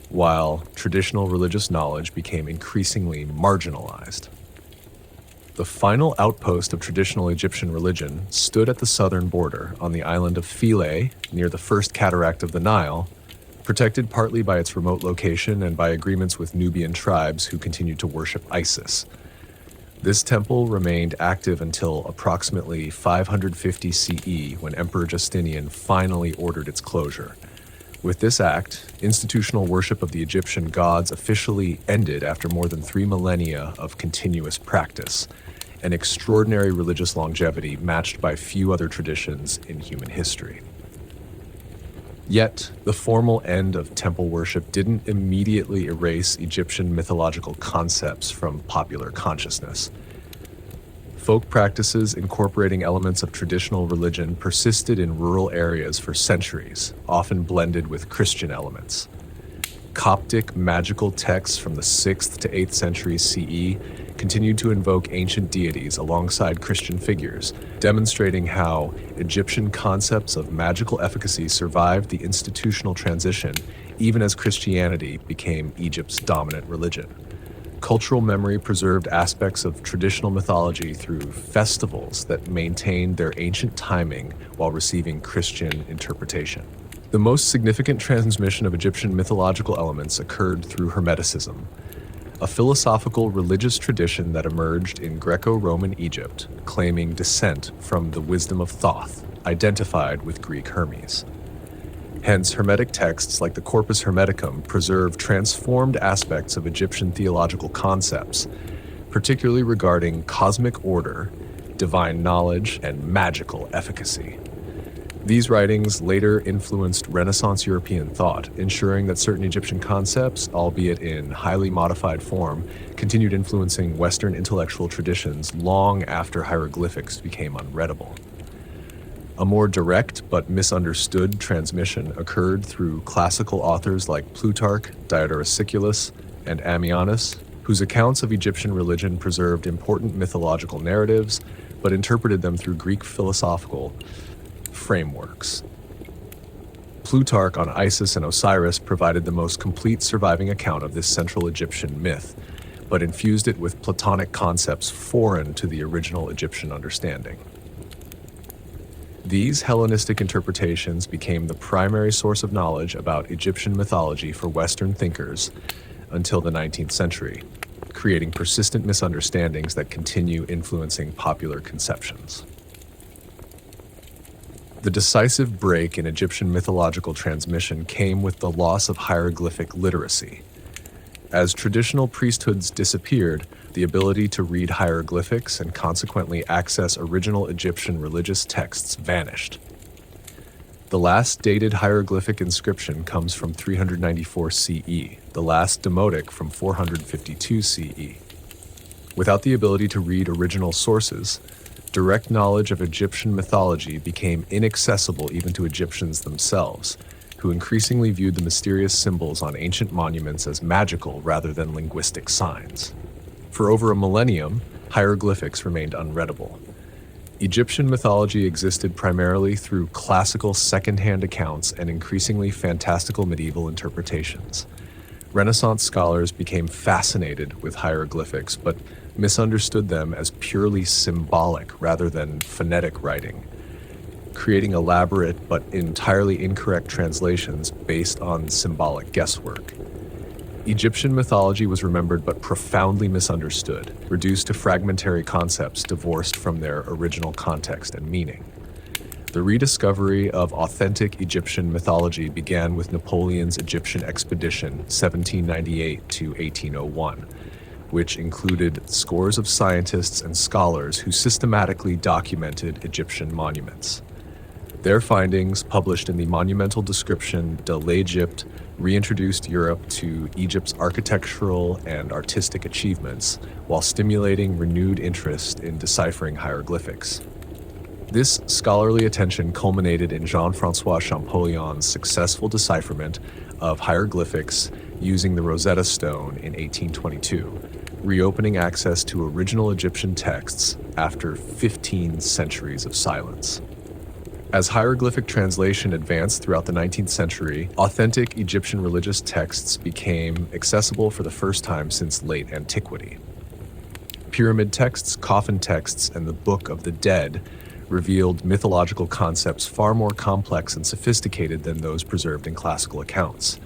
while traditional religious knowledge became increasingly marginalized. The final outpost of traditional Egyptian religion stood at the southern border on the island of Philae, near the first cataract of the Nile, protected partly by its remote location and by agreements with Nubian tribes who continued to worship Isis. This temple remained active until approximately 550 CE, when Emperor Justinian finally ordered its closure. With this act, institutional worship of the Egyptian gods officially ended after more than 3 millennia of continuous practice, an extraordinary religious longevity matched by few other traditions in human history. Yet, the formal end of temple worship didn't immediately erase Egyptian mythological concepts from popular consciousness. Folk practices incorporating elements of traditional religion persisted in rural areas for centuries, often blended with Christian elements. Coptic magical texts from the 6th to 8th centuries CE continued to invoke ancient deities alongside Christian figures, demonstrating how Egyptian concepts of magical efficacy survived the institutional transition even as Christianity became Egypt's dominant religion. Cultural memory preserved aspects of traditional mythology through festivals that maintained their ancient timing while receiving Christian interpretation. The most significant transmission of Egyptian mythological elements occurred through Hermeticism, a philosophical religious tradition that emerged in Greco-Roman Egypt, claiming descent from the wisdom of Thoth, identified with Greek Hermes. Hence, Hermetic texts like the Corpus Hermeticum preserve transformed aspects of Egyptian theological concepts, particularly regarding cosmic order, divine knowledge, and magical efficacy. These writings later influenced Renaissance European thought, ensuring that certain Egyptian concepts, albeit in highly modified form, continued influencing Western intellectual traditions long after hieroglyphics became unreadable. A more direct but misunderstood transmission occurred through classical authors like Plutarch, Diodorus Siculus, and Ammianus, whose accounts of Egyptian religion preserved important mythological narratives, but interpreted them through Greek philosophical frameworks. Plutarch on Isis and Osiris provided the most complete surviving account of this Central Egyptian myth, but infused it with Platonic concepts foreign to the original Egyptian understanding. These Hellenistic interpretations became the primary source of knowledge about Egyptian mythology for Western thinkers until the 19th century, creating persistent misunderstandings that continue influencing popular conceptions. The decisive break in Egyptian mythological transmission came with the loss of hieroglyphic literacy. As traditional priesthoods disappeared, the ability to read hieroglyphics and consequently access original Egyptian religious texts vanished. The last dated hieroglyphic inscription comes from 394 CE, the last demotic from 452 CE. Without the ability to read original sources, direct knowledge of Egyptian mythology became inaccessible even to Egyptians themselves, who increasingly viewed the mysterious symbols on ancient monuments as magical rather than linguistic signs. For over a millennium, hieroglyphics remained unreadable. Egyptian mythology existed primarily through classical second-hand accounts and increasingly fantastical medieval interpretations. Renaissance scholars became fascinated with hieroglyphics, but misunderstood them as purely symbolic rather than phonetic writing, creating elaborate but entirely incorrect translations based on symbolic guesswork. Egyptian mythology was remembered but profoundly misunderstood, reduced to fragmentary concepts divorced from their original context and meaning. The rediscovery of authentic Egyptian mythology began with Napoleon's Egyptian expedition 1798 to 1801, which included scores of scientists and scholars who systematically documented Egyptian monuments. Their findings, published in the monumental description de l'Egypte, reintroduced Europe to Egypt's architectural and artistic achievements while stimulating renewed interest in deciphering hieroglyphics. This scholarly attention culminated in Jean-François Champollion's successful decipherment of hieroglyphics using the Rosetta Stone in 1822, reopening access to original Egyptian texts after 15 centuries of silence. As hieroglyphic translation advanced throughout the 19th century, authentic Egyptian religious texts became accessible for the first time since late antiquity. Pyramid texts, coffin texts, and the Book of the Dead revealed mythological concepts far more complex and sophisticated than those preserved in classical accounts.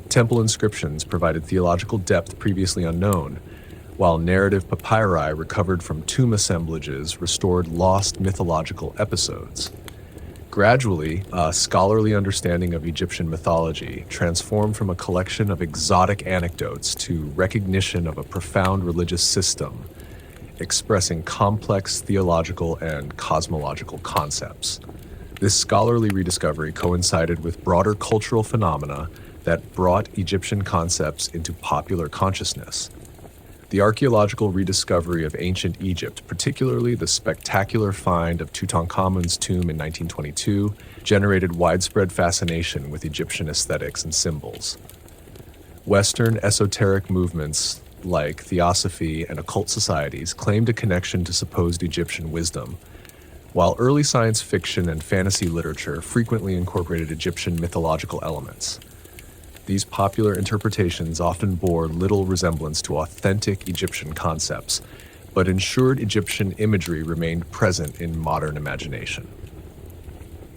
Temple inscriptions provided theological depth previously unknown, while narrative papyri recovered from tomb assemblages restored lost mythological episodes. Gradually, a scholarly understanding of Egyptian mythology transformed from a collection of exotic anecdotes to recognition of a profound religious system, expressing complex theological and cosmological concepts. This scholarly rediscovery coincided with broader cultural phenomena that brought Egyptian concepts into popular consciousness. The archaeological rediscovery of ancient Egypt, particularly the spectacular find of Tutankhamun's tomb in 1922, generated widespread fascination with Egyptian aesthetics and symbols. Western esoteric movements like theosophy and occult societies claimed a connection to supposed Egyptian wisdom, while early science fiction and fantasy literature frequently incorporated Egyptian mythological elements. These popular interpretations often bore little resemblance to authentic Egyptian concepts, but ensured Egyptian imagery remained present in modern imagination.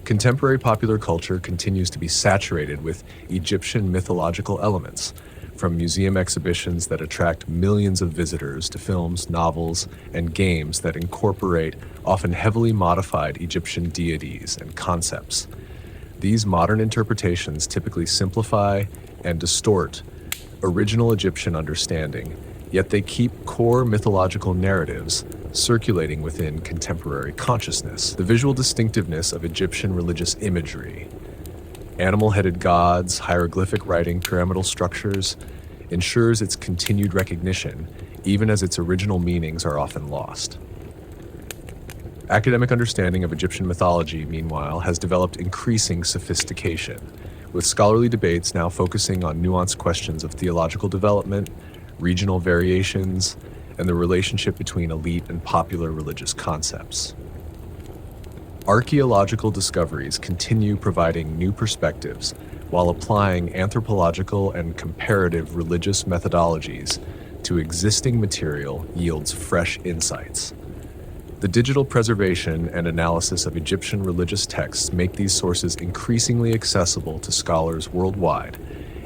Contemporary popular culture continues to be saturated with Egyptian mythological elements, from museum exhibitions that attract millions of visitors to films, novels, and games that incorporate often heavily modified Egyptian deities and concepts. These modern interpretations typically simplify and distort original Egyptian understanding, yet they keep core mythological narratives circulating within contemporary consciousness. The visual distinctiveness of Egyptian religious imagery, animal-headed gods, hieroglyphic writing, pyramidal structures, ensures its continued recognition, even as its original meanings are often lost. Academic understanding of Egyptian mythology, meanwhile, has developed increasing sophistication, with scholarly debates now focusing on nuanced questions of theological development, regional variations, and the relationship between elite and popular religious concepts. Archaeological discoveries continue providing new perspectives while applying anthropological and comparative religious methodologies to existing material yields fresh insights. The digital preservation and analysis of Egyptian religious texts make these sources increasingly accessible to scholars worldwide,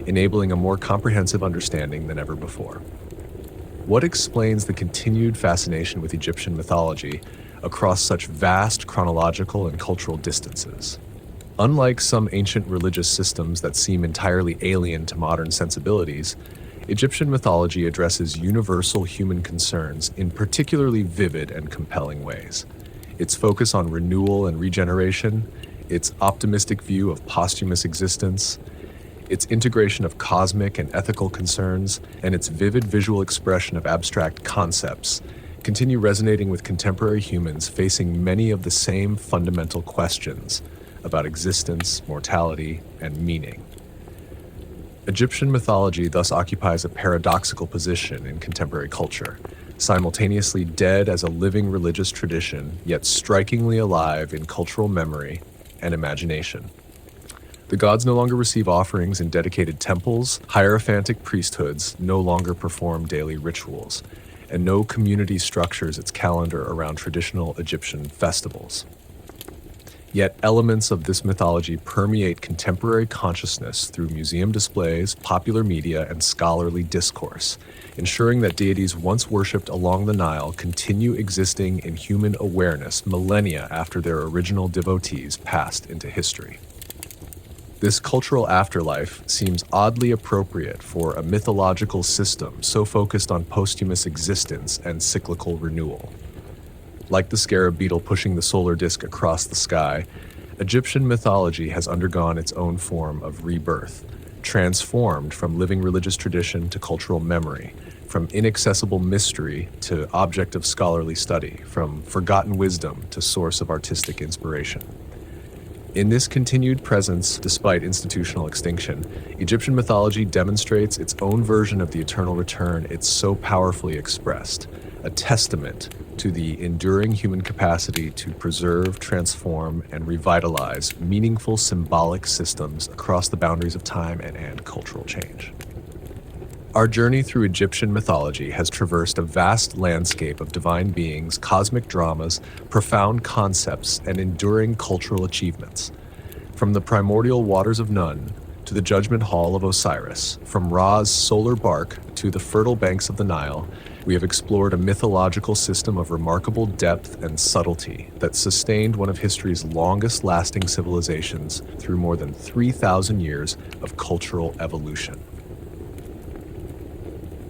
enabling a more comprehensive understanding than ever before. What explains the continued fascination with Egyptian mythology across such vast chronological and cultural distances. Unlike some ancient religious systems that seem entirely alien to modern sensibilities, Egyptian mythology addresses universal human concerns in particularly vivid and compelling ways. Its focus on renewal and regeneration, its optimistic view of posthumous existence, its integration of cosmic and ethical concerns, and its vivid visual expression of abstract concepts continue resonating with contemporary humans facing many of the same fundamental questions about existence, mortality, and meaning. Egyptian mythology thus occupies a paradoxical position in contemporary culture, simultaneously dead as a living religious tradition, yet strikingly alive in cultural memory and imagination. The gods no longer receive offerings in dedicated temples, hierophantic priesthoods no longer perform daily rituals, and no community structures its calendar around traditional Egyptian festivals. Yet elements of this mythology permeate contemporary consciousness through museum displays, popular media, and scholarly discourse, ensuring that deities once worshipped along the Nile continue existing in human awareness millennia after their original devotees passed into history. This cultural afterlife seems oddly appropriate for a mythological system so focused on posthumous existence and cyclical renewal. Like the scarab beetle pushing the solar disk across the sky, Egyptian mythology has undergone its own form of rebirth, transformed from living religious tradition to cultural memory, from inaccessible mystery to object of scholarly study, from forgotten wisdom to source of artistic inspiration. In this continued presence, despite institutional extinction, Egyptian mythology demonstrates its own version of the eternal return it's so powerfully expressed, a testament to the enduring human capacity to preserve, transform, and revitalize meaningful symbolic systems across the boundaries of time and cultural change. Our journey through Egyptian mythology has traversed a vast landscape of divine beings, cosmic dramas, profound concepts, and enduring cultural achievements. From the primordial waters of Nun to the judgment hall of Osiris, from Ra's solar bark to the fertile banks of the Nile, we have explored a mythological system of remarkable depth and subtlety that sustained one of history's longest-lasting civilizations through more than 3,000 years of cultural evolution.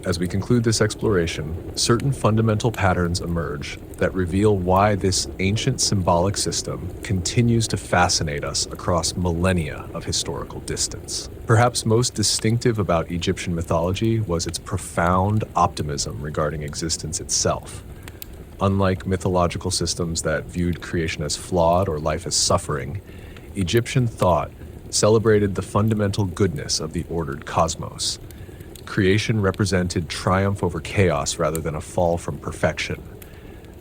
As we conclude this exploration, certain fundamental patterns emerge that reveal why this ancient symbolic system continues to fascinate us across millennia of historical distance. Perhaps most distinctive about Egyptian mythology was its profound optimism regarding existence itself. Unlike mythological systems that viewed creation as flawed or life as suffering, Egyptian thought celebrated the fundamental goodness of the ordered cosmos. Creation represented triumph over chaos rather than a fall from perfection.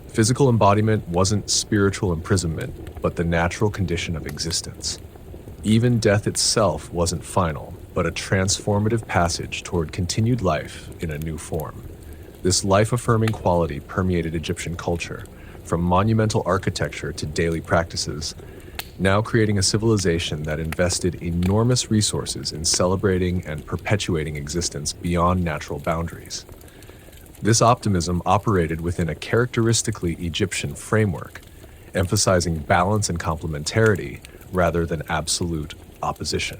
Physical embodiment wasn't spiritual imprisonment, but the natural condition of existence. Even death itself wasn't final, but a transformative passage toward continued life in a new form. This life-affirming quality permeated Egyptian culture, from monumental architecture to daily practices, now creating a civilization that invested enormous resources in celebrating and perpetuating existence beyond natural boundaries. This optimism operated within a characteristically Egyptian framework, emphasizing balance and complementarity rather than absolute opposition.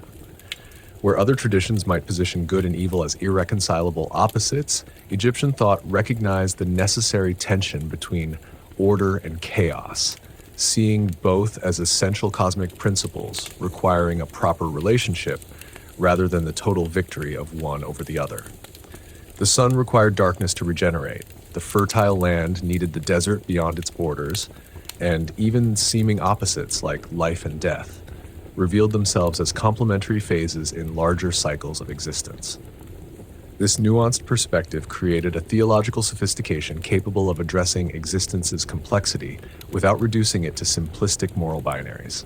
Where other traditions might position good and evil as irreconcilable opposites, Egyptian thought recognized the necessary tension between order and chaos, seeing both as essential cosmic principles requiring a proper relationship rather than the total victory of one over the other. The sun required darkness to regenerate, the fertile land needed the desert beyond its borders, and even seeming opposites like life and death revealed themselves as complementary phases in larger cycles of existence. This nuanced perspective created a theological sophistication capable of addressing existence's complexity without reducing it to simplistic moral binaries.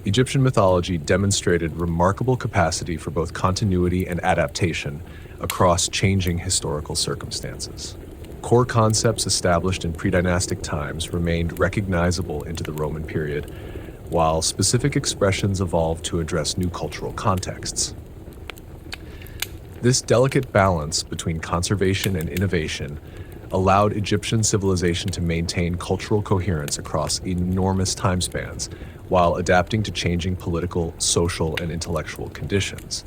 Egyptian mythology demonstrated remarkable capacity for both continuity and adaptation across changing historical circumstances. Core concepts established in pre-dynastic times remained recognizable into the Roman period, while specific expressions evolved to address new cultural contexts. This delicate balance between conservation and innovation allowed Egyptian civilization to maintain cultural coherence across enormous time spans while adapting to changing political, social, and intellectual conditions.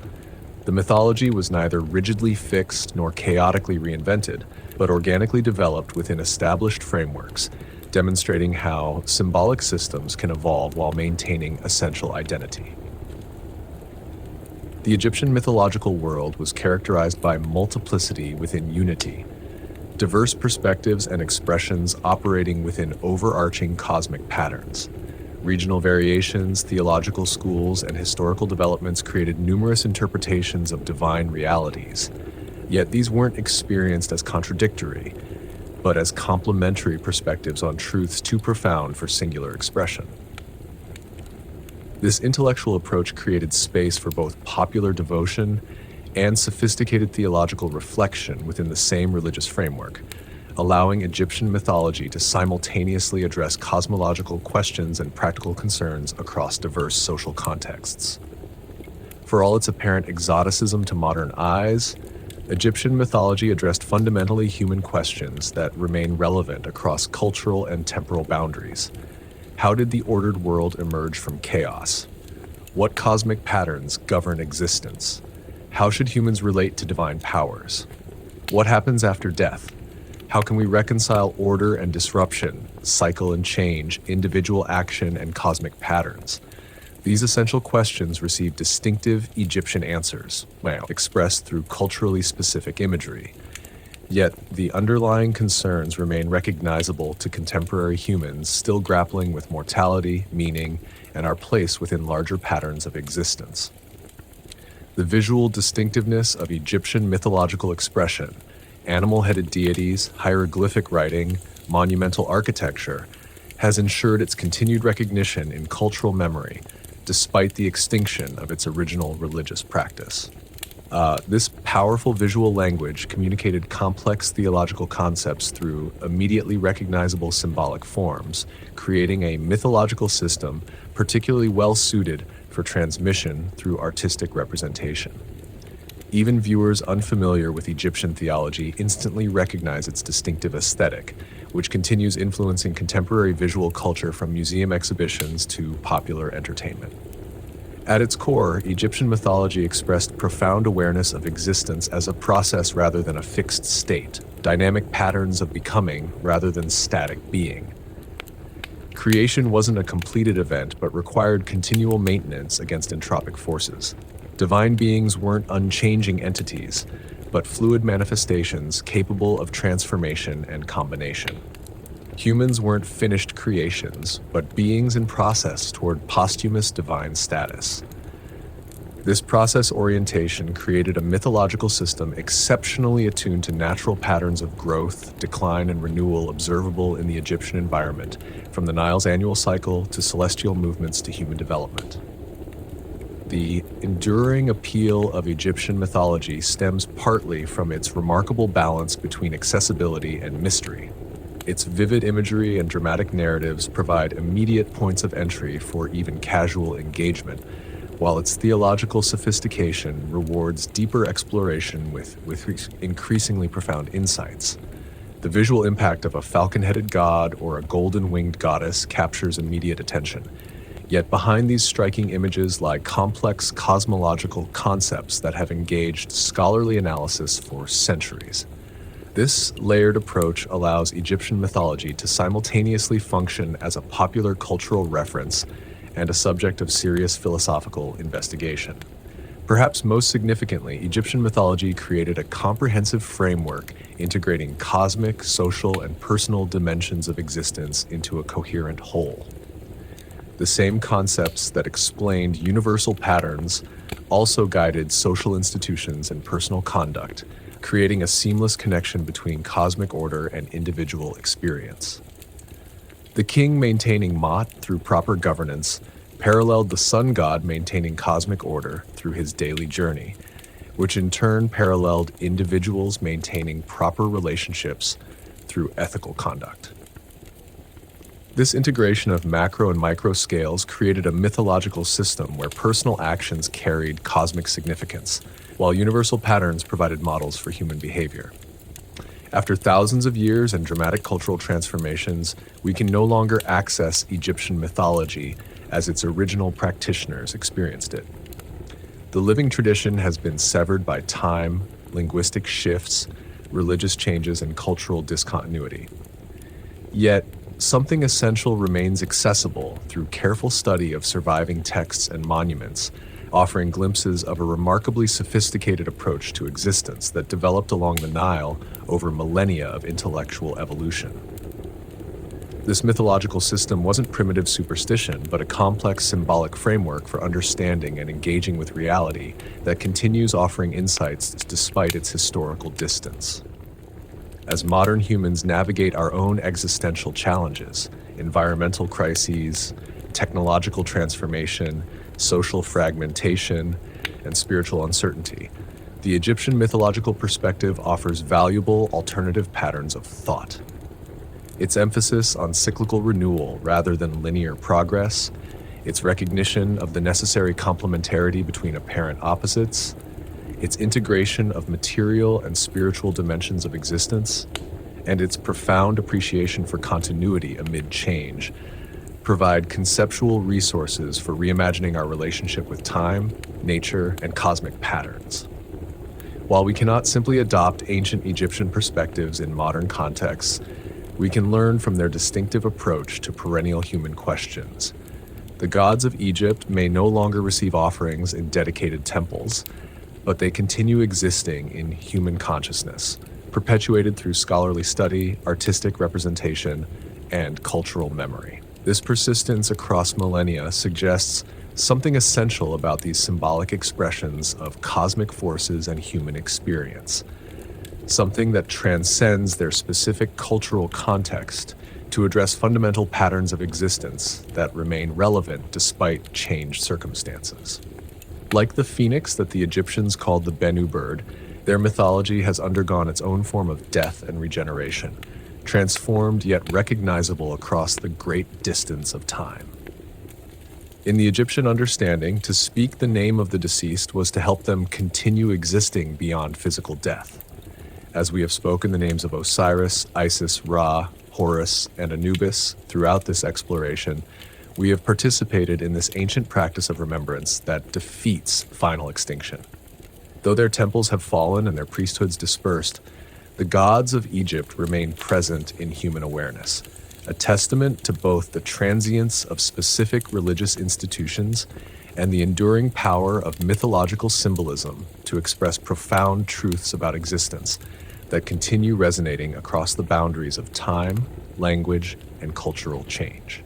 The mythology was neither rigidly fixed nor chaotically reinvented, but organically developed within established frameworks, demonstrating how symbolic systems can evolve while maintaining essential identity. The Egyptian mythological world was characterized by multiplicity within unity, diverse perspectives and expressions operating within overarching cosmic patterns. Regional variations, theological schools, and historical developments created numerous interpretations of divine realities. Yet these weren't experienced as contradictory, but as complementary perspectives on truths too profound for singular expression. This intellectual approach created space for both popular devotion and sophisticated theological reflection within the same religious framework, allowing Egyptian mythology to simultaneously address cosmological questions and practical concerns across diverse social contexts. For all its apparent exoticism to modern eyes, Egyptian mythology addressed fundamentally human questions that remain relevant across cultural and temporal boundaries. How did the ordered world emerge from chaos? What cosmic patterns govern existence? How should humans relate to divine powers? What happens after death? How can we reconcile order and disruption, cycle and change, individual action, and cosmic patterns? These essential questions receive distinctive Egyptian answers, expressed through culturally specific imagery. Yet, the underlying concerns remain recognizable to contemporary humans still grappling with mortality, meaning, and our place within larger patterns of existence. The visual distinctiveness of Egyptian mythological expression, animal-headed deities, hieroglyphic writing, monumental architecture, has ensured its continued recognition in cultural memory, despite the extinction of its original religious practice. This powerful visual language communicated complex theological concepts through immediately recognizable symbolic forms, creating a mythological system particularly well-suited for transmission through artistic representation. Even viewers unfamiliar with Egyptian theology instantly recognize its distinctive aesthetic, which continues influencing contemporary visual culture from museum exhibitions to popular entertainment. At its core, Egyptian mythology expressed profound awareness of existence as a process rather than a fixed state, dynamic patterns of becoming rather than static being. Creation wasn't a completed event, but required continual maintenance against entropic forces. Divine beings weren't unchanging entities, but fluid manifestations capable of transformation and combination. Humans weren't finished creations, but beings in process toward posthumous divine status. This process orientation created a mythological system exceptionally attuned to natural patterns of growth, decline, and renewal observable in the Egyptian environment, from the Nile's annual cycle to celestial movements to human development. The enduring appeal of Egyptian mythology stems partly from its remarkable balance between accessibility and mystery. Its vivid imagery and dramatic narratives provide immediate points of entry for even casual engagement, while its theological sophistication rewards deeper exploration with increasingly profound insights. The visual impact of a falcon-headed god or a golden-winged goddess captures immediate attention. Yet behind these striking images lie complex cosmological concepts that have engaged scholarly analysis for centuries. This layered approach allows Egyptian mythology to simultaneously function as a popular cultural reference and a subject of serious philosophical investigation. Perhaps most significantly, Egyptian mythology created a comprehensive framework integrating cosmic, social, and personal dimensions of existence into a coherent whole. The same concepts that explained universal patterns also guided social institutions and personal conduct, creating a seamless connection between cosmic order and individual experience. The king maintaining Ma'at through proper governance paralleled the sun god maintaining cosmic order through his daily journey, which in turn paralleled individuals maintaining proper relationships through ethical conduct. This integration of macro and micro scales created a mythological system where personal actions carried cosmic significance, while universal patterns provided models for human behavior. After thousands of years and dramatic cultural transformations, we can no longer access Egyptian mythology as its original practitioners experienced it. The living tradition has been severed by time, linguistic shifts, religious changes, and cultural discontinuity. Yet, something essential remains accessible through careful study of surviving texts and monuments, offering glimpses of a remarkably sophisticated approach to existence that developed along the Nile over millennia of intellectual evolution. This mythological system wasn't primitive superstition, but a complex symbolic framework for understanding and engaging with reality that continues offering insights despite its historical distance. As modern humans navigate our own existential challenges, environmental crises, technological transformation, social fragmentation, and spiritual uncertainty, the Egyptian mythological perspective offers valuable alternative patterns of thought. Its emphasis on cyclical renewal rather than linear progress, its recognition of the necessary complementarity between apparent opposites, its integration of material and spiritual dimensions of existence, and its profound appreciation for continuity amid change, provide conceptual resources for reimagining our relationship with time, nature, and cosmic patterns. While we cannot simply adopt ancient Egyptian perspectives in modern contexts, we can learn from their distinctive approach to perennial human questions. The gods of Egypt may no longer receive offerings in dedicated temples, but they continue existing in human consciousness, perpetuated through scholarly study, artistic representation, and cultural memory. This persistence across millennia suggests something essential about these symbolic expressions of cosmic forces and human experience, something that transcends their specific cultural context to address fundamental patterns of existence that remain relevant despite changed circumstances. Like the phoenix that the Egyptians called the Bennu bird, their mythology has undergone its own form of death and regeneration, transformed yet recognizable across the great distance of time. In the Egyptian understanding, to speak the name of the deceased was to help them continue existing beyond physical death. As we have spoken the names of Osiris, Isis, Ra, Horus, and Anubis throughout this exploration, we have participated in this ancient practice of remembrance that defeats final extinction. Though their temples have fallen and their priesthoods dispersed, the gods of Egypt remain present in human awareness, a testament to both the transience of specific religious institutions and the enduring power of mythological symbolism to express profound truths about existence that continue resonating across the boundaries of time, language, and cultural change.